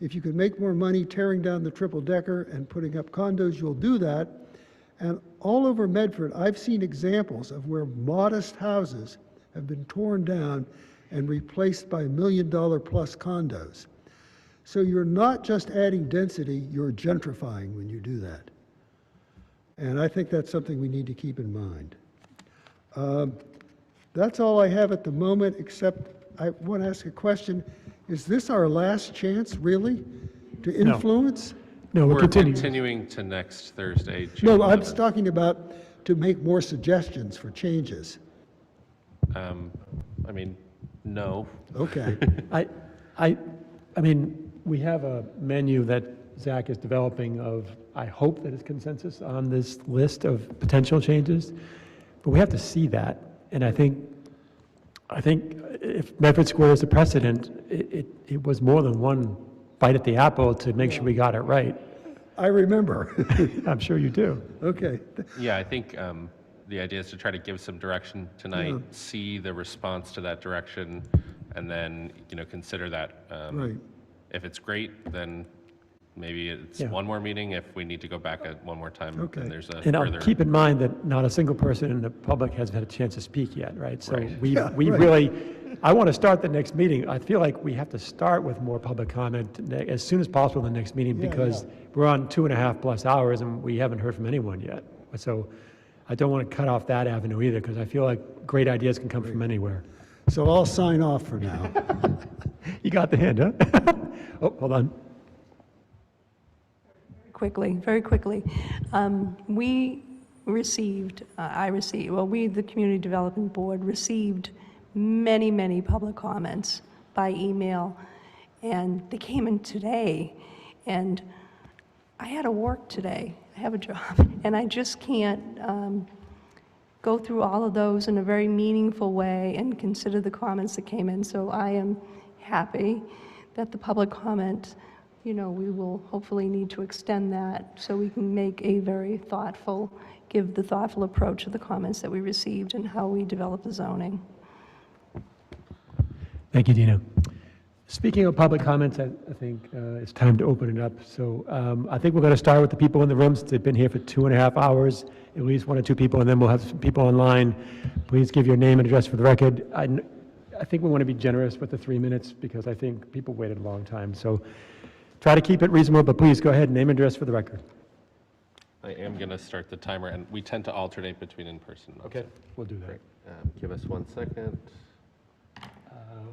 If you can make more money tearing down the triple-decker and putting up condos, you'll do that. And all over Medford, I've seen examples of where modest houses have been torn down and replaced by $1 million plus condos. So you're not just adding density, you're gentrifying when you do that. And I think that's something we need to keep in mind. That's all I have at the moment, except I want to ask a question. Is this our last chance, really, to influence? No, We're continuing. continuing to next Thursday, June No, I'm 11th. talking about to make more suggestions for changes. No. Okay. I mean, we have a menu that Zach is developing of, I hope that it's consensus on this list of potential changes, but we have to see that. And I think if Medford Square is a precedent, it was more than one bite at the apple to make sure we got it right. I remember. I'm sure you do. Okay. Yeah, I think the idea is to try to give some direction tonight, see the response to that direction, and then, consider that. Right. If it's great, then maybe it's Yeah. one more meeting. If we need to go back one more time, Okay. then there's a And I'll further. keep in mind that not a single person in the public has had a chance to speak yet, right? So Right. we right. really, I want to start the next meeting. I feel like we have to start with more public comment as soon as possible in the next meeting Yeah, because yeah. we're on 2.5+ hours and we haven't heard from anyone yet. So I don't want to cut off that avenue either because I feel like great ideas can come from anywhere. So I'll sign off for now. You got the hint, huh? Oh, hold on. Very quickly. We, the Community Development Board, received many, many public comments by email, and they came in today, and I had to work today, I have a job, and I just can't go through all of those in a very meaningful way and consider the comments that came in. So I am happy that the public comment, we will hopefully need to extend that so we can make a very give the thoughtful approach to the comments that we received and how we develop the zoning. Thank you, Dina. Speaking of public comments, I think it's time to open it up. So I think we're going to start with the people in the room since they've been here for 2.5 hours, at least 1 or 2 people, and then we'll have some people online. Please give your name and address for the record. I think we want to be generous with the 3 minutes because I think people waited a long time. So try to keep it reasonable, but please go ahead, name and address for the record. I am going to start the timer, and we tend to alternate between in-person. Okay, we'll do that. Great. Give us 1 second.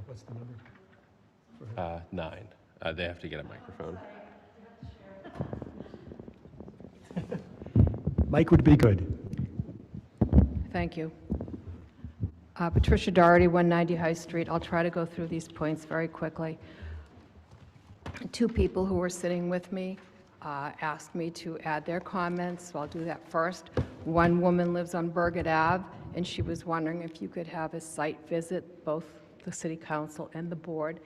What's the number? 9. They have to get a microphone. Mike would be good. Thank you. Patricia Doherty, 190 High Street. I'll try to go through these points very quickly. 2 people who were sitting with me asked me to add their comments, so I'll do that first. One woman lives on Burgett Ave, and she was wondering if you could have a site visit, both the City Council and the board,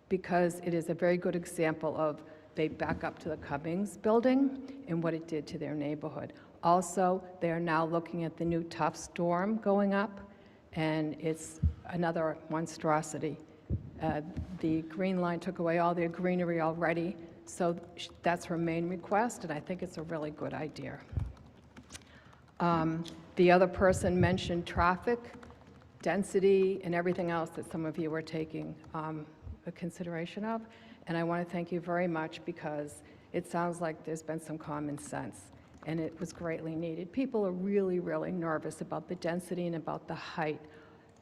because it is a very good example of they back up to the Cummings building and what it did to their neighborhood. Also, they are now looking at the new Tufts dorm going up, and it's another monstrosity. The Green Line took away all their greenery already, so that's her main request, and I think it's a really good idea. The other person mentioned traffic, density, and everything else that some of you were taking a consideration of, and I want to thank you very much because it sounds like there's been some common sense, and it was greatly needed. People are really, really nervous about the density and about the height.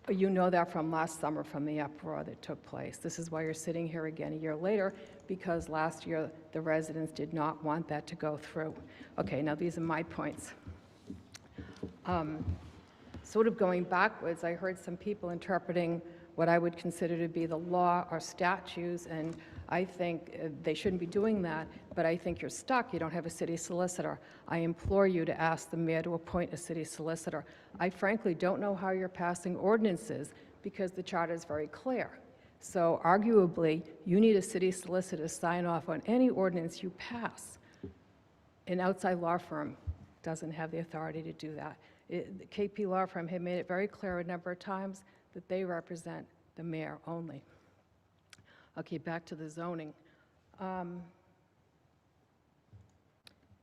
You know that from last summer, from the uproar that took place. This is why you're sitting here again a year later, because last year the residents did not want that to go through. Okay, now these are my points. Sort of going backwards, I heard some people interpreting what I would consider to be the law or statutes, and I think they shouldn't be doing that, but I think you're stuck. You don't have a city solicitor. I implore you to ask the mayor to appoint a city solicitor. I frankly don't know how you're passing ordinances because the charter is very clear. So arguably, you need a city solicitor to sign off on any ordinance you pass. An outside law firm doesn't have the authority to do that. The KP Law Firm had made it very clear a number of times that they represent the mayor only. Okay, back to the zoning.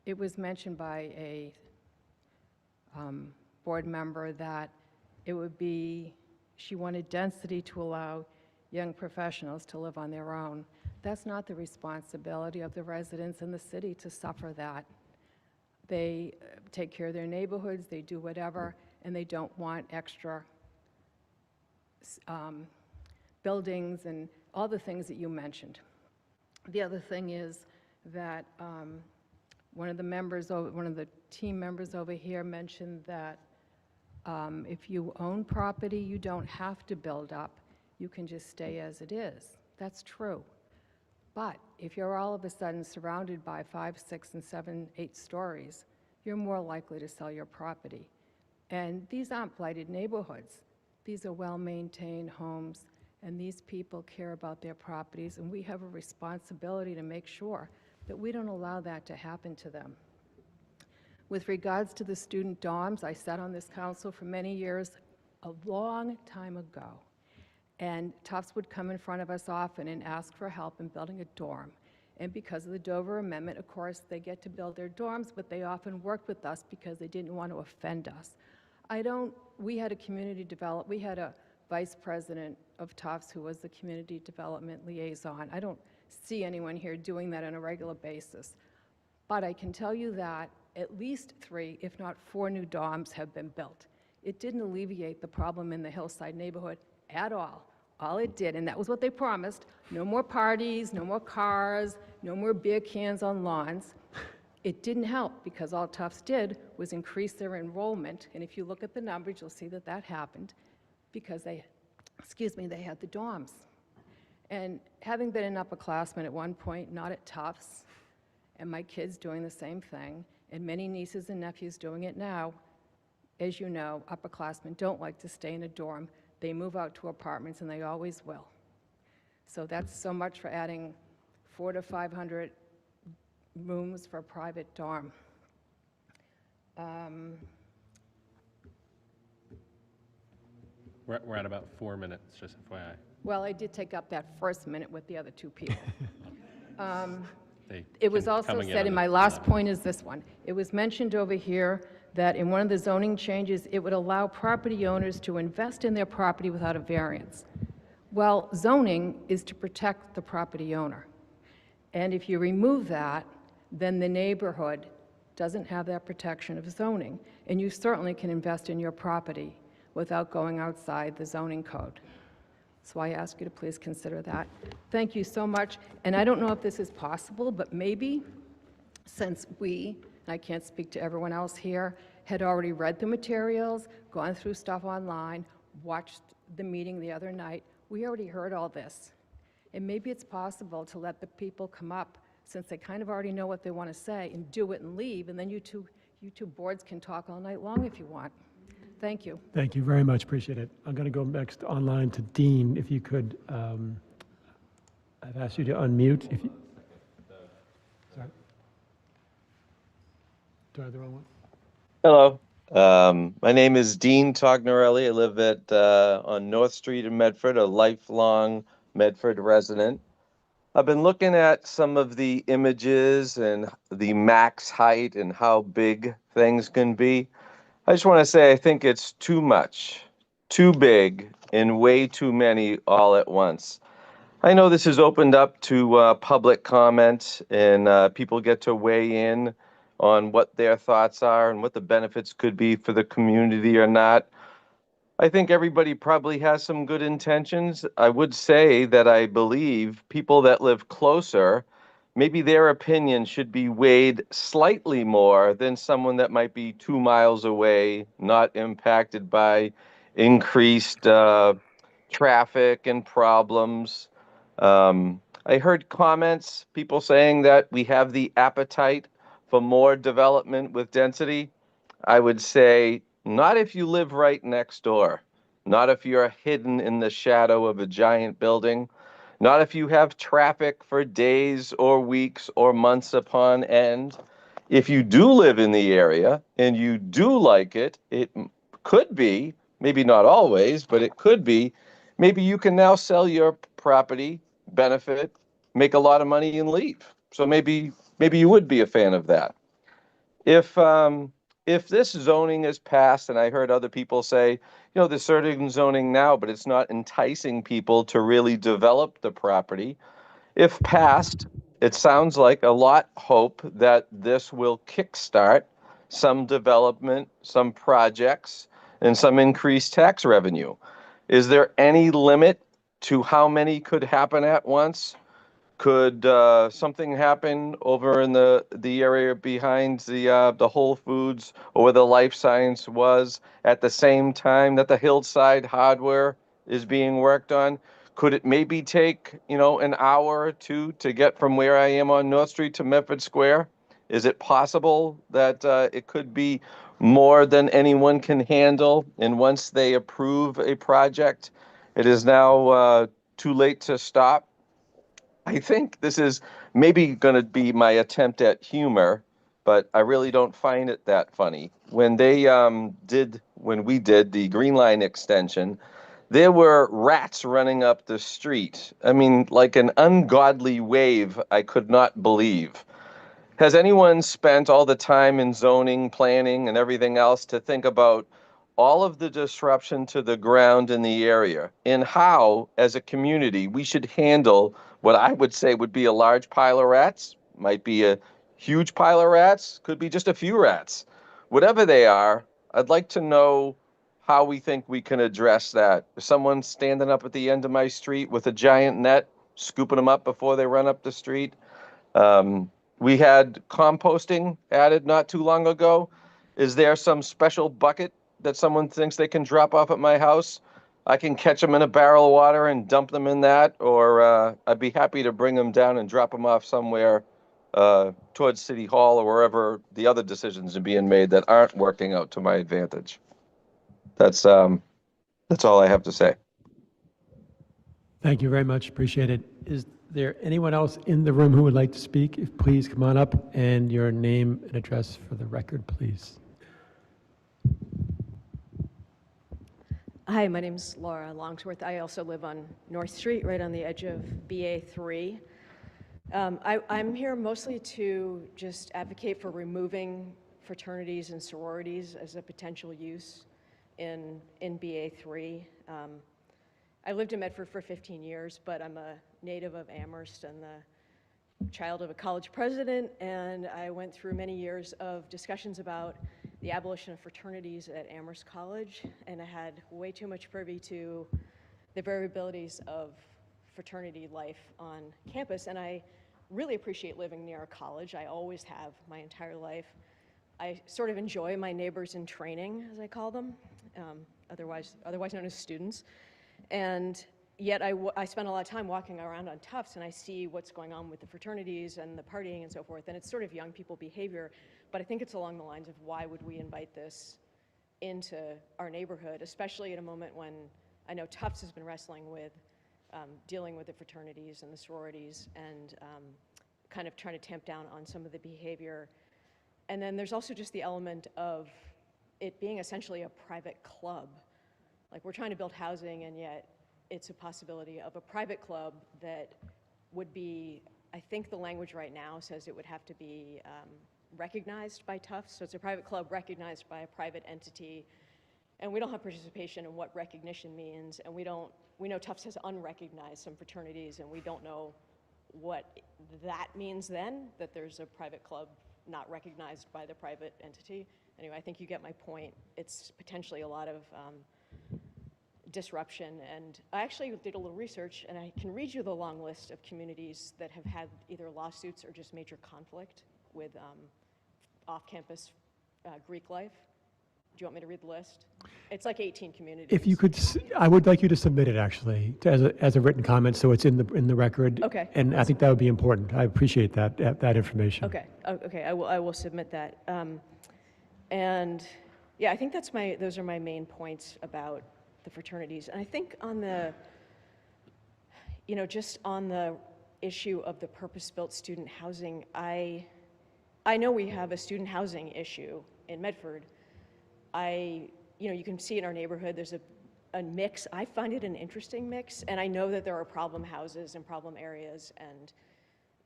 It was mentioned by a board member that it would be, she wanted density to allow young professionals to live on their own. That's not the responsibility of the residents in the city to suffer that. They take care of their neighborhoods, they do whatever, and they don't want extra buildings and all the things that you mentioned. The other thing is that one of the team members over here mentioned that if you own property, you don't have to build up. You can just stay as it is. That's true. But if you're all of a sudden surrounded by 5, 6, and 7, 8 stories, you're more likely to sell your property. And these aren't blighted neighborhoods. These are well-maintained homes, and these people care about their properties, and we have a responsibility to make sure that we don't allow that to happen to them. With regards to the student dorms, I sat on this council for many years, a long time ago, and Tufts would come in front of us often and ask for help in building a dorm. And because of the Dover Amendment, of course, they get to build their dorms, but they often worked with us because they didn't want to offend us. We had a vice president of Tufts who was the community development liaison. I don't see anyone here doing that on a regular basis. But I can tell you that at least 3, if not 4 new dorms have been built. It didn't alleviate the problem in the Hillside neighborhood at all. All it did, and that was what they promised, no more parties, no more cars, no more beer cans on lawns. It didn't help because all Tufts did was increase their enrollment, and if you look at the numbers, you'll see that that happened because they had the dorms. And having been an upperclassman at one point, not at Tufts, and my kids doing the same thing, and many nieces and nephews doing it now. As you know, upperclassmen don't like to stay in a dorm. They move out to apartments, and they always will. So that's so much for adding 400 to 500 rooms for a private dorm. We're at about 4 minutes, just FYI. Well, I did take up that first minute with the other two people. They It was can also come and get said, on and the- my last point is this one. It was mentioned over here that in one of the zoning changes, it would allow property owners to invest in their property without a variance. Well, zoning is to protect the property owner. And if you remove that, then the neighborhood doesn't have that protection of zoning. And you certainly can invest in your property without going outside the zoning code. So I ask you to please consider that. Thank you so much. And I don't know if this is possible, but maybe since we, and I can't speak to everyone else here, had already read the materials, gone through stuff online, watched the meeting the other night, we already heard all this. And maybe it's possible to let the people come up, since they kind of already know what they want to say, and do it and leave, and then you two boards can talk all night long if you want. Thank you. Thank you very much, appreciate it. I'm going to go next online to Dean, if you could, I've asked you to unmute. If you, sorry. Do I have the wrong one? Hello. My name is Dean Tognorelli. I live at on North Street in Medford, a lifelong Medford resident. I've been looking at some of the images and the max height and how big things can be. I just want to say I think it's too much, too big, and way too many all at once. I know this is opened up to public comment, and people get to weigh in on what their thoughts are and what the benefits could be for the community or not. I think everybody probably has some good intentions. I would say that I believe people that live closer, maybe their opinion should be weighed slightly more than someone that might be 2 miles away, not impacted by increased traffic and problems. I heard comments, people saying that we have the appetite for more development with density. I would say not if you live right next door, not if you're hidden in the shadow of a giant building, not if you have traffic for days or weeks or months upon end. If you do live in the area and you do like it, it could be, maybe not always, but it could be, maybe you can now sell your property, benefit, make a lot of money and leave. So maybe you would be a fan of that. If this zoning is passed, and I heard other people say, you know, there's certain zoning now, but it's not enticing people to really develop the property. If passed, it sounds like a lot hope that this will kickstart some development, some projects, and some increased tax revenue. Is there any limit to how many could happen at once? Could something happen over in the area behind the Whole Foods or where the Life Science was at the same time that the Hillside Hardware is being worked on? Could it maybe take, you know, an hour or two to get from where I am on North Street to Medford Square? Is it possible that it could be more than anyone can handle? And once they approve a project, it is now too late to stop? I think this is maybe going to be my attempt at humor, but I really don't find it that funny. When we did the Green Line extension, there were rats running up the street. I mean, like an ungodly wave I could not believe. Has anyone spent all the time in zoning, planning, and everything else to think about all of the disruption to the ground in the area and how, as a community, we should handle what I would say would be a large pile of rats, might be a huge pile of rats, could be just a few rats. Whatever they are, I'd like to know how we think we can address that. Is someone standing up at the end of my street with a giant net, scooping them up before they run up the street? We had composting added not too long ago. Is there some special bucket that someone thinks they can drop off at my house? I can catch them in a barrel of water and dump them in that, or I'd be happy to bring them down and drop them off somewhere towards City Hall or wherever the other decisions are being made that aren't working out to my advantage. That's all I have to say. Thank you very much. Appreciate it. Is there anyone else in the room who would like to speak? If please come on up and your name and address for the record, please. Hi, my name's Laura Longsworth. I also live on North Street, right on the edge of BA3. I'm here mostly to just advocate for removing fraternities and sororities as a potential use in BA3. I lived in Medford for 15 years, but I'm a native of Amherst and the child of a college president, and I went through many years of discussions about the abolition of fraternities at Amherst College, and I had way too much privy to the variabilities of fraternity life on campus, and I really appreciate living near a college. I always have my entire life. I sort of enjoy my neighbors in training, as I call them, otherwise known as students. And yet I spend a lot of time walking around on Tufts, and I see what's going on with the fraternities and the partying and so forth, and it's sort of young people behavior, but I think it's along the lines of why would we invite this into our neighborhood, especially at a moment when I know Tufts has been wrestling with dealing with the fraternities and the sororities and kind of trying to tamp down on some of the behavior. And then there's also just the element of it being essentially a private club. Like, we're trying to build housing, and yet it's a possibility of a private club that would be, I think the language right now says it would have to be recognized by Tufts. So it's a private club recognized by a private entity, and we don't have participation in what recognition means, and we know Tufts has unrecognized some fraternities, and we don't know what that means then, that there's a private club not recognized by the private entity. Anyway, I think you get my point. It's potentially a lot of disruption, and I actually did a little research, and I can read you the long list of communities that have had either lawsuits or just major conflict with off-campus Greek life. Do you want me to read the list? It's like 18 communities. If you could, I would like you to submit it actually as a written comment, so it's in the record. Okay. And I think that would be important. I appreciate that information. Okay. Okay. I will submit that. And yeah, I think those are my main points about the fraternities. And I think on the, just on the issue of the purpose-built student housing, I know we have a student housing issue in Medford. You can see in our neighborhood, there's a mix. I find it an interesting mix, and I know that there are problem houses and problem areas, and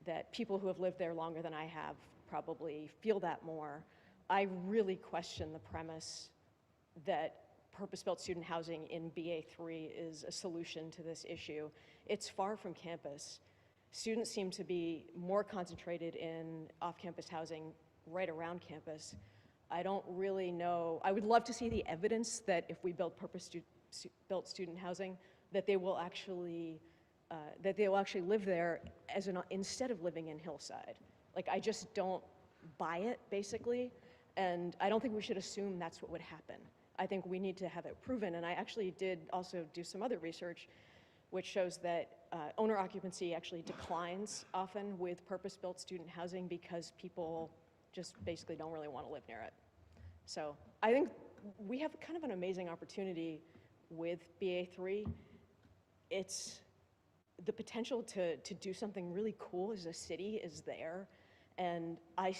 that people who have lived there longer than I have probably feel that more. I really question the premise that purpose-built student housing in BA3 is a solution to this issue. It's far from campus. Students seem to be more concentrated in off-campus housing right around campus. I don't really know. I would love to see the evidence that if we build purpose-built student housing, that they will actually live there instead of living in Hillside. Like, I just don't buy it, basically, and I don't think we should assume that's what would happen. I think we need to have it proven, and I actually did also do some other research which shows that owner occupancy actually declines often with purpose-built student housing because people just basically don't really want to live near it. So I think we have kind of an amazing opportunity with BA3. It's the potential to do something really cool as a city is there. And I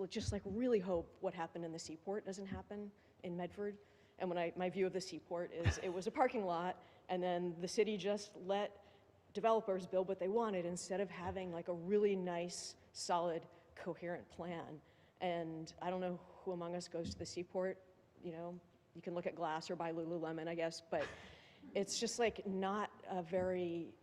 just really hope what happened in the Seaport doesn't happen in Medford. And my view of the Seaport is it was a parking lot, and then the city just let developers build what they wanted instead of having like a really nice, solid, coherent plan. And I don't know who among us goes to the Seaport. You can look at Glass or buy Lululemon, I guess, but it's just like not a very,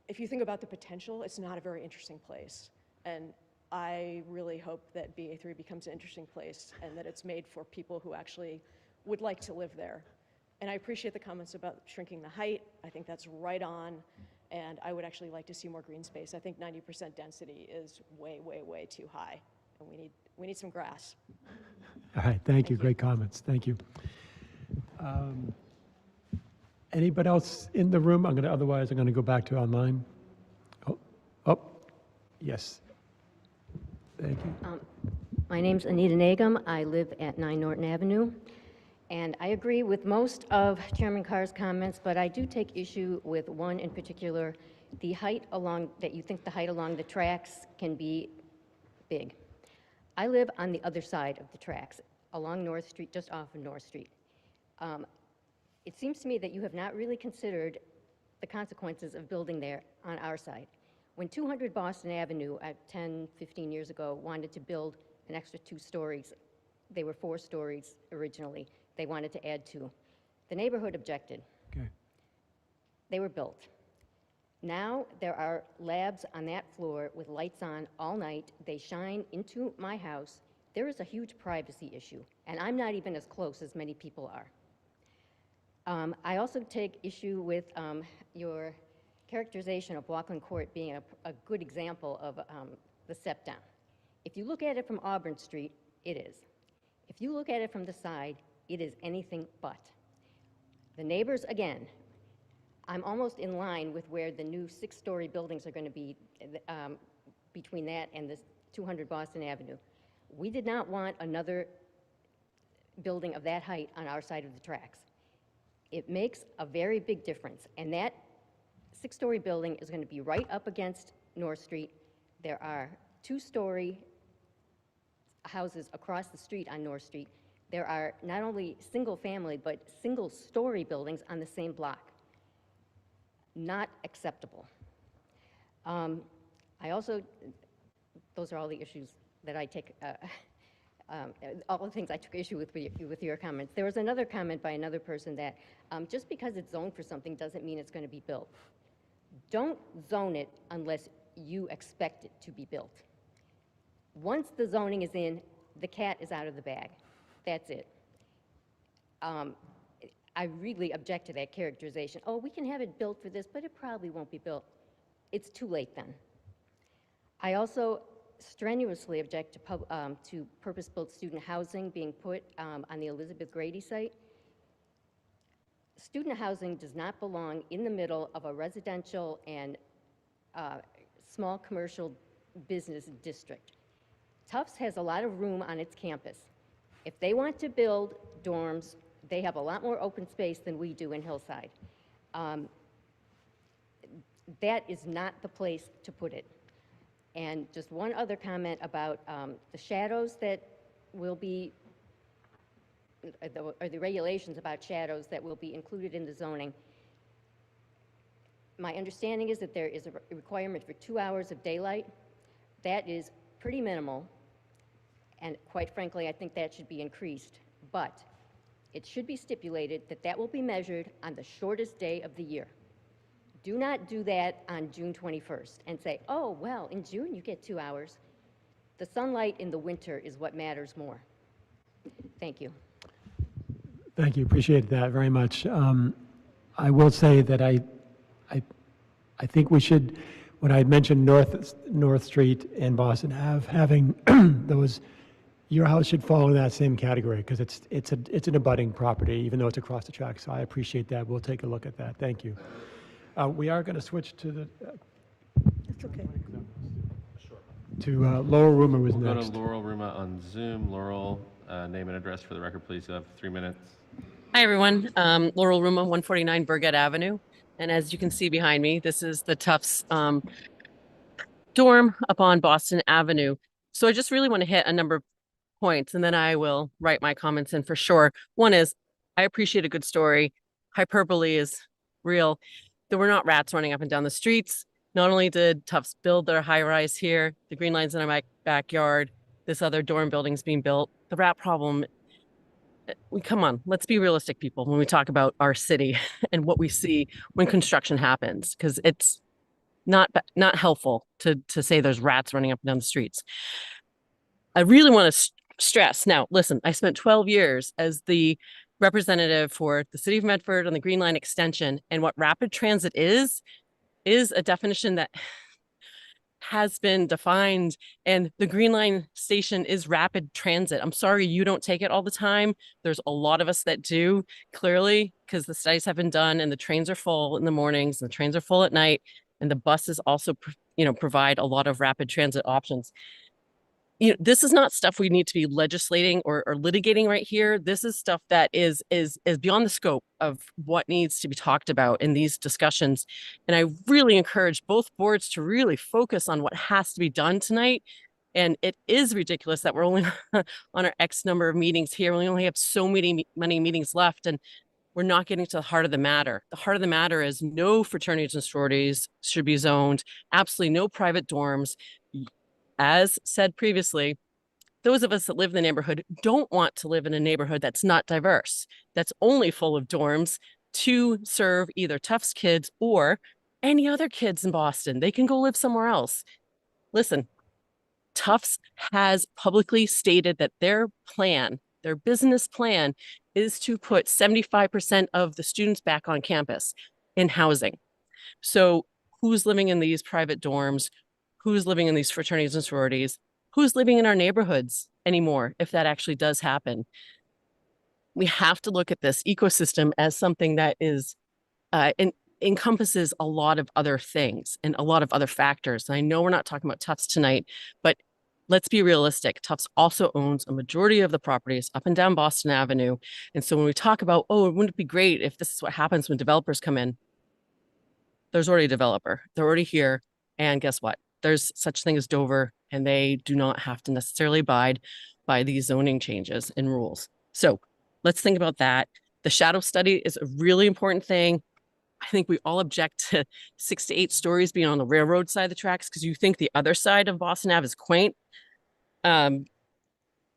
if you think about the potential, it's not a very interesting place. And I really hope that BA3 becomes an interesting place and that it's made for people who actually would like to live there. And I appreciate the comments about shrinking the height. I think that's right on. And I would actually like to see more green space. I think 90% density is way, way, way too high. And we need some grass. All right, thank you. Great comments. Thank you. Anybody else in the room? Otherwise, I'm going to go back to online. Oh, yes. Thank you. My name's Anita Nagum. I live at 9 Norton Avenue. And I agree with most of Chairman Carr's comments, but I do take issue with one in particular, the height along, that you think the height along the tracks can be big. I live on the other side of the tracks, along North Street, just off of North Street. It seems to me that you have not really considered the consequences of building there on our side. When 200 Boston Avenue, 10, 15 years ago, wanted to build an extra 2 stories, they were 4 stories originally. They wanted to add 2. The neighborhood objected. Okay. They were built. Now there are labs on that floor with lights on all night. They shine into my house. There is a huge privacy issue, and I'm not even as close as many people are. I also take issue with your characterization of Walkland Court being a good example of the step down. If you look at it from Auburn Street, it is. If you look at it from the side, it is anything but. The neighbors, again, I'm almost in line with where the new 6-story buildings are going to be between that and the 200 Boston Avenue. We did not want another building of that height on our side of the tracks. It makes a very big difference, and that 6-story building is going to be right up against North Street. There are 2-story houses across the street on North Street. There are not only single-family, but single-story buildings on the same block. Not acceptable. I also, those are all the issues that I take, all the things I took issue with your comments. There was another comment by another person that just because it's zoned for something doesn't mean it's going to be built. Don't zone it unless you expect it to be built. Once the zoning is in, the cat is out of the bag. That's it. I really object to that characterization. Oh, we can have it built for this, but it probably won't be built. It's too late then. I also strenuously object to purpose-built student housing being put on the Elizabeth Grady site. Student housing does not belong in the middle of a residential and small commercial business district. Tufts has a lot of room on its campus. If they want to build dorms, they have a lot more open space than we do in Hillside. That is not the place to put it. And just one other comment about the shadows that will be, or the regulations about shadows that will be included in the zoning. My understanding is that there is a requirement for 2 hours of daylight. That is pretty minimal, and quite frankly, I think that should be increased. But it should be stipulated that that will be measured on the shortest day of the year. Do not do that on June 21st and say, oh, well, in June you get 2 hours. The sunlight in the winter is what matters more. Thank you. Thank you. Appreciate that very much. I will say that I think we should, when I had mentioned North Street and Boston Ave, having those, your house should fall in that same category because it's an abutting property, even though it's across the track. So I appreciate that. We'll take a look at that. Thank you. We are going to switch to the. It's okay. To Laurel Rumor was We'll next. go to Laurel Ruma on Zoom. Laurel, name and address for the record, please. You have 3 minutes. Hi, everyone. Laurel Ruma, 149 Burgett Avenue. And as you can see behind me, this is the Tufts dorm up on Boston Avenue. So I just really want to hit a number of points, and then I will write my comments in for sure. One is, I appreciate a good story. Hyperbole is real. There were not rats running up and down the streets. Not only did Tufts build their high-rise here, the green line's in my backyard, this other dorm building's being built. The rat problem, come on, let's be realistic, people, when we talk about our city and what we see when construction happens, because it's not helpful to say there's rats running up and down the streets. I really want to stress, now, listen, I spent 12 years as the representative for the city of Medford on the Green Line extension, and what rapid transit is a definition that has been defined, and the Green Line station is rapid transit. I'm sorry you don't take it all the time. There's a lot of us that do, clearly, because the studies have been done and the trains are full in the mornings and the trains are full at night, and the buses also provide a lot of rapid transit options. this is not stuff we need to be legislating or litigating right here. This is stuff that is beyond the scope of what needs to be talked about in these discussions. And I really encourage both boards to really focus on what has to be done tonight. And it is ridiculous that we're only on our X number of meetings here. We only have so many meetings left, and we're not getting to the heart of the matter. The heart of the matter is no fraternities and sororities should be zoned, absolutely no private dorms. As said previously, those of us that live in the neighborhood don't want to live in a neighborhood that's not diverse, that's only full of dorms to serve either Tufts kids or any other kids in Boston. They can go live somewhere else. Listen, Tufts has publicly stated that their plan, their business plan, is to put 75% of the students back on campus in housing. So who's living in these private dorms? Who's living in these fraternities and sororities? Who's living in our neighborhoods anymore, if that actually does happen? We have to look at this ecosystem as something that is encompasses a lot of other things and a lot of other factors. And I know we're not talking about Tufts tonight, but let's be realistic. Tufts also owns a majority of the properties up and down Boston Avenue. And so when we talk about, oh, wouldn't it be great if this is what happens when developers come in? There's already a developer. They're already here. And guess what? There's such thing as Dover, and they do not have to necessarily abide by these zoning changes and rules. So let's think about that. The shadow study is a really important thing. I think we all object to 6 to 8 stories being on the railroad side of the tracks because you think the other side of Boston Ave is quaint. No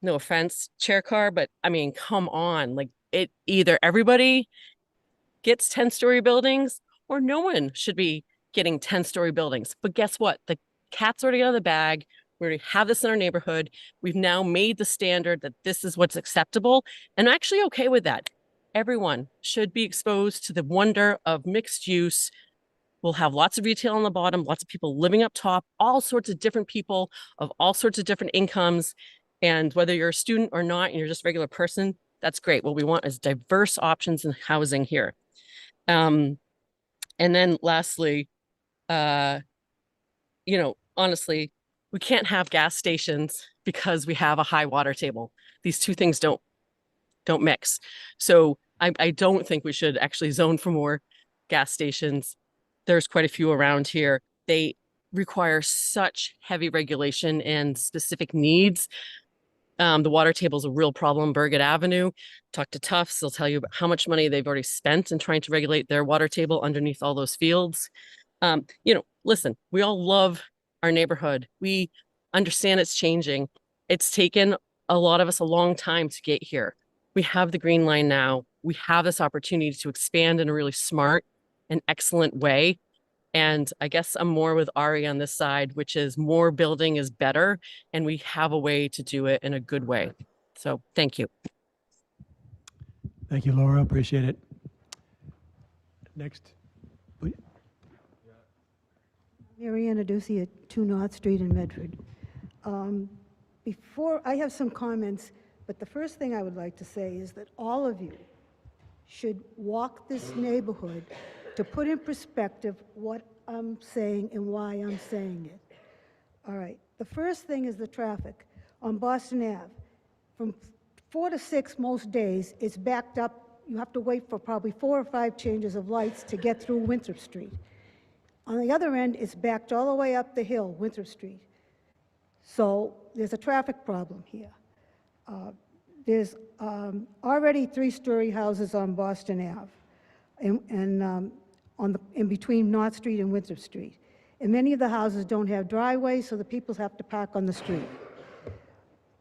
offense, chair car, but I mean, come on. Like, it either everybody gets 10-story buildings or no one should be getting 10-story buildings. But guess what? The cat's already out of the bag. We already have this in our neighborhood. We've now made the standard that this is what's acceptable. And I'm actually okay with that. Everyone should be exposed to the wonder of mixed use. We'll have lots of retail on the bottom, lots of people living up top, all sorts of different people of all sorts of different incomes. And whether you're a student or not, and you're just a regular person, that's great. What we want is diverse options in housing here. And then lastly, honestly, we can't have gas stations because we have a high water table. These two things don't mix. So I don't think we should actually zone for more gas stations. There's quite a few around here. They require such heavy regulation and specific needs. The water table is a real problem. Burgett Avenue, talk to Tufts, they'll tell you about how much money they've already spent in trying to regulate their water table underneath all those fields. Listen, we all love our neighborhood. We understand it's changing. It's taken a lot of us a long time to get here. We have the green line now. We have this opportunity to expand in a really smart and excellent way. And I guess I'm more with Ari on this side, which is more building is better. And we have a way to do it in a good way. So thank you. Thank you, Laura. Appreciate it. Next, please. Mariana Ducey at 2 North Street in Medford. Before, I have some comments, but the first thing I would like to say is that all of you should walk this neighborhood to put in perspective what I'm saying and why I'm saying it. All right, the first thing is the traffic on Boston Ave. From 4 to 6 most days, it's backed up. You have to wait for probably 4 or 5 changes of lights to get through Winthrop Street. On the other end, it's backed all the way up the hill, Winthrop Street. So there's a traffic problem here. There's already 3-story houses on Boston Ave and in between North Street and Winthrop Street. And many of the houses don't have driveways, so the people have to park on the street.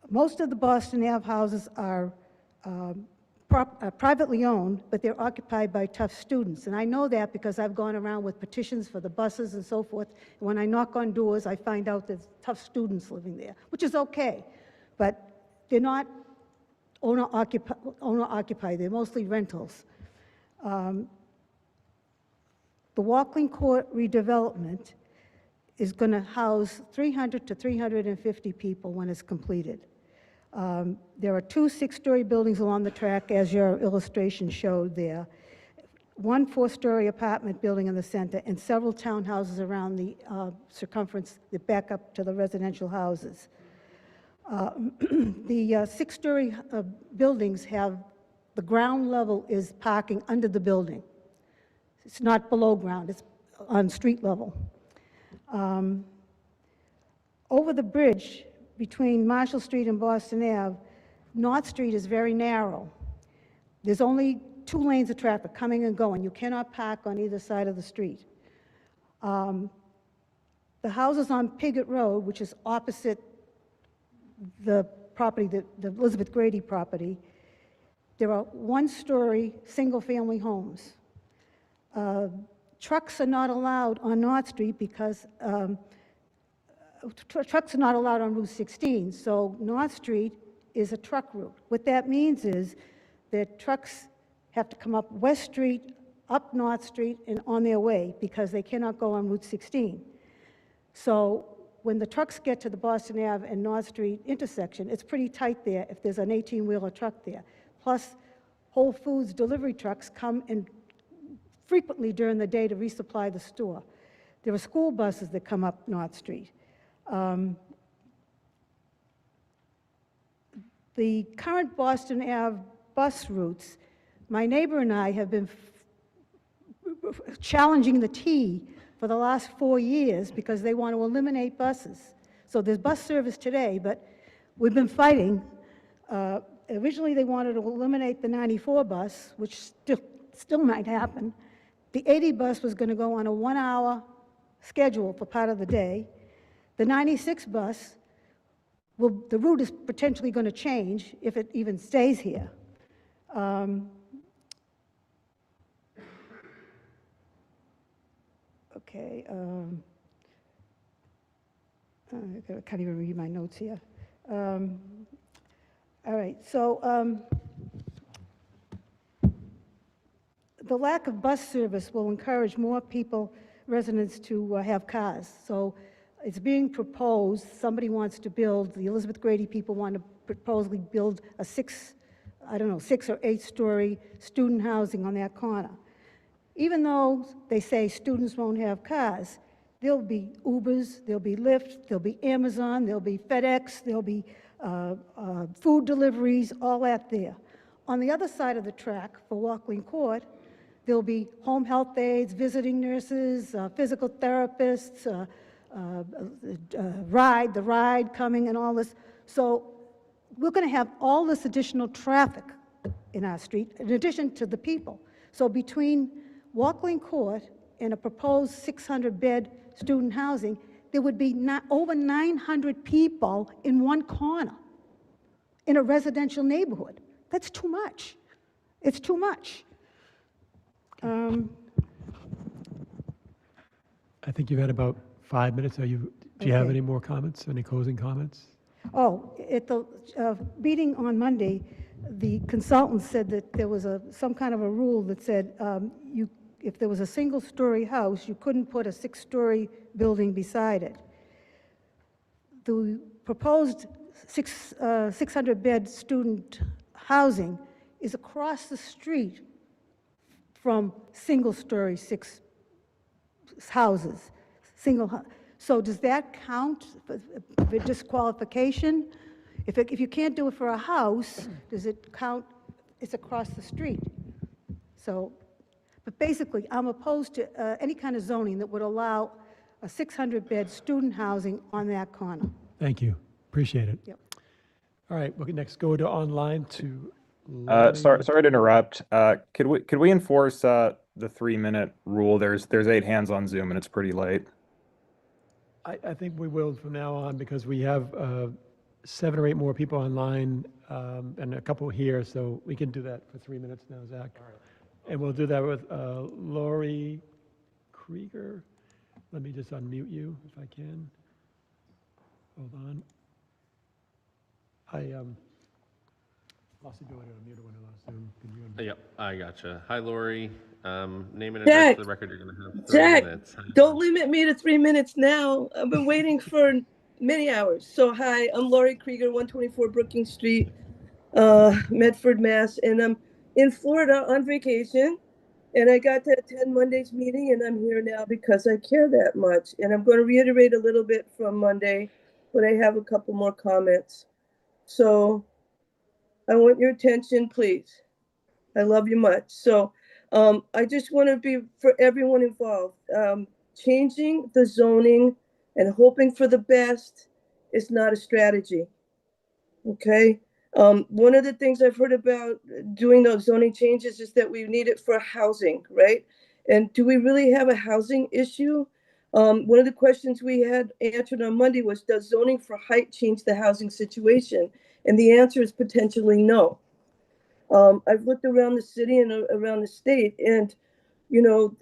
Most of the Boston Ave houses are privately owned, but they're occupied by Tufts students. And I know that because I've gone around with petitions for the buses and so forth. And when I knock on doors, I find out there's Tufts students living there, which is okay. But they're not owner-occupied. They're mostly rentals. The Walkling Court redevelopment is going to house 300 to 350 people when it's completed. There are 2 6-story buildings along the track, as your illustration showed there, 1 4-story apartment building in the center, and several townhouses around the circumference that back up to the residential houses. The six-story buildings have, the ground level is parking under the building. It's not below ground, it's on street level. Over the bridge between Marshall Street and Boston Ave, North Street is very narrow. There's only 2 lanes of traffic coming and going. You cannot park on either side of the street. The houses on Piggott Road, which is opposite the property, the Elizabeth Grady property, there are 1-story single-family homes. Trucks are not allowed on North Street because trucks are not allowed on Route 16, so North Street is a truck route. What that means is that trucks have to come up West Street, up North Street, and on their way because they cannot go on Route 16. So when the trucks get to the Boston Ave and North Street intersection, it's pretty tight there if there's an 18-wheeler truck there. Plus, Whole Foods delivery trucks come and frequently during the day to resupply the store. There are school buses that come up North Street. The current Boston Ave bus routes, my neighbor and I have been challenging the T for the last 4 years because they want to eliminate buses. So there's bus service today, but we've been fighting. Originally, they wanted to eliminate the 94 bus, which still might happen. The 80 bus was going to go on a 1-hour schedule for part of the day. The 96 bus, the route is potentially going to change if it even stays here. Okay, I can't even read my notes here. All right, so the lack of bus service will encourage more residents to have cars. So it's being proposed, somebody wants to build, the Elizabeth Grady people want to proposally build a 6 or 8-story student housing on that corner. Even though they say students won't have cars, there'll be Ubers, there'll be Lyft, there'll be Amazon, there'll be FedEx, there'll be food deliveries, all that there. On the other side of the track for Walkling Court, there'll be home health aides, visiting nurses, physical therapists, the ride coming and all this. So we're going to have all this additional traffic in our street in addition to the people. So between Walkling Court and a proposed 600-bed student housing, there would be over 900 people in one corner in a residential neighborhood. That's too much. It's too much. I think you've had about 5 minutes. Do you have any more comments, any closing comments? Oh, at the meeting on Monday, the consultant said that there was some kind of a rule that said if there was a single-story house, you couldn't put a 6-story building beside it. The proposed 600-bed student housing is across the street from single-story 6 houses. So does that count for disqualification? If you can't do it for a house, does it count? It's across the street. So, but basically, I'm opposed to any kind of zoning that would allow a 600-bed student housing on that corner. Thank you. Appreciate it. Yep. All right, we'll next go to online to. Sorry to interrupt. Could we enforce the 3-minute rule? There's 8 hands on Zoom and it's pretty late. I think we will from now on because we have 7 or 8 more people online and a couple here, so we can do that for 3 minutes now, Zach. All right. And we'll do that with Lori Krieger. Let me just unmute you if I can. Hold on. I lost the ability to unmute her when I lost Zoom. Can you unmute? Yep, I gotcha. Hi, Lori. Name and address Jack, for the record. You're going to have 3 Jack, minutes. don't limit me to 3 minutes now. I've been waiting for many hours. So hi, I'm Lori Krieger, 124 Brookings Street, Medford, Mass. And I'm in Florida on vacation. And I got to attend Monday's meeting and I'm here now because I care that much. And I'm going to reiterate a little bit from Monday, but I have a couple more comments. So I want your attention, please. I love you much. So I just want to be for everyone involved. Changing the zoning and hoping for the best is not a strategy. Okay. One of the things I've heard about doing those zoning changes is that we need it for housing, right? And do we really have a housing issue? One of the questions we had answered on Monday was, does zoning for height change the housing situation? And the answer is potentially no. I've looked around the city and around the state, and you know,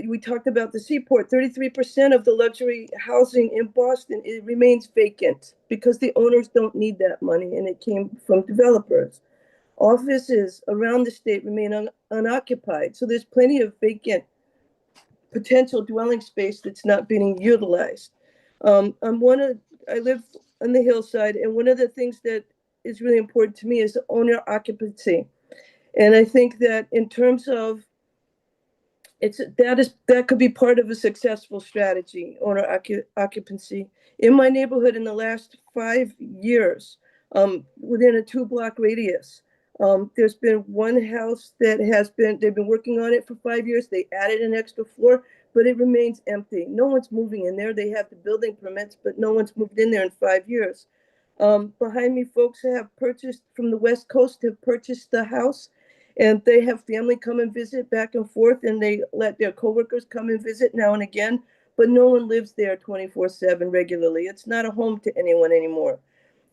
we talked about the seaport. 33% of the luxury housing in Boston, it remains vacant because the owners don't need that money, and it came from developers. Offices around the state remain unoccupied, so there's plenty of vacant potential dwelling space that's not being utilized. I live on the hillside, and one of the things that is really important to me is owner occupancy. And I think that in terms of that could be part of a successful strategy, owner occupancy. In my neighborhood in the last 5 years, within a 2-block radius, there's been one house that they've been working on it for 5 years. They added an extra floor, but it remains empty. No one's moving in there. They have the building permits, but no one's moved in there in 5 years. Behind me, folks have purchased from the West Coast, have purchased the house, and they have family come and visit back and forth, and they let their coworkers come and visit now and again, but no one lives there 24/7 regularly. It's not a home to anyone anymore.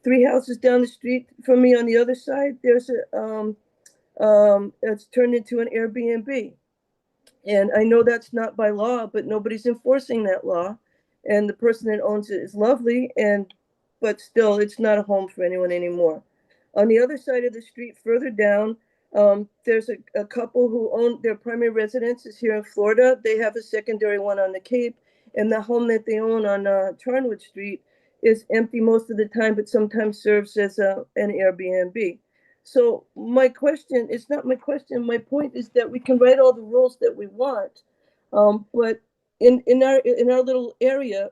3 houses down the street from me on the other side, there's it's turned into an Airbnb. And I know that's not by law, but nobody's enforcing that law. And the person that owns it is lovely, but still, it's not a home for anyone anymore. On the other side of the street, further down, there's a couple who own their primary residence is here in Florida. They have a secondary one on the Cape, and the home that they own on Charnwood Street is empty most of the time, but sometimes serves as an Airbnb. So my question, it's not my question, my point is that we can write all the rules that we want, but in our little area,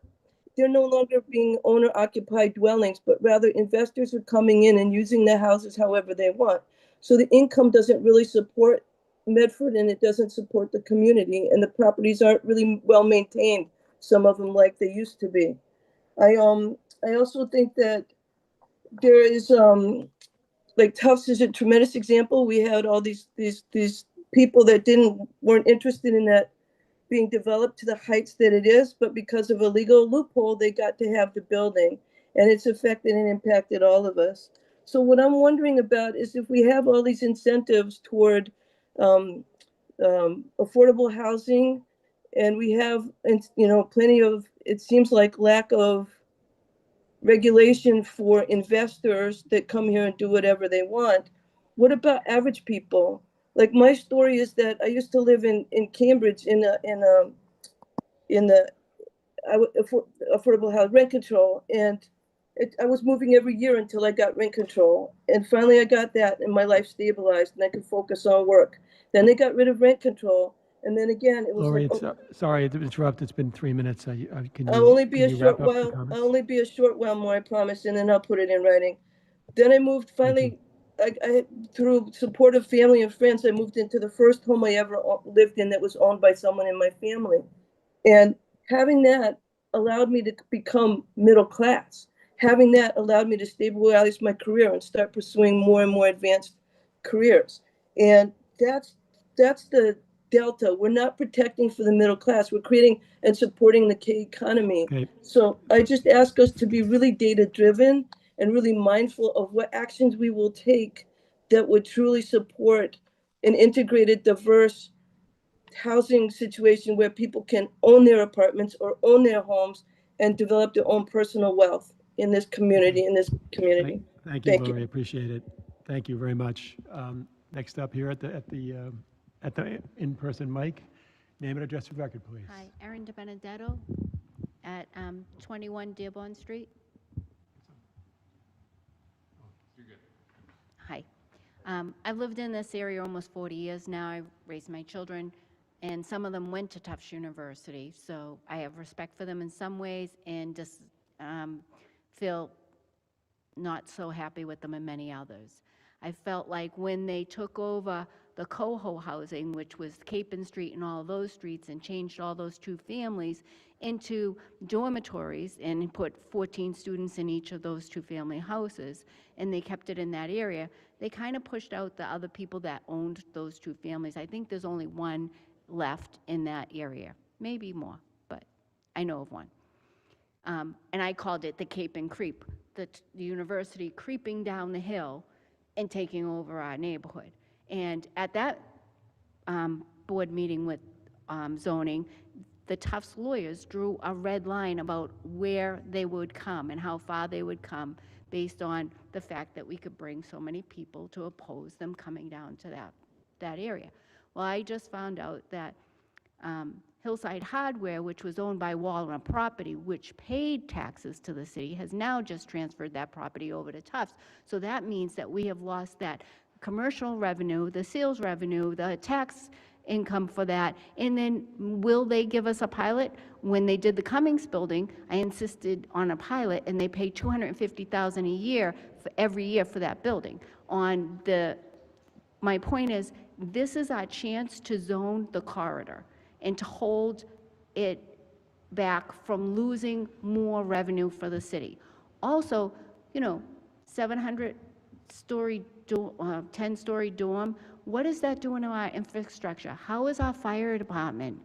they're no longer being owner occupied dwellings, but rather investors are coming in and using the houses however they want. So the income doesn't really support Medford, and it doesn't support the community, and the properties aren't really well maintained, some of them like they used to be. I also think that there is like Tufts is a tremendous example. We had all these people that weren't interested in that being developed to the heights that it is, but because of a legal loophole, they got to have the building, and it's affected and impacted all of us. So what I'm wondering about is if we have all these incentives toward affordable housing, and we have, plenty of, it seems like lack of regulation for investors that come here and do whatever they want. What about average people? Like my story is that I used to live in Cambridge in the affordable house rent control, and I was moving every year until I got rent control, and finally I got that, and my life stabilized, and I could focus on work. Then they got rid of rent control, and then again it was Lori, like, sorry to interrupt. It's been 3 minutes. I'll only be can a you short wrap up the while. comments? I'll only be a short while more, I promise, and then I'll put it in writing. Then I moved finally. I through support of family and friends, I moved into the first home I ever lived in that was owned by someone in my family, and having that allowed me to become middle class. Having that allowed me to stabilize my career and start pursuing more and more advanced careers. And that's the delta. We're not protecting for the middle class. We're creating and supporting the K economy. Okay. So I just ask us to be really data driven and really mindful of what actions we will take that would truly support an integrated, diverse housing situation where people can own their apartments or own their homes and develop their own personal wealth in this community. Thank you, Lori. Appreciate it. Thank you very much. Next up here at the in-person mic, name and address for record, please. Hi, Erin DiBenedetto at 21 Dearborn Street. Hi. I've lived in this area almost 40 years now. I've raised my children, and some of them went to Tufts University, so I have respect for them in some ways and just feel not so happy with them and many others. I felt like when they took over the coho housing, which was Capon Street and all those streets, and changed all those two families into dormitories and put 14 students in each of those two-family houses, and they kept it in that area, they kind of pushed out the other people that owned those two families. I think there's only one left in that area, maybe more, but I know of one. And I called it the Cape and Creep, the university creeping down the hill and taking over our neighborhood. And at that board meeting with zoning, the Tufts lawyers drew a red line about where they would come and how far they would come based on the fact that we could bring so many people to oppose them coming down to that area. Well, I just found out that Hillside Hardware, which was owned by Walnut Property, which paid taxes to the city, has now just transferred that property over to Tufts. So that means that we have lost that commercial revenue, the sales revenue, the tax income for that. And then will they give us a pilot? When they did the Cummings building, I insisted on a pilot, and they pay $250,000 a year for every year for that building. My point is, this is our chance to zone the corridor and to hold it back from losing more revenue for the city. Also, 700-story, 10-story dorm, what is that doing to our infrastructure? How is our fire department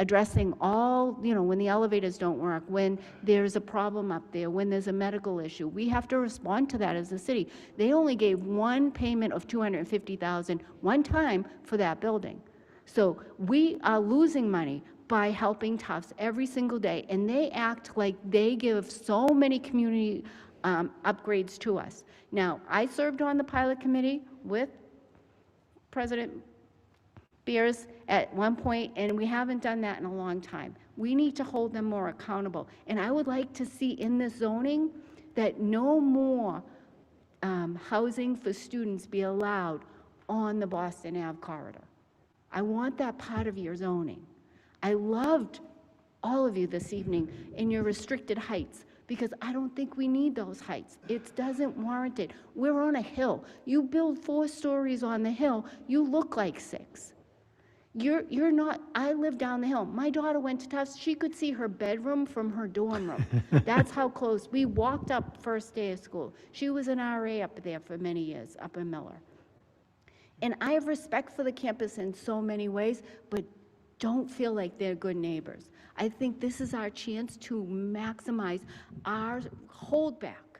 addressing all, when the elevators don't work, when there's a problem up there, when there's a medical issue? We have to respond to that as a city. They only gave one payment of $250,000 one time for that building. So we are losing money by helping Tufts every single day, and they act like they give so many community upgrades to us. Now, I served on the pilot committee with President Beers at one point, and we haven't done that in a long time. We need to hold them more accountable. And I would like to see in this zoning that no more housing for students be allowed on the Boston Ave corridor. I want that part of your zoning. I loved all of you this evening in your restricted heights, because I don't think we need those heights. It doesn't warrant it. We're on a hill. You build 4 stories on the hill, you look like 6. You're not, I live down the hill. My daughter went to Tufts, she could see her bedroom from her dorm room. That's how close. We walked up first day of school. She was an RA up there for many years, up in Miller. And I have respect for the campus in so many ways, but don't feel like they're good neighbors. I think this is our chance to maximize our holdback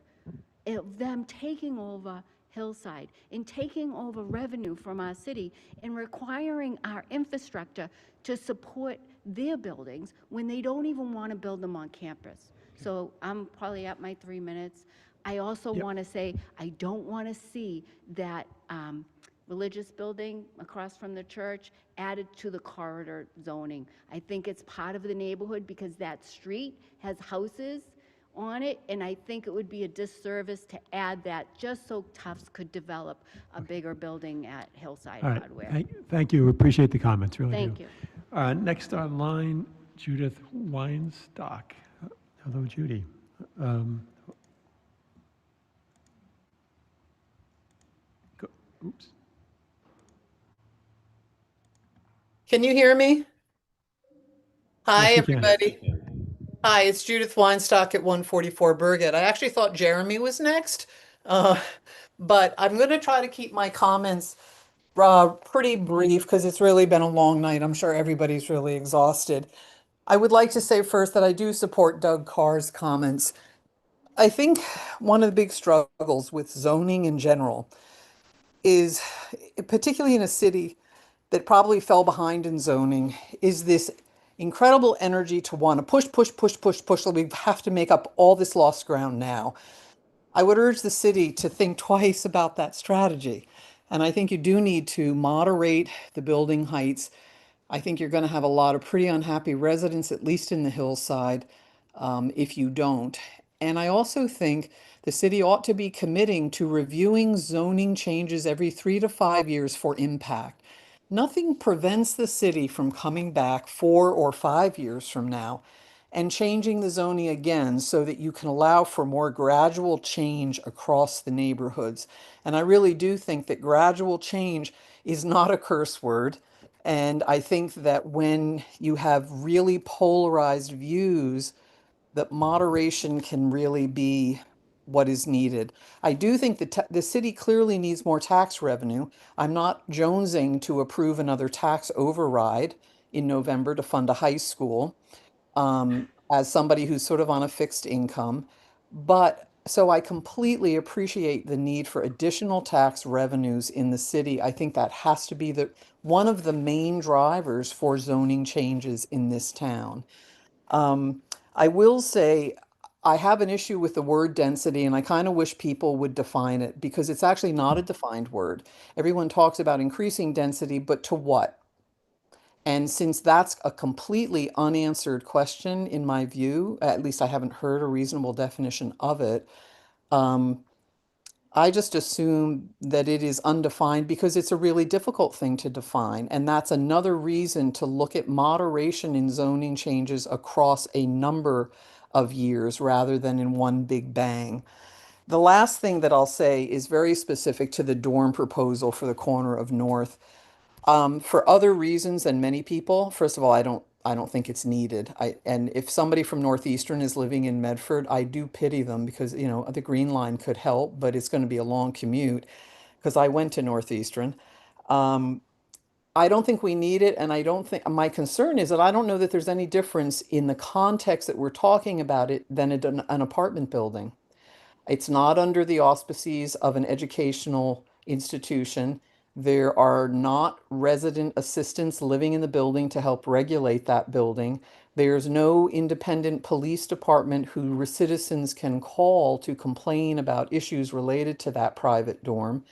of them taking over Hillside and taking over revenue from our city and requiring our infrastructure to support their buildings when they don't even want to build them on campus. So I'm probably at my 3 minutes. I also want to say, I don't want to see that religious building across from the church added to the corridor zoning. I think it's part of the neighborhood because that street has houses on it, and I think it would be a disservice to add that just so Tufts could develop a bigger building at Hillside All right. Hardware. Thank you. Appreciate the comments, really Thank do. you. Next online, Judith Weinstock. Hello, Judy. Oops. Can you hear me? Hi, Yes, we can. everybody. Hi, it's Judith Weinstock at 144 Burgett. I actually thought Jeremy was next, but I'm going to try to keep my comments pretty brief because it's really been a long night. I'm sure everybody's really exhausted. I would like to say first that I do support Doug Carr's comments. I think one of the big struggles with zoning in general is, particularly in a city that probably fell behind in zoning, is this incredible energy to want to push. We have to make up all this lost ground now. I would urge the city to think twice about that strategy. And I think you do need to moderate the building heights. I think you're going to have a lot of pretty unhappy residents, at least in the hillside, if you don't. And I also think the city ought to be committing to reviewing zoning changes every 3 to 5 years for impact. Nothing prevents the city from coming back 4 or 5 years from now and changing the zoning again so that you can allow for more gradual change across the neighborhoods. And I really do think that gradual change is not a curse word. And I think that when you have really polarized views, that moderation can really be what is needed. I do think that the city clearly needs more tax revenue. I'm not jonesing to approve another tax override in November to fund a high school, as somebody who's sort of on a fixed income. But so I completely appreciate the need for additional tax revenues in the city. I think that has to be one of the main drivers for zoning changes in this town. I will say I have an issue with the word density, and I kind of wish people would define it because it's actually not a defined word. Everyone talks about increasing density, but to what? And since that's a completely unanswered question, in my view, at least I haven't heard a reasonable definition of it, I just assume that it is undefined because it's a really difficult thing to define. And that's another reason to look at moderation in zoning changes across a number of years rather than in one big bang. The last thing that I'll say is very specific to the dorm proposal for the corner of North. For other reasons than many people, first of all, I don't think it's needed. And if somebody from Northeastern is living in Medford, I do pity them because, you know, the Green Line could help, but it's going to be a long commute because I went to Northeastern. I don't think we need it, and I don't think my concern is that I don't know that there's any difference in the context that we're talking about it than an apartment building. It's not under the auspices of an educational institution. There are not resident assistants living in the building to help regulate that building. There's no independent police department who citizens can call to complain about issues related to that private dorm.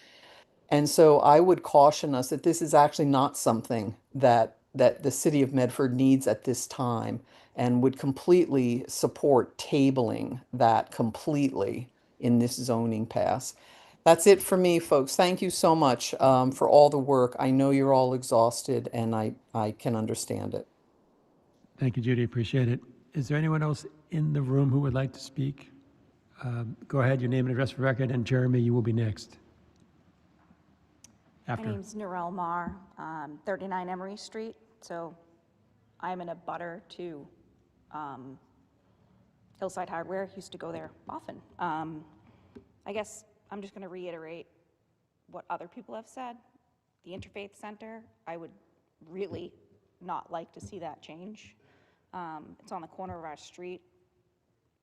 And so I would caution us that this is actually not something that the city of Medford needs at this time and would completely support tabling that completely in this zoning pass. That's it for me, folks. Thank you so much for all the work. I know you're all exhausted and I can understand it. Thank you, Judy. Appreciate it. Is there anyone else in the room who would like to speak? Go ahead, your name and address for record, and Jeremy, you will be next. My name's Narelle Marr, 39 Emery Street. So I'm in a butter to Hillside Hardware. Used to go there often. I guess I'm just going to reiterate what other people have said. The Interfaith Center, I would really not like to see that change. It's on the corner of our street.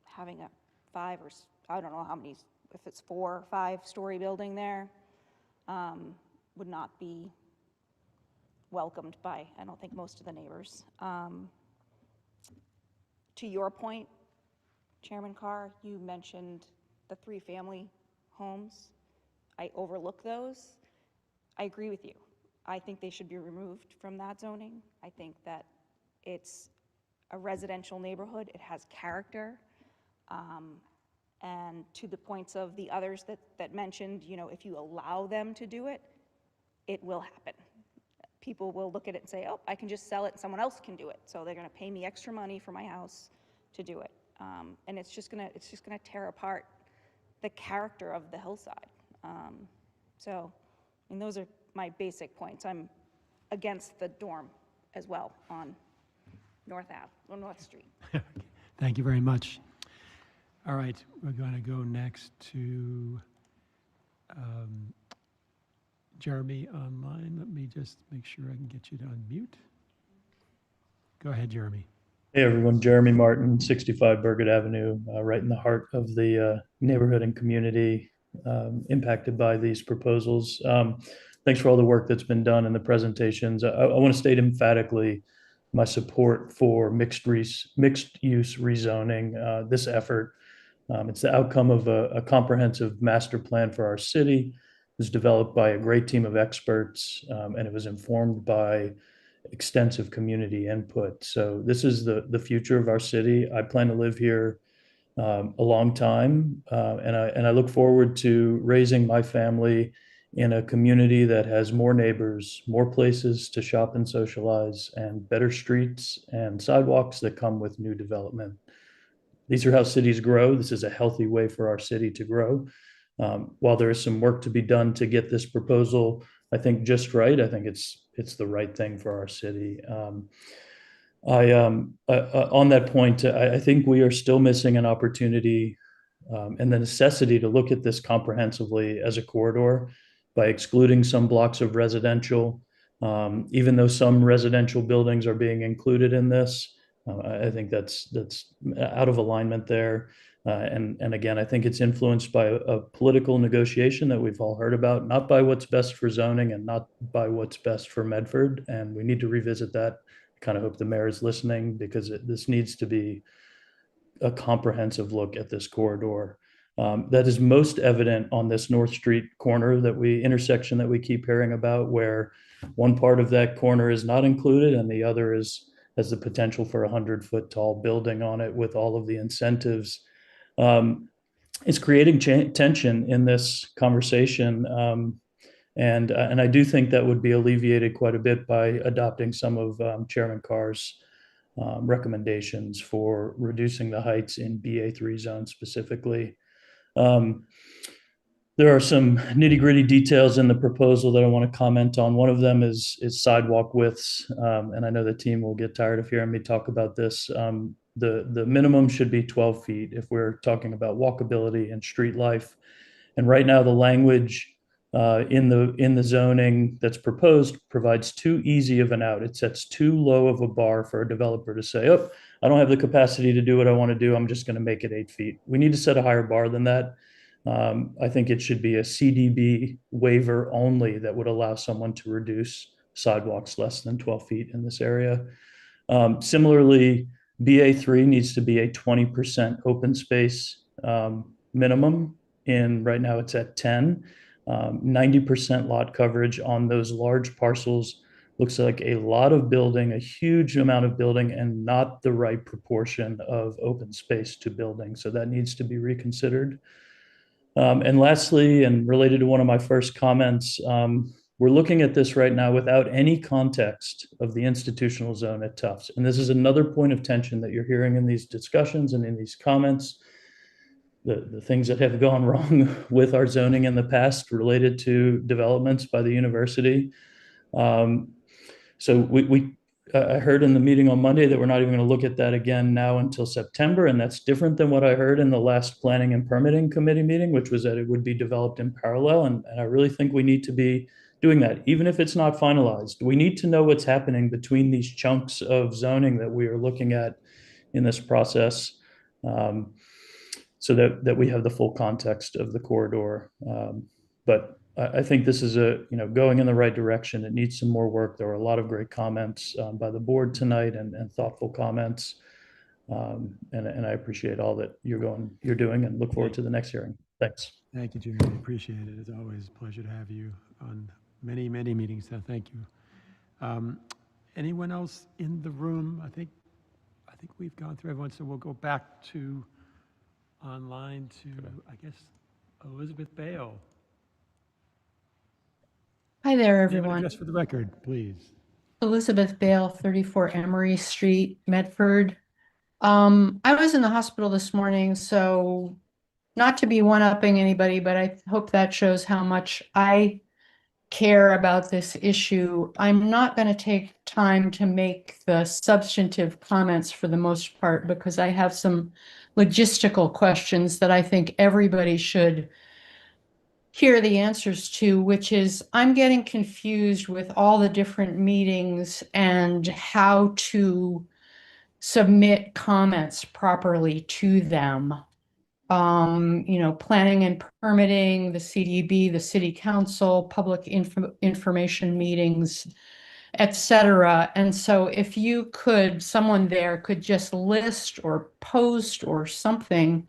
Having a I don't know how many, if it's 4 or 5 story building there, would not be welcomed by, I don't think, most of the neighbors. To your point, Chairman Carr, you mentioned the 3-family homes. I overlook those. I agree with you. I think they should be removed from that zoning. I think that it's a residential neighborhood. It has character. And to the points of the others that mentioned, you know, if you allow them to do it, it will happen. People will look at it and say, oh, I can just sell it and someone else can do it. So they're gonna pay me extra money for my house to do it. And it's just gonna tear apart the character of the hillside. So, I mean, those are my basic points. I'm against the dorm as well on North Street. Thank you very much. All right, we're going to go next to Jeremy online. Let me just make sure I can get you to unmute. Go ahead, Jeremy. Hey everyone, Jeremy Martin, 65 Burgett Avenue, right in the heart of the neighborhood and community impacted by these proposals. Thanks for all the work that's been done in the presentations. I want to state emphatically my support for mixed use rezoning. This effort, it's the outcome of a comprehensive master plan for our city. It was developed by a great team of experts, and it was informed by extensive community input. So this is the future of our city. I plan to live here a long time, and I look forward to raising my family in a community that has more neighbors, more places to shop and socialize, and better streets and sidewalks that come with new development. These are how cities grow. This is a healthy way for our city to grow. While there is some work to be done to get this proposal, I think, just right, I think it's the right thing for our city. On that point, I think we are still missing an opportunity and the necessity to look at this comprehensively as a corridor by excluding some blocks of residential. Even though some residential buildings are being included in this, I think that's out of alignment there. And again, I think it's influenced by a political negotiation that we've all heard about, not by what's best for zoning and not by what's best for Medford. And we need to revisit that. I kind of hope the mayor is listening, because this needs to be a comprehensive look at this corridor. That is most evident on this North Street intersection that we keep hearing about, where one part of that corner is not included and the other has the potential for 100-foot tall building on it with all of the incentives. It's creating tension in this conversation. And I do think that would be alleviated quite a bit by adopting some of Chairman Carr's recommendations for reducing the heights in BA3 zone specifically. There are some nitty-gritty details in the proposal that I want to comment on. One of them is sidewalk widths, and I know the team will get tired of hearing me talk about this. The minimum should be 12 feet if we're talking about walkability and street life. And right now, the language in the zoning that's proposed provides too easy of an out. It sets too low of a bar for a developer to say, oh, I don't have the capacity to do what I want to do. I'm just going to make it 8 feet. We need to set a higher bar than that. I think it should be a CDB waiver only that would allow someone to reduce sidewalks less than 12 feet in this area. Similarly, BA3 needs to be a 20% open space minimum. Right now it's at 10. 90% lot coverage on those large parcels looks like a lot of building, a huge amount of building, and not the right proportion of open space to building. So that needs to be reconsidered. And lastly, and related to one of my first comments, we're looking at this right now without any context of the institutional zone at Tufts. And this is another point of tension that you're hearing in these discussions and in these comments. The things that have gone wrong with our zoning in the past related to developments by the university. So I heard in the meeting on Monday that we're not even going to look at that again now until September, and that's different than what I heard in the last Planning and Permitting Committee meeting, which was that it would be developed in parallel, and I really think we need to be doing that, even if it's not finalized. We need to know what's happening between these chunks of zoning that we are looking at in this process, so that we have the full context of the corridor. But I think this is going in the right direction. It needs some more work. There were a lot of great comments by the board tonight and thoughtful comments. And I appreciate all that you're doing, and look forward to the next hearing. Thanks. Thank you, Jeremy. Appreciate it. It's always a pleasure to have you on many, many meetings. So thank you. Anyone else in the room? I think we've gone through everyone, so we'll go back to online to, I guess, Elizabeth Bale. Hi there, Name and everyone. address for the record, please. Elizabeth Bale, 34 Emery Street, Medford. I was in the hospital this morning, so not to be one-upping anybody, but I hope that shows how much I care about this issue. I'm not going to take time to make the substantive comments for the most part, because I have some logistical questions that I think everybody should hear the answers to, which is I'm getting confused with all the different meetings and how to submit comments properly to them. Planning and permitting, the CDB, the city council, public information meetings, etc. And so if someone there could just list or post or something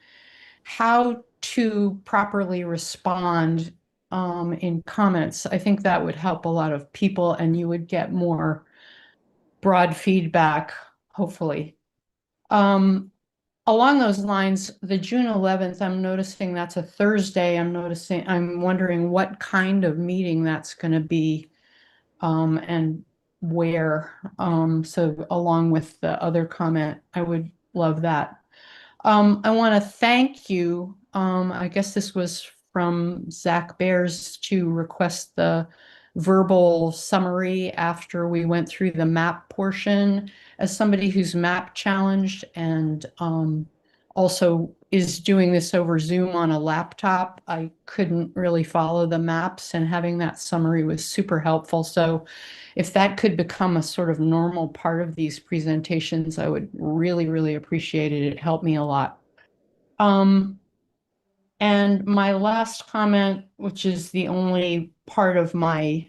how to properly respond in comments, I think that would help a lot of people and you would get more broad feedback, hopefully. along those lines, the June 11th, I'm noticing that's a Thursday. I'm wondering what kind of meeting that's going to be, and where. So along with the other comment, I would love that. I want to thank you. I guess this was from Zach Bears to request the verbal summary after we went through the map portion. As somebody who's map challenged and also is doing this over Zoom on a laptop, I couldn't really follow the maps, and having that summary was super helpful. So if that could become a sort of normal part of these presentations, I would really, really appreciate it. It helped me a lot. And my last comment, which is the only part of my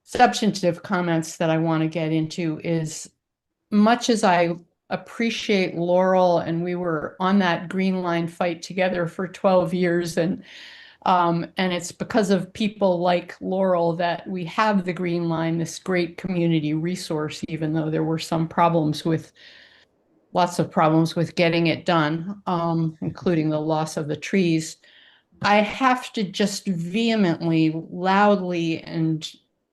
substantive comments that I want to get into, is much as I appreciate Laurel, and we were on that Green Line fight together for 12 years, and it's because of people like Laurel that we have the Green Line, this great community resource, even though there were lots of problems with getting it done, including the loss of the trees. I have to just vehemently, loudly, and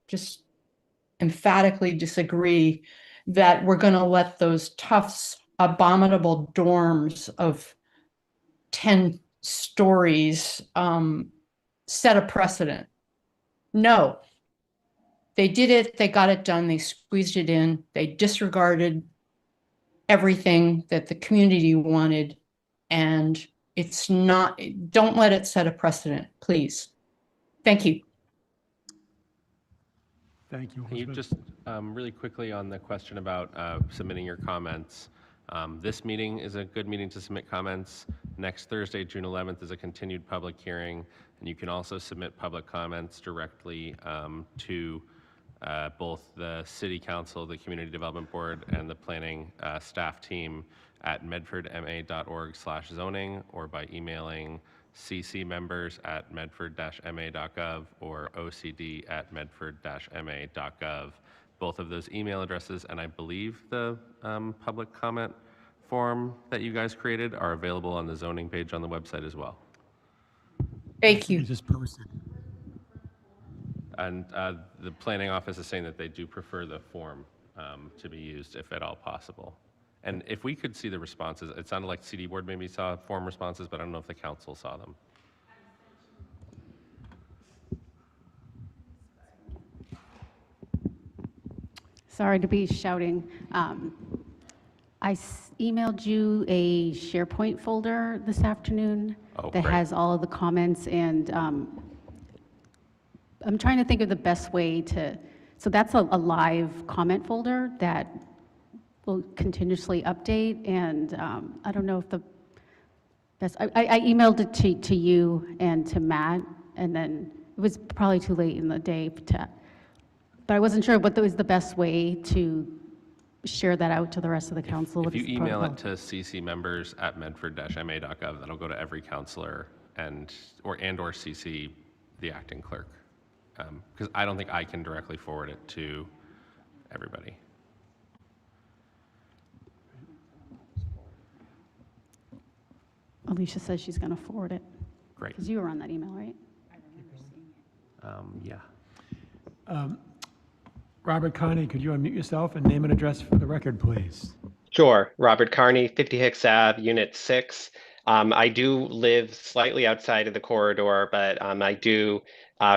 just emphatically disagree that we're going to let those Tufts abominable dorms of 10 stories set a precedent. No. They did it, they got it done, they squeezed it in, they disregarded everything that the community wanted, and it's not, don't let it set a precedent, please. Thank you. Thank you. Can you just really quickly on the question about submitting your comments? This meeting is a good meeting to submit comments. Next Thursday, June 11th, is a continued public hearing, and you can also submit public comments directly to both the City Council, the Community Development Board, and the planning staff team at medfordma.org/zoning, or by emailing ccmembers@medford-ma.gov or ocd@medford-ma.gov. Both of those email addresses, and I believe the public comment form that you guys created are available on the zoning page on the website as well. Thank you. Just posted. And the planning office is saying that they do prefer the form to be used if at all possible. And if we could see the responses, it sounded like CD board maybe saw form responses, but I don't know if the council saw them. Sorry to be shouting. I emailed you a SharePoint folder this afternoon that great. has all of the comments, and I'm trying to think of the best way to, so that's a live comment folder that will continuously update, and I don't know if the best, I emailed it to you and to Matt, and then it was probably too late in the day to, but I wasn't sure what was the best way to share that out to the rest of the council. If you email it to ccmembers@medford-ma.gov, that'll go to every councilor and or CC the acting clerk. Because I don't think I can directly forward it to everybody. Alicia says she's going to forward it. Great. Because you were on that email, right? Yeah. Robert Carney, could you unmute yourself and name and address for the record, please? Sure. Robert Carney, 50 Hicks Ave, Unit 6. I do live slightly outside of the corridor, but I do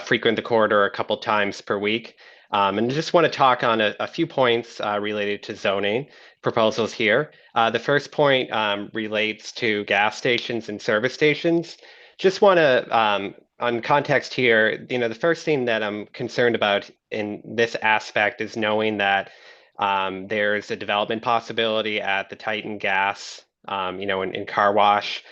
frequent the corridor a couple times per week. And just want to talk on a few points related to zoning proposals here. The first point relates to gas stations and service stations. Just want to, on context here, the first thing that I'm concerned about in this aspect is knowing that there's a development possibility at the Titan Gas, in Car Wash.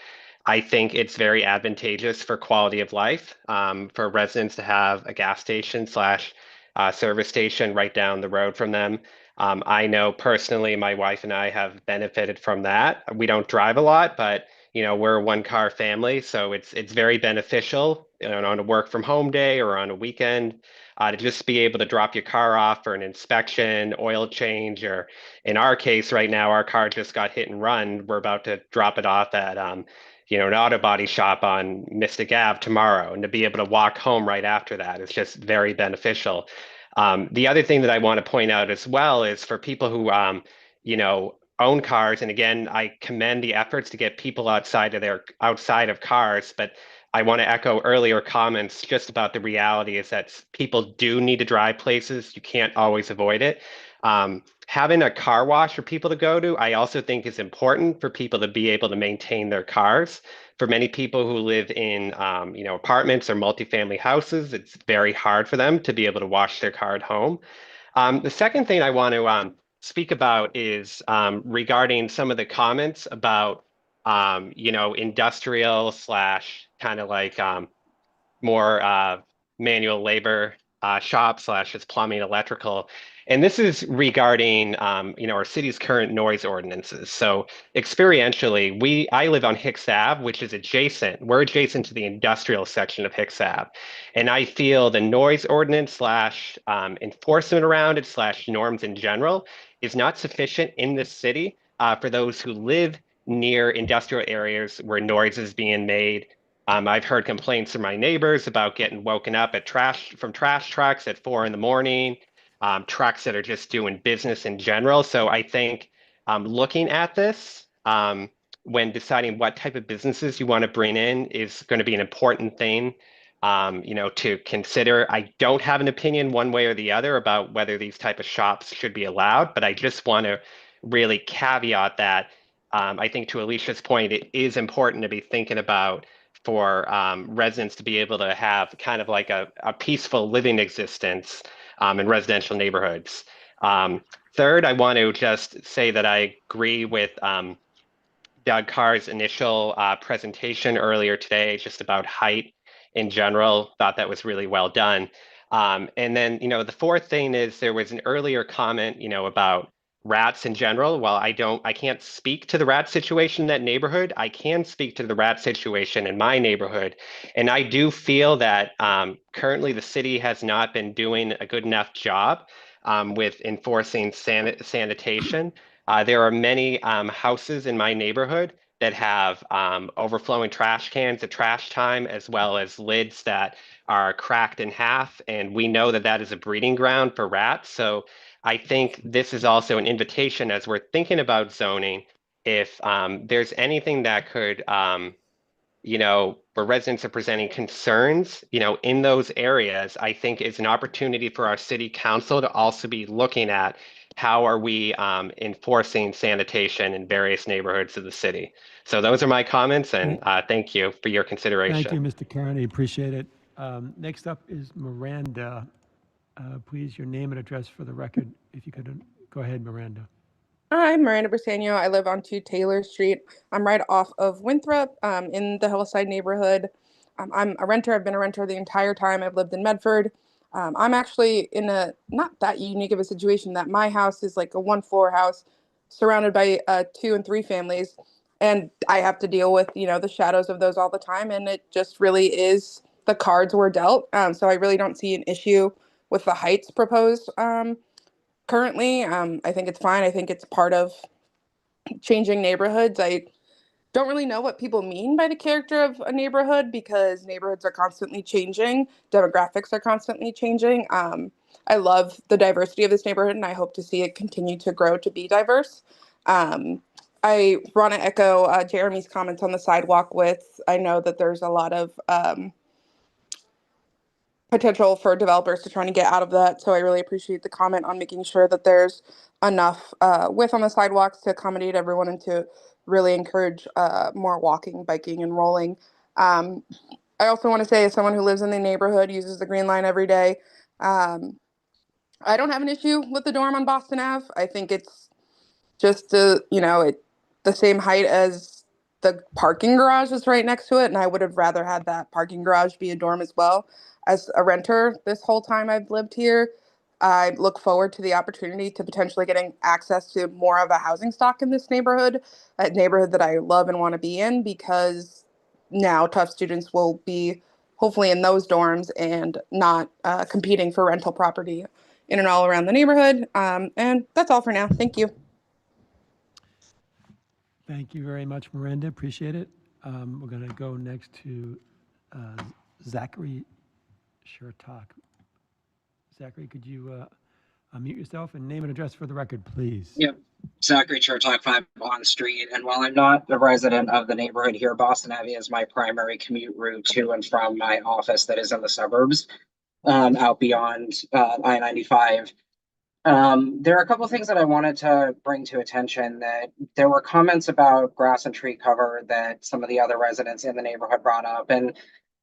I think it's very advantageous for quality of life for residents to have a gas station / service station right down the road from them. I know personally, my wife and I have benefited from that. We don't drive a lot, but we're a one-car family, so it's very beneficial on a work from home day or on a weekend. to just be able to drop your car off for an inspection, oil change, or in our case right now, our car just got hit and run. We're about to drop it off at an auto body shop on Mystic Ave tomorrow, and to be able to walk home right after that is just very beneficial. The other thing that I want to point out as well is for people who, own cars, and again, I commend the efforts to get people outside of cars, but I want to echo earlier comments just about the reality is that people do need to drive places. You can't always avoid it. Having a car wash for people to go to, I also think is important for people to be able to maintain their cars. For many people who live in, apartments or multifamily houses, it's very hard for them to be able to wash their car at home. The second thing I want to speak about is regarding some of the comments about, industrial slash kind of like more manual labor shop slash just plumbing, electrical. And this is regarding, our city's current noise ordinances. So experientially, I live on Hicks Ave, which is adjacent. We're adjacent to the industrial section of Hicks Ave. And I feel the noise ordinance slash enforcement around it slash norms in general is not sufficient in this city for those who live near industrial areas where noise is being made. I've heard complaints from my neighbors about getting woken up from trash trucks at 4 a.m, trucks that are just doing business in general. So I think looking at this when deciding what type of businesses you want to bring in is going to be an important thing, to consider. I don't have an opinion one way or the other about whether these type of shops should be allowed, but I just want to really caveat that I think to Alicia's point, it is important to be thinking about for residents to be able to have kind of like a peaceful living existence in residential neighborhoods. Third, I want to just say that I agree with Doug Carr's initial presentation earlier today, just about height in general. Thought that was really well done. And then, the fourth thing is there was an earlier comment, about rats in general. While I can't speak to the rat situation in that neighborhood, I can speak to the rat situation in my neighborhood. And I do feel that currently the city has not been doing a good enough job with enforcing sanitation. There are many houses in my neighborhood that have overflowing trash cans at trash time, as well as lids that are cracked in half. And we know that that is a breeding ground for rats. So I think this is also an invitation as we're thinking about zoning. If there's anything that could, where residents are presenting concerns, in those areas, I think is an opportunity for our city council to also be looking at how are we enforcing sanitation in various neighborhoods of the city. So those are my comments, and thank you for your consideration. Thank you, Mr. Carney. Appreciate it. Next up is Miranda. Please, your name and address for the record, if you could go ahead, Miranda. Hi, I'm Miranda Brisano. I live on 2 Taylor Street. I'm right off of Winthrop in the Hillside neighborhood. I'm a renter. I've been a renter the entire time I've lived in Medford. I'm actually in a not that unique of a situation that my house is like a 1-floor house surrounded by 2 and 3 families. And I have to deal with, the shadows of those all the time. And it just really is the cards were dealt. So I really don't see an issue with the heights proposed currently. I think it's fine. I think it's part of changing neighborhoods. I don't really know what people mean by the character of a neighborhood because neighborhoods are constantly changing. Demographics are constantly changing. I love the diversity of this neighborhood and I hope to see it continue to grow to be diverse. I want to echo Jeremy's comments on the sidewalk width. I know that there's a lot of potential for developers to trying to get out of that. So I really appreciate the comment on making sure that there's enough width on the sidewalks to accommodate everyone and to really encourage more walking, biking, and rolling. I also want to say, as someone who lives in the neighborhood, uses the Green Line every day, I don't have an issue with the dorm on Boston Ave. I think it's just the same height as the parking garage is right next to it, and I would have rather had that parking garage be a dorm as well. As a renter this whole time I've lived here, I look forward to the opportunity to potentially getting access to more of a housing stock in this neighborhood, a neighborhood that I love and want to be in, because now tough students will be hopefully in those dorms and not competing for rental property in and all around the neighborhood. And that's all for now. Thank you. Thank you very much, Miranda. Appreciate it. We're going to go next to Zachary Shertalk. Zachary, could you unmute yourself and name and address for the record, please? Yep. Zachary Chertok, 5 on Street. And while I'm not a resident of the neighborhood here, Boston Avenue is my primary commute route to and from my office that is in the suburbs, out beyond I-95. There are a couple of things that I wanted to bring to attention. That there were comments about grass and tree cover that some of the other residents in the neighborhood brought up. And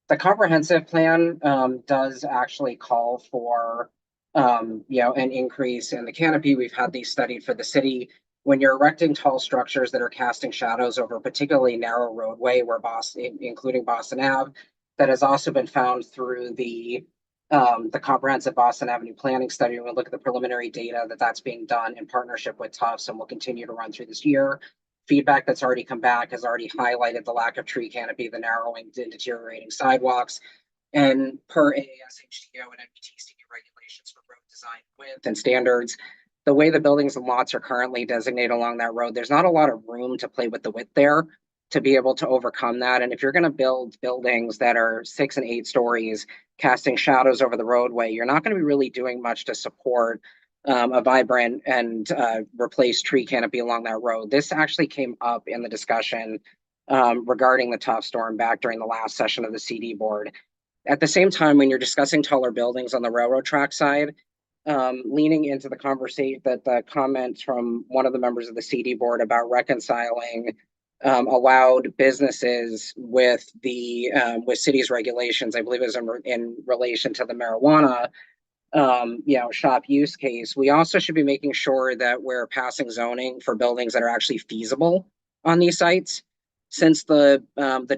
the comprehensive plan does actually call for an increase in the canopy. We've had these studied for the city. When you're erecting tall structures that are casting shadows over a particularly narrow roadway, where including Boston Ave, that has also been found through the comprehensive Boston Avenue planning study. We'll look at the preliminary data that's being done in partnership with Tufts, and we'll continue to run through this year. Feedback that's already come back has already highlighted the lack of tree canopy, the narrowing and deteriorating sidewalks, and per AASHTO and MBTC regulations for road design width and standards, the way the buildings and lots are currently designated along that road, there's not a lot of room to play with the width there to be able to overcome that. And if you're going to build buildings that are 6 and 8 stories, casting shadows over the roadway, you're not going to be really doing much to support a vibrant and replaced tree canopy along that road. This actually came up in the discussion regarding the Tufts storm back during the last session of the CD board. At the same time, when you're discussing taller buildings on the railroad track side, leaning into the conversation, the comments from one of the members of the CD board about reconciling allowed businesses with the with city's regulations. I believe it was in relation to the marijuana shop use case. We also should be making sure that we're passing zoning for buildings that are actually feasible on these sites. Since the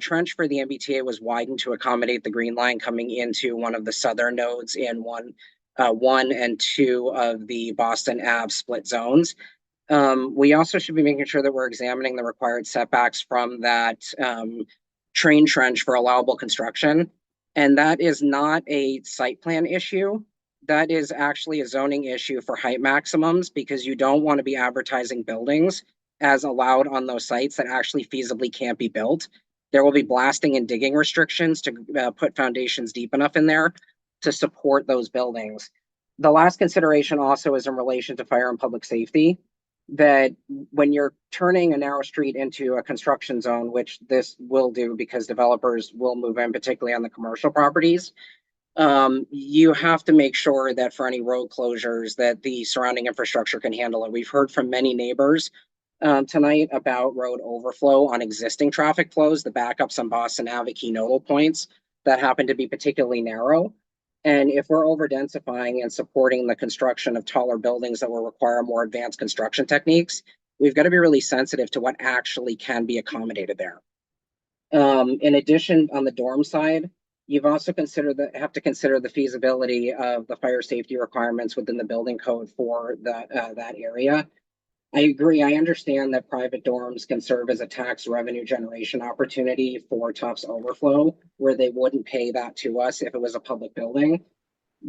trench for the MBTA was widened to accommodate the Green Line coming into one of the southern nodes in 1 and 2 of the Boston Ave split zones, we also should be making sure that we're examining the required setbacks from that train trench for allowable construction. And that is not a site plan issue. That is actually a zoning issue for height maximums, because you don't want to be advertising buildings as allowed on those sites that actually feasibly can't be built. There will be blasting and digging restrictions to put foundations deep enough in there to support those buildings. The last consideration also is in relation to fire and public safety, that when you're turning a narrow street into a construction zone, which this will do because developers will move in, particularly on the commercial properties, you have to make sure that for any road closures that the surrounding infrastructure can handle it. We've heard from many neighbors tonight about road overflow on existing traffic flows, the backups on Boston Ave, key nodal points that happen to be particularly narrow. And if we're over densifying and supporting the construction of taller buildings that will require more advanced construction techniques, we've got to be really sensitive to what actually can be accommodated there. In addition, on the dorm side, you've also have to consider the feasibility of the fire safety requirements within the building code for that area. I agree. I understand that private dorms can serve as a tax revenue generation opportunity for Tufts overflow, where they wouldn't pay that to us if it was a public building.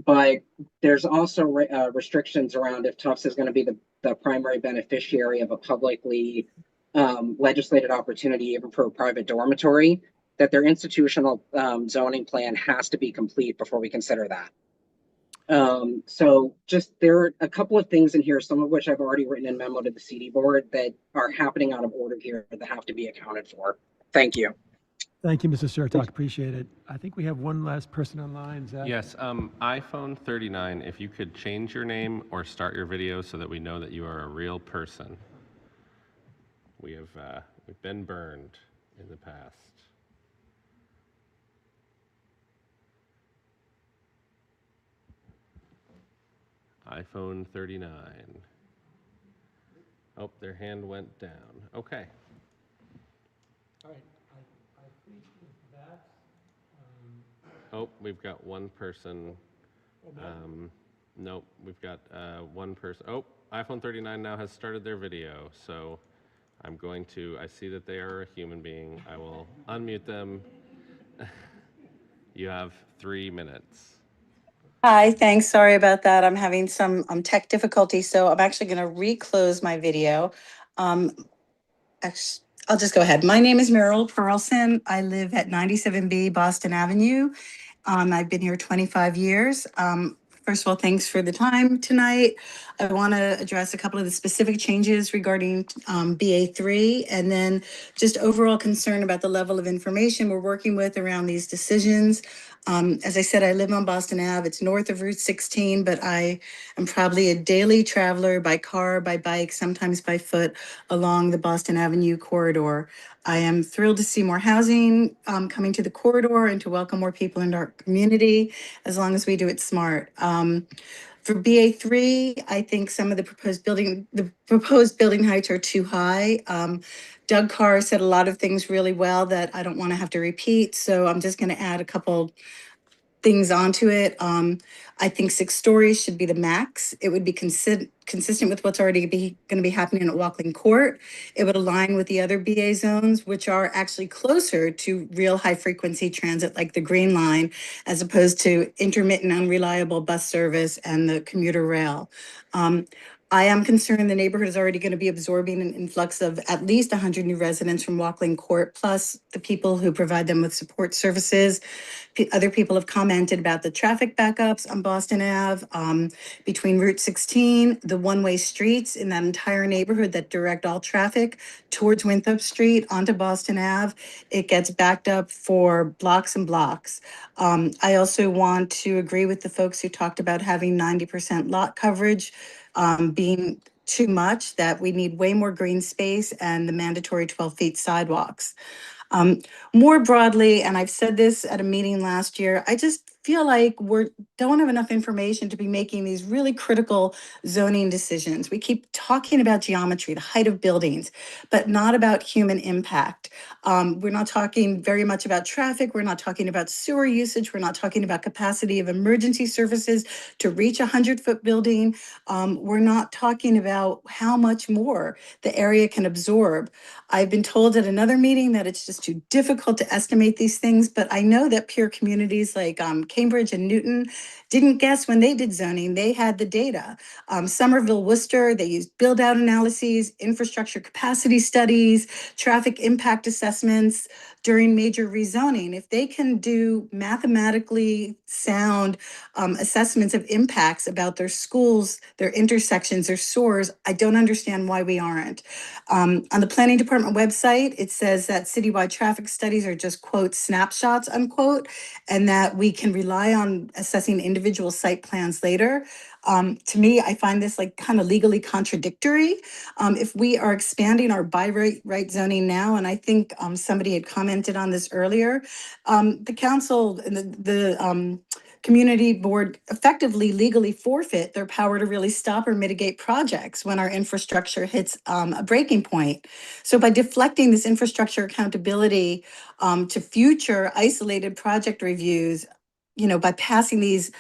But there's also restrictions around if Tufts is going to be the primary beneficiary of a publicly legislated opportunity, even for a private dormitory, that their institutional zoning plan has to be complete before we consider that. So just there are a couple of things in here, some of which I've already written in memo to the CD board, that are happening out of order here that have to be accounted for. Thank you. Thank you, Mr. Sirtok. Appreciate it. I think we have one last person online, Zach. Yes, iPhone 39, if you could change your name or start your video so that we know that you are a real person. We've been burned in the past. iPhone 39. Oh, their hand went down. Okay. All right. I think with that. Oh, we've got one person. Nope, we've got one person. Oh, iPhone 39 now has started their video. So I'm going to, I see that they are a human being. I will unmute them. You have 3 minutes. Hi, thanks. Sorry about that. I'm having some tech difficulty, so I'm actually going to reclose my video. Um, I'll just go ahead. My name is Meryl Perlson. I live at 97B Boston Avenue. I've been here 25 years. First of all, thanks for the time tonight. I want to address a couple of the specific changes regarding BA3 and then just overall concern about the level of information we're working with around these decisions. As I said, I live on Boston Ave. It's north of Route 16, but I am probably a daily traveler by car, by bike, sometimes by foot along the Boston Avenue corridor. I am thrilled to see more housing coming to the corridor and to welcome more people into our community, as long as we do it smart. For BA3, I think some of the proposed building heights are too high. Doug Carr said a lot of things really well that I don't want to have to repeat, so I'm just going to add a couple things onto it. I think 6 stories should be the max. It would be consistent with what's already going to be happening at Walkland Court. It would align with the other BA zones, which are actually closer to real high frequency transit like the Green Line, as opposed to intermittent, unreliable bus service and the commuter rail. I am concerned the neighborhood is already going to be absorbing an influx of at least 100 new residents from Walkland Court, plus the people who provide them with support services. Other people have commented about the traffic backups on Boston Ave, between Route 16, the one-way streets in that entire neighborhood that direct all traffic towards Winthrop Street onto Boston Ave. It gets backed up for blocks and blocks. I also want to agree with the folks who talked about having 90% lot coverage being too much, that we need way more green space and the mandatory 12 feet sidewalks. More broadly, and I've said this at a meeting last year, I just feel like we don't have enough information to be making these really critical zoning decisions. We keep talking about geometry, the height of buildings, but not about human impact. We're not talking very much about traffic. We're not talking about sewer usage. We're not talking about capacity of emergency services to reach a 100-foot building. We're not talking about how much more the area can absorb. I've been told at another meeting that it's just too difficult to estimate these things, but I know that peer communities like Cambridge and Newton didn't guess when they did zoning. They had the data. Somerville, Worcester, they used build-out analyses, infrastructure capacity studies, traffic impact assessments during major rezoning. If they can do mathematically sound assessments of impacts about their schools, their intersections, their SOARs, I don't understand why we aren't. On the planning department website, it says that citywide traffic studies are just, quote, snapshots, unquote, and that we can rely on assessing individual site plans later. To me, I find this like kind of legally contradictory. If we are expanding our by right zoning now, and I think somebody had commented on this earlier, the council and the community board effectively legally forfeit their power to really stop or mitigate projects when our infrastructure hits a breaking point. So by deflecting this infrastructure accountability to future isolated project reviews, by passing these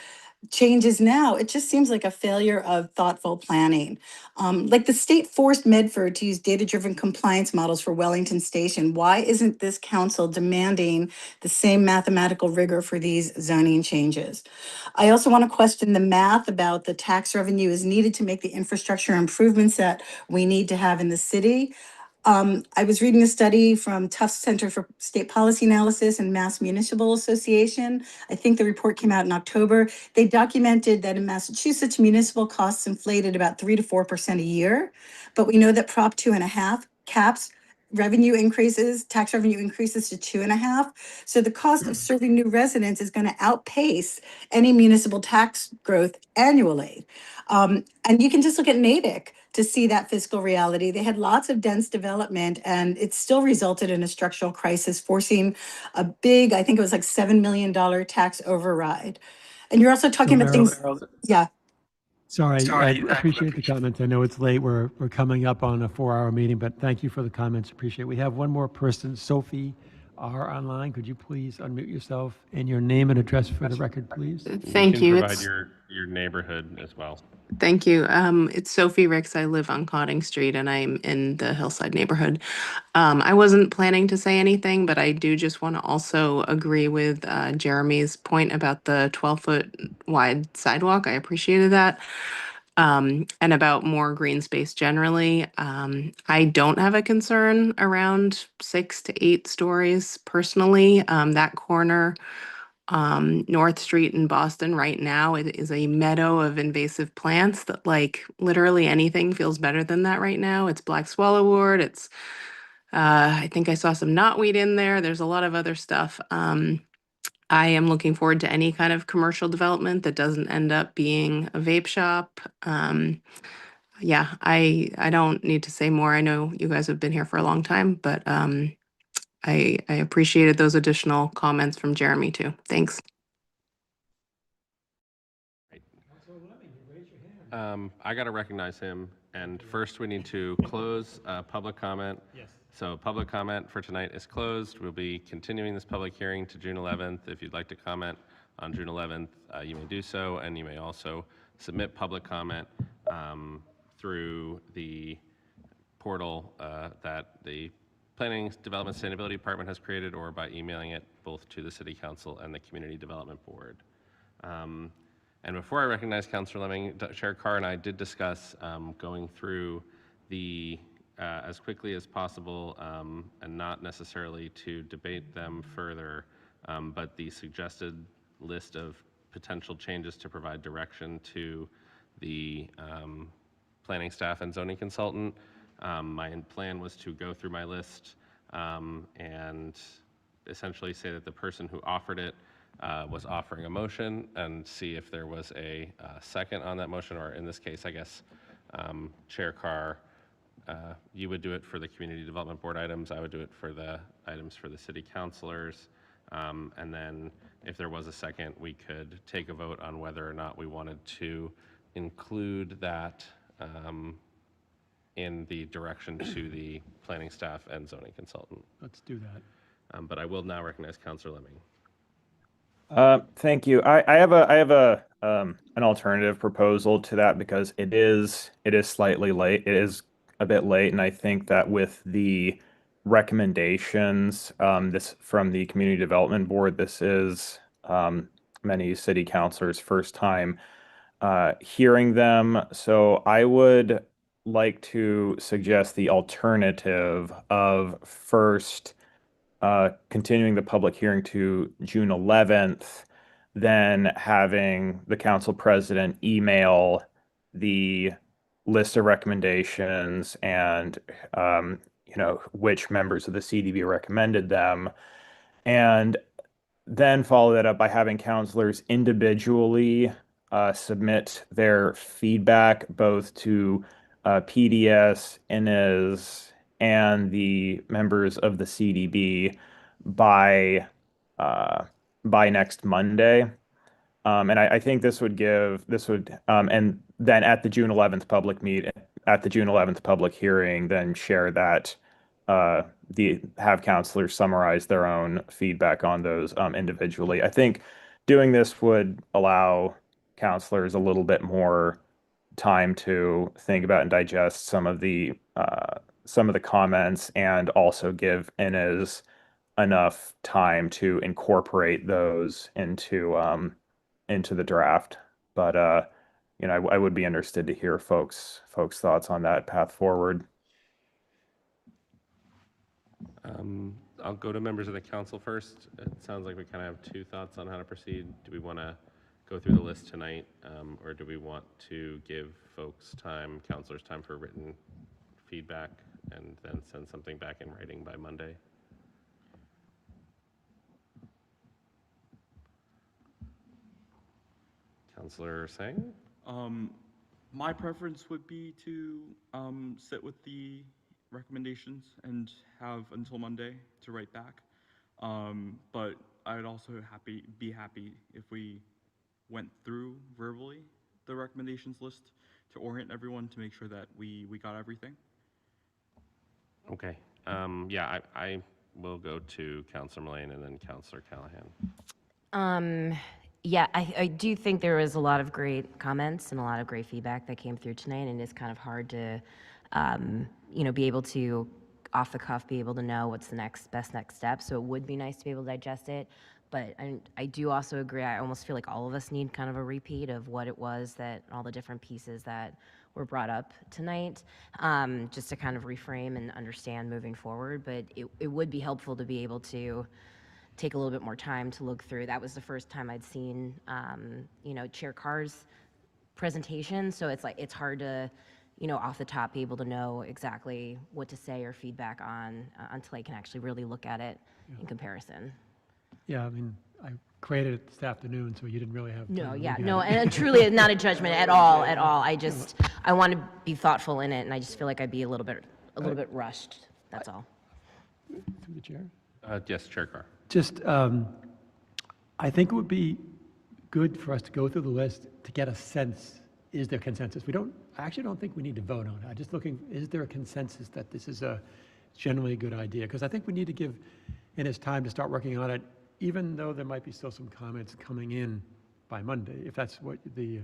changes now, it just seems like a failure of thoughtful planning. Like the state forced Medford to use data-driven compliance models for Wellington Station. Why isn't this council demanding the same mathematical rigor for these zoning changes? I also want to question the math about the tax revenue is needed to make the infrastructure improvements that we need to have in the city. I was reading a study from Tufts Center for State Policy Analysis and Mass Municipal Association. I think the report came out in October. They documented that in Massachusetts, municipal costs inflated about 3 to 4% a year. But we know that Prop 2.5 caps revenue increases, tax revenue increases to 2.5. So the cost of serving new residents is going to outpace any municipal tax growth annually. And you can just look at Natick to see that fiscal reality. They had lots of dense development and it still resulted in a structural crisis, forcing a big, I think it was like $7 million tax override. And you're also talking about things, yeah. Sorry, I appreciate the comments. I know it's late. We're coming up on a 4-hour meeting, but thank you for the comments. Appreciate it. We have one more person, Sophie are online, could you please unmute yourself and your name and address for the record, please? You can provide your neighborhood as well. Thank you. It's Sophie Ricks. I live on Cotting Street and I'm in the Hillside neighborhood. I wasn't planning to say anything, but I do just want to also agree with Jeremy's point about the 12-foot wide sidewalk. I appreciated that. And about more green space generally. I don't have a concern around 6 to 8 stories personally. That corner, North Street in Boston right now, it is a meadow of invasive plants that like literally anything feels better than that right now. It's black swallowwort. It's, I think I saw some knotweed in there. There's a lot of other stuff. I am looking forward to any kind of commercial development that doesn't end up being a vape shop. Yeah, I don't need to say more. I know you guys have been here for a long time, but I appreciated those additional comments from Jeremy too. Thanks. I got to recognize him, and first we need to close public comment. Yes. So public comment for tonight is closed. We'll be continuing this public hearing to June 11th. If you'd like to comment on June 11th, you may do so, and you may also submit public comment through the portal that the Planning, Development, Sustainability Department has created, or by emailing it both to the City Council and the Community Development Board. And before I recognize Councilor Lemming, Chair Carr and I did discuss going through the as quickly as possible and not necessarily to debate them further, but the suggested list of potential changes to provide direction to the planning staff and zoning consultant. My plan was to go through my list and essentially say that the person who offered it was offering a motion and see if there was a second on that motion, or in this case, I guess, Chair Carr, you would do it for the Community Development Board items, I would do it for the items for the city councilors, and then if there was a second, we could take a vote on whether or not we wanted to include that in the direction to the planning staff and zoning consultant. Let's do that. But I will now recognize Councilor Lemming. Thank you. I have an alternative proposal to that because it is slightly late. It is a bit late, and I think that with the recommendations this from the Community Development Board, this is many city councilors' first time hearing them. So I would like to suggest the alternative of first continuing the public hearing to June 11th, then having the council president email the list of recommendations and which members of the CDB recommended them, and then follow that up by having councilors individually submit their feedback both to PDS, INIS, and the members of the CDB by next Monday. And I think and then at the June 11th public hearing, then share that have counselors summarize their own feedback on those individually. I think doing this would allow counselors a little bit more time to think about and digest some of the comments, and also give INIS enough time to incorporate those into the draft. But I would be interested to hear folks' thoughts on that path forward. I'll go to members of the council first. It sounds like we kind of have two thoughts on how to proceed. Do we want to go through the list tonight, or do we want to give folks time, counselors time for written feedback, and then send something back in writing by Monday? Councilor Sang? My preference would be to sit with the recommendations and have until Monday to write back. But I'd also be happy if we went through verbally the recommendations list to orient everyone to make sure that we got everything. Okay. Yeah, I we'll go to Counselor Mullane and then Counselor Callahan. Yeah, I do think there was a lot of great comments and a lot of great feedback that came through tonight, and it's kind of hard to, be able to, off the cuff, be able to know what's the best next step. So it would be nice to be able to digest it. But I do also agree, I almost feel like all of us need kind of a repeat of what it was that, all the different pieces that were brought up tonight, just to kind of reframe and understand moving forward. But it would be helpful to be able to take a little bit more time to look through. That was the first time I'd seen, Chair Carr's presentation, so it's hard to, off the top, be able to know exactly what to say or feedback on until I can actually really look at it in comparison. Yeah, I mean, I created it this afternoon, so you didn't really have time No, to yeah, look at no, it. and truly not a judgment at all, at all. I want to be thoughtful in it, and I just feel like I'd be a little bit rushed, that's all. Through the chair? Yes, Chair Carr. Just, I think it would be good for us to go through the list to get a sense, is there consensus? I actually don't think we need to vote on it. I'm just looking, is there a consensus that this is a generally a good idea? Because I think we need to give Ines time to start working on it, even though there might be still some comments coming in by Monday, if that's what the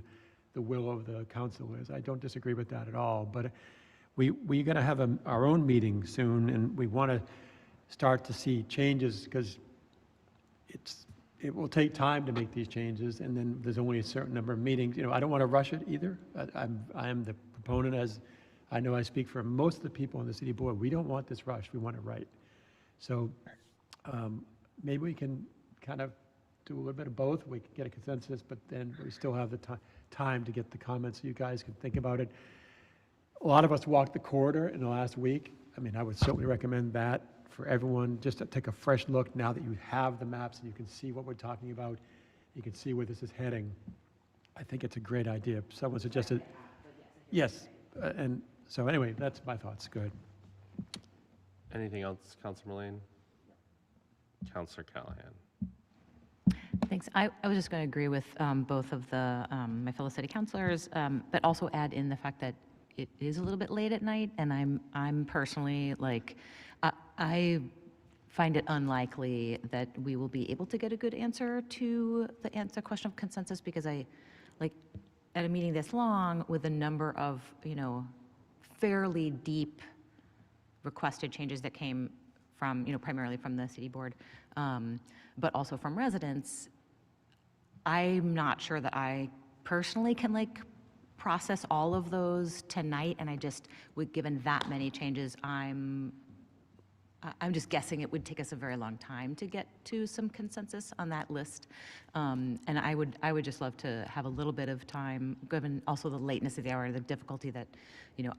will of the council is. I don't disagree with that at all, but we're going to have our own meeting soon, and we want to start to see changes, because it will take time to make these changes, and then there's only a certain number of meetings. I don't want to rush it either. I am the proponent, as I know I speak for most of the people on the city board. We don't want this rushed. We want it right. So maybe we can kind of do a little bit of both. We can get a consensus, but then we still have the time to get the comments so you guys can think about it. A lot of us walked the corridor in the last week. I mean, I would certainly recommend that for everyone, just to take a fresh look now that you have the maps and you can see what we're talking about. You can see where this is heading. I think it's a great idea. Someone suggested, yes. And so anyway, that's my thoughts. Go ahead. Anything else, Counselor Mullane? Counselor Callahan. Thanks. I was just going to agree with both of my fellow city councilors, but also add in the fact that it is a little bit late at night, and I'm personally like, I find it unlikely that we will be able to get a good answer to the question of consensus, because at a meeting this long with a number of, fairly deep requested changes that came from, primarily from the city board, but also from residents, I'm not sure that I personally can process all of those tonight, and given that many changes, I'm just guessing it would take us a very long time to get to some consensus on that list. And I would just love to have a little bit of time, given also the lateness of the hour, the difficulty that,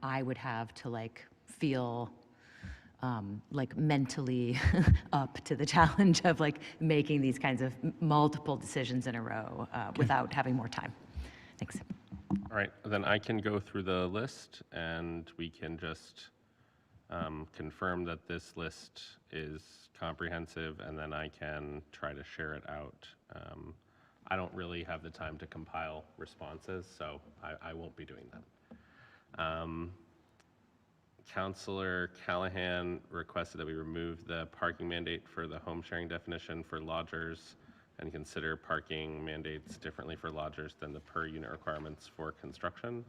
I would have to feel mentally up to the challenge of making these kinds of multiple decisions in a row without having more time. Thanks. All right, then I can go through the list and we can just confirm that this list is comprehensive, and then I can try to share it out. I don't really have the time to compile responses, so I won't be doing that. Councillor Callahan requested that we remove the parking mandate for the home sharing definition for lodgers and consider parking mandates differently for lodgers than the per unit requirements for construction.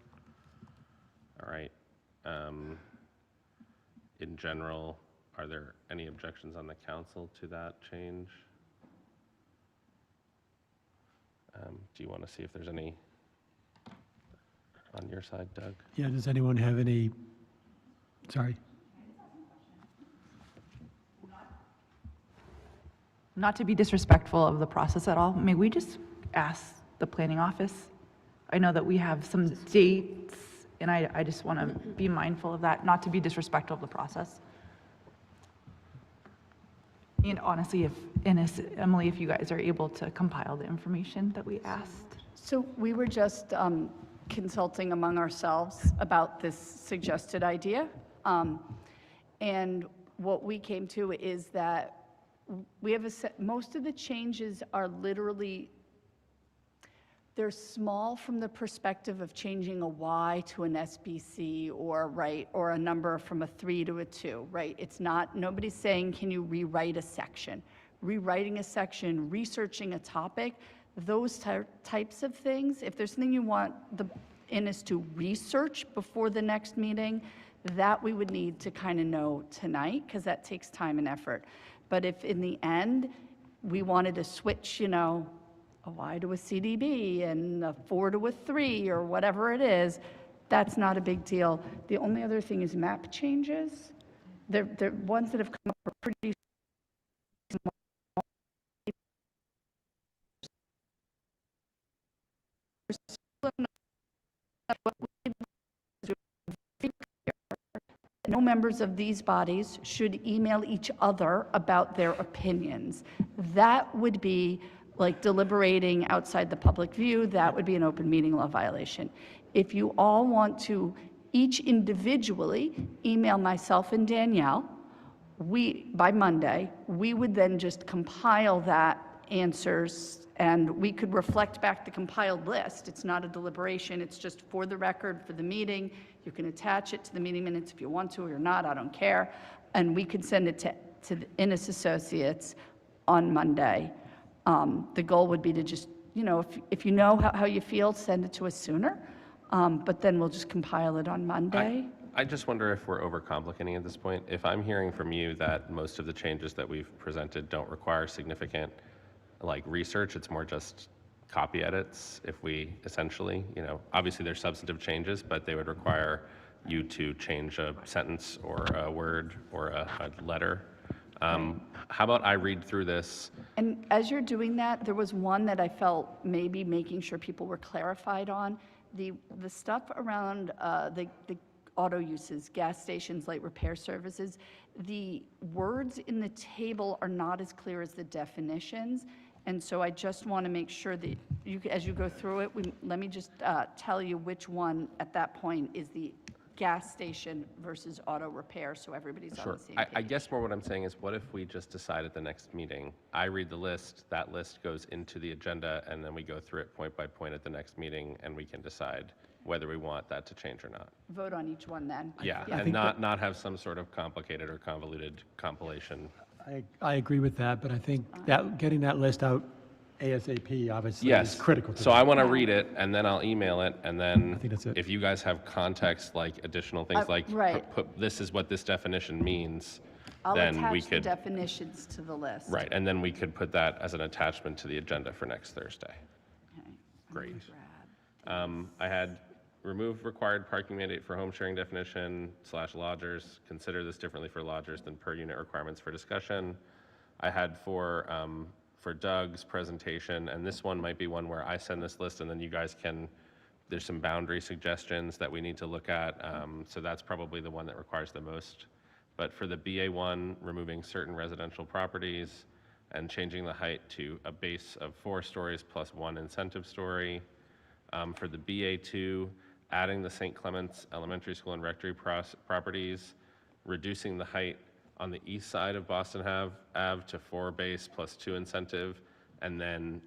All right. In general, are there any objections on the council to that change? Do you want to see if there's any on your side, Doug? Yeah, does anyone have any, sorry? Not to be disrespectful of the process at all, may we just ask the planning office? I know that we have some dates, and I just want to be mindful of that, not to be disrespectful of the process. And honestly, Emily, if you guys are able to compile the information that we asked. So we were just consulting among ourselves about this suggested idea. And what we came to is that we have most of the changes are literally they're small from the perspective of changing a Y to an SBC or, right, or a number from a 3 to a 2, right? It's not, nobody's saying, can you rewrite a section? Rewriting a section, researching a topic, those types of things, if there's something you want the INIS to research before the next meeting, that we would need to kind of know tonight, because that takes time and effort. But if in the end, we wanted to switch, you know, a Y to a CDB and a 4 to a 3 or whatever it is, that's not a big deal. The only other thing is map changes. They're ones that have come up are pretty small. No members of these bodies should email each other about their opinions. That would be like deliberating outside the public view. That would be an open meeting law violation. If you all want to each individually email myself and Danielle, by Monday, we would then just compile that answers and we could reflect back the compiled list. It's not a deliberation, it's just for the record, for the meeting. You can attach it to the meeting minutes if you want to or not, I don't care. And we could send it to the Innis Associates on Monday. The goal would be to just, you know, if you know how you feel, send it to us sooner. But then we'll just compile it on Monday. I just wonder if we're overcomplicating at this point. If I'm hearing from you that most of the changes that we've presented don't require significant like research, it's more just copy edits. If we essentially, you know, obviously there's substantive changes, but they would require you to change a sentence or a word or a letter. How about I read through this? And as you're doing that, there was one that I felt maybe making sure people were clarified on. The stuff around the auto uses, gas stations, light repair services, the words in the table are not as clear as the definitions. And so I just want to make sure that you, as you go through it, let me just tell you which one at that point is the gas station versus auto repair, so everybody's on the same page. I guess more what I'm saying is, what if we just decide at the next meeting, I read the list, that list goes into the agenda, and then we go through it point by point at the next meeting, and we can decide whether we want that to change or not. Vote on each one then. Yeah, and not have some sort of complicated or convoluted compilation. I agree with that, but I think that getting that list out ASAP obviously Yes. is critical to So that. I want to read it, and then I'll email it, and then I think that's it. if you guys have context, like additional things, like right. put this is what this definition means, I'll then we attach the could, definitions to the list. right, and then we could put that as an attachment to the agenda for next Thursday. Okay. Great. I had remove required parking mandate for home sharing definition / lodgers. Consider this differently for lodgers than per unit requirements for discussion. I had for Doug's presentation, and this one might be one where I send this list and then you guys can, there's some boundary suggestions that we need to look at. So that's probably the one that requires the most. But for the BA1, removing certain residential properties and changing the height to a base of 4 stories plus 1 incentive story. For the BA2, adding the St. Clements Elementary School and Rectory properties, reducing the height on the east side of Boston Ave to 4 base plus 2 incentive, and then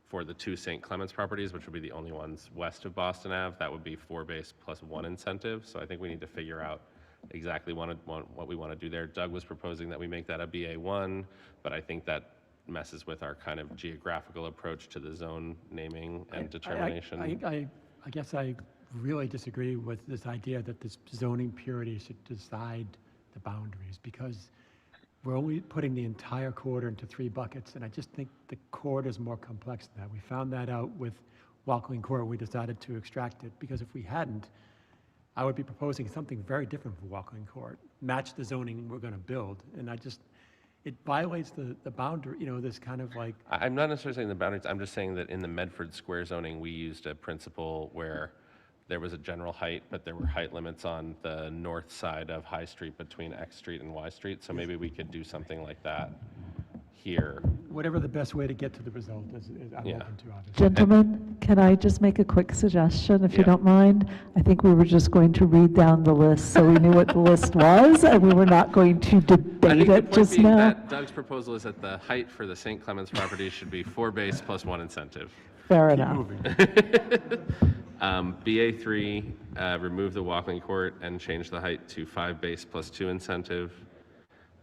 for the 2 St. Clements properties, which would be the only ones west of Boston Ave, that would be 4 base plus 1 incentive. So I think we need to figure out exactly what we want to do there. Doug was proposing that we make that a BA1, but I think that messes with our kind of geographical approach to the zone naming and determination. I guess I really disagree with this idea that this zoning purity should decide the boundaries, because we're only putting the entire corridor into 3 buckets, and I just think the corridor is more complex than that. We found that out with Walkling Court. We decided to extract it, because if we hadn't, I would be proposing something very different for Walkling Court, match the zoning we're going to build, and it violates the boundary, you know, this kind of like... I'm not necessarily saying the boundaries, I'm just saying that in the Medford Square zoning, we used a principle where there was a general height, but there were height limits on the north side of High Street between X Street and Y Street, so maybe we could do something like that here. Whatever the best way to get to the result is I'm Yeah. open to, obviously. Gentlemen, can I just make a quick suggestion, if you Yeah. don't mind? I think we were just going to read down the list so we knew what the list was, and we were not going to I debate think the it point just being now. that Doug's proposal is that the height for the St. Clements property should be 4 base plus 1 incentive. Fair enough. BA3, remove the walking court and change the height to 5 base plus 2 incentive.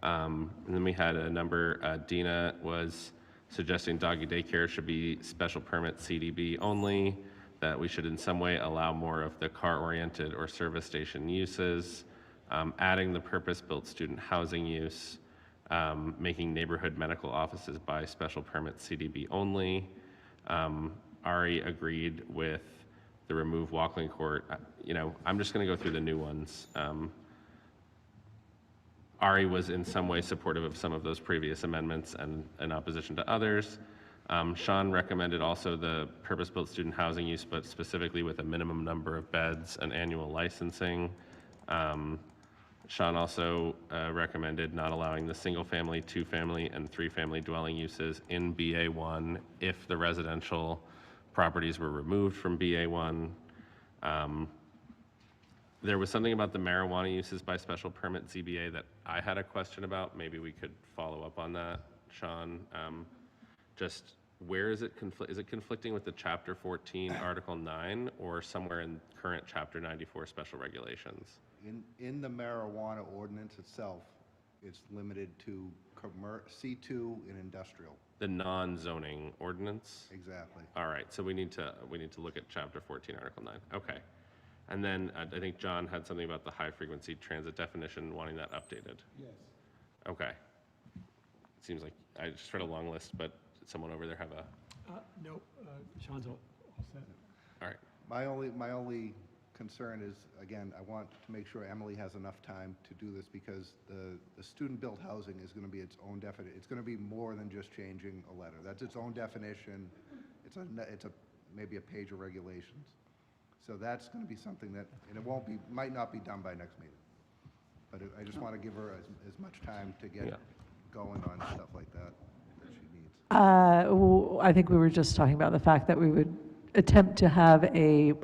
And then we had a number, Dina was suggesting doggy daycare should be special permit CDB only, that we should in some way allow more of the car-oriented or service station uses, adding the purpose-built student housing use, making neighborhood medical offices by special permit CDB only. Ari agreed with the remove walking court. You know, I'm just going to go through the new ones. Ari was in some way supportive of some of those previous amendments and in opposition to others. Sean recommended also the purpose-built student housing use, but specifically with a minimum number of beds and annual licensing. Sean also recommended not allowing the single-family, two-family, and three-family dwelling uses in BA1 if the residential properties were removed from BA1. There was something about the marijuana uses by special permit ZBA that I had a question about. Maybe we could follow up on that, Sean. Just where is it is it conflicting with the Chapter 14, Article 9, or somewhere in current Chapter 94 special regulations? In the marijuana ordinance itself, it's limited to C2 and industrial. The non-zoning ordinance? Exactly. All right, so we need to look at Chapter 14, Article 9. Okay. And then I think John had something about the high-frequency transit definition, wanting that updated. Yes. Okay. It seems like I just read a long list, but did someone over there have a? No, Sean's all set. All right. My only concern is, again, I want to make sure Emily has enough time to do this, because the student-built housing is going to be its own definition. It's going to be more than just changing a letter. That's its own definition. It's maybe a page of regulations. So that's going to be something that, and it might not be done by next meeting. But I just want to give her as much time to get going on stuff like that she needs. I think we were just talking about the fact that we would attempt to have a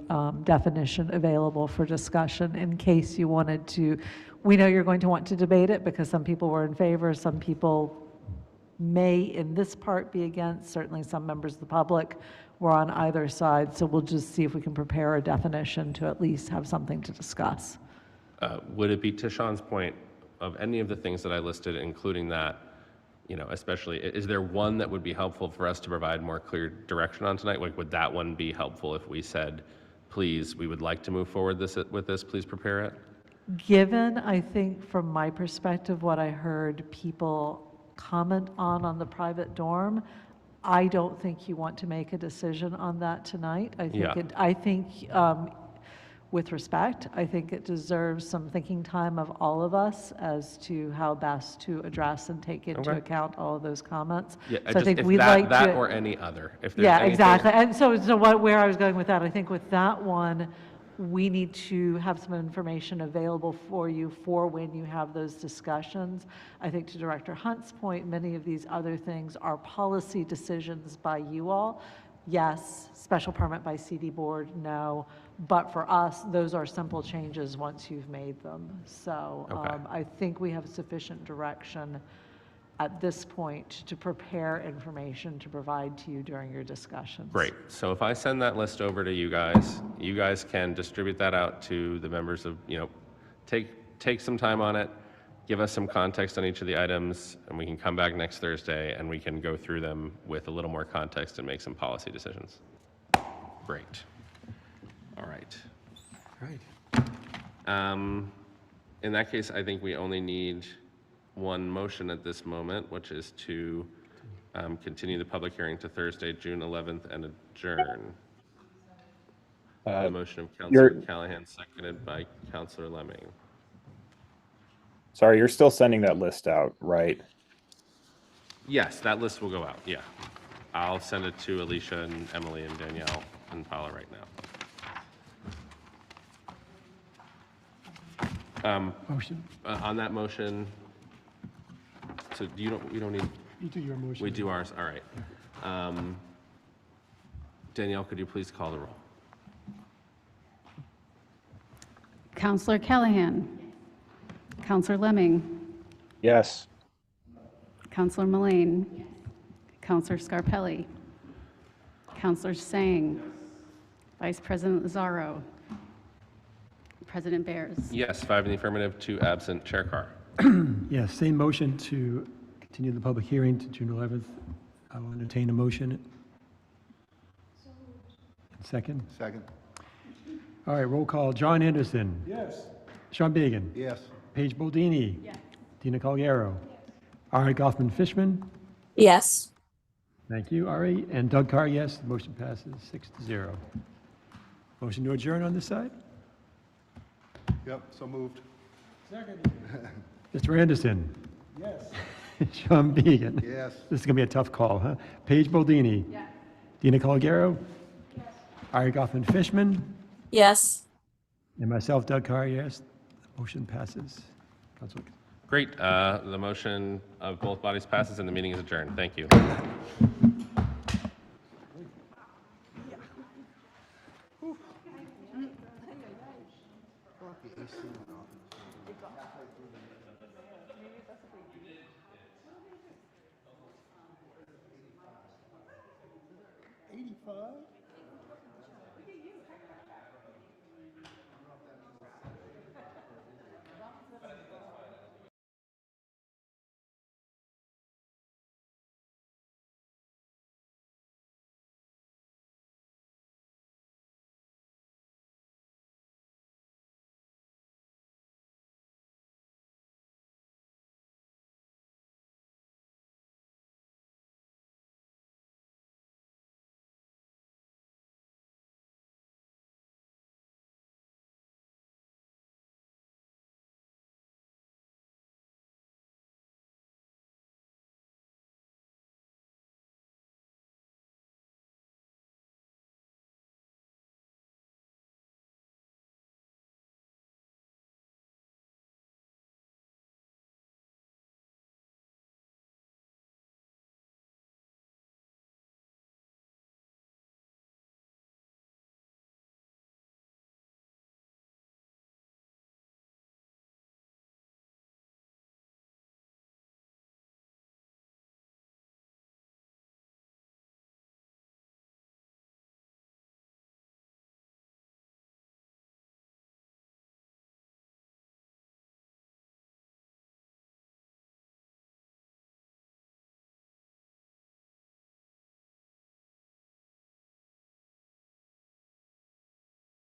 definition available for discussion in case you wanted to. We know you're going to want to debate it because some people were in favor, some people may in this part be against, certainly some members of the public were on either side, so we'll just see if we can prepare a definition to at least have something to discuss. Would it be, to Sean's point, of any of the things that I listed, including that, you know, especially, is there one that would be helpful for us to provide more clear direction on tonight? Like, would that one be helpful if we said, please, we would like to move forward with this, please prepare it? Given, I think, from my perspective, what I heard people comment on the private dorm, I don't think you want to make a decision on that tonight. I think with respect, I think it deserves some thinking time of all of us as to how best to address and take into account all of those comments. Yeah, so I think we'd that like to, or any other. If there's yeah, anything. exactly. And so where I was going with that, I think with that one, we need to have some information available for you for when you have those discussions. I think to Director Hunt's point, many of these other things are policy decisions by you all. Yes, special permit by CD board, no. But for us, those are simple changes once you've made them. So I think we have sufficient direction at this point to prepare information to provide to you during your discussions. Great. So if I send that list over to you guys can distribute that out to the members of, you know, take some time on it, give us some context on each of the items, and we can come back next Thursday and we can go through them with a little more context and make some policy decisions. Great. All right. In that case, I think we only need one motion at this moment, which is to continue the public hearing to Thursday, June 11th, and adjourn. The motion of Councilor Callahan, seconded by Councilor Lemming. Sorry, you're still sending that list out, right? Yes, that list will go out, yeah. I'll send it to Alicia and Emily and Danielle and Paula right now. Motion. On that motion, so you don't need. You do your motion. We do ours, all right. Danielle, could you please call the roll? Counselor Callahan. Counselor Lemming. Yes. Counselor Mullane. Counselor Scarpelli. Counselor Sang. Vice President Lazaro. President Bears. Yes, 5 in the affirmative, 2 absent. Chair Carr. Yes, same motion to continue the public hearing to June 11th. I will entertain a motion. Second. Second. All right, roll call. John Anderson. Yes. Sean Began. Yes. Paige Boldini. Yes. Dina Colgero. Ari Goffman Fishman. Yes. Thank you, Ari. And Doug Carr, yes. The motion passes 6-0. Motion to adjourn on this side? Yep, so moved. Mr. Anderson. Yes. Sean Began. Yes. This is going to be a tough call, huh? Paige Boldini. Yes. Dina Colgero. Yes. Ari Goffman Fishman. Yes. And myself, Doug Carr, yes. The motion passes. Councilor. Great. The motion of both bodies passes and the meeting is adjourned. Thank you. $85?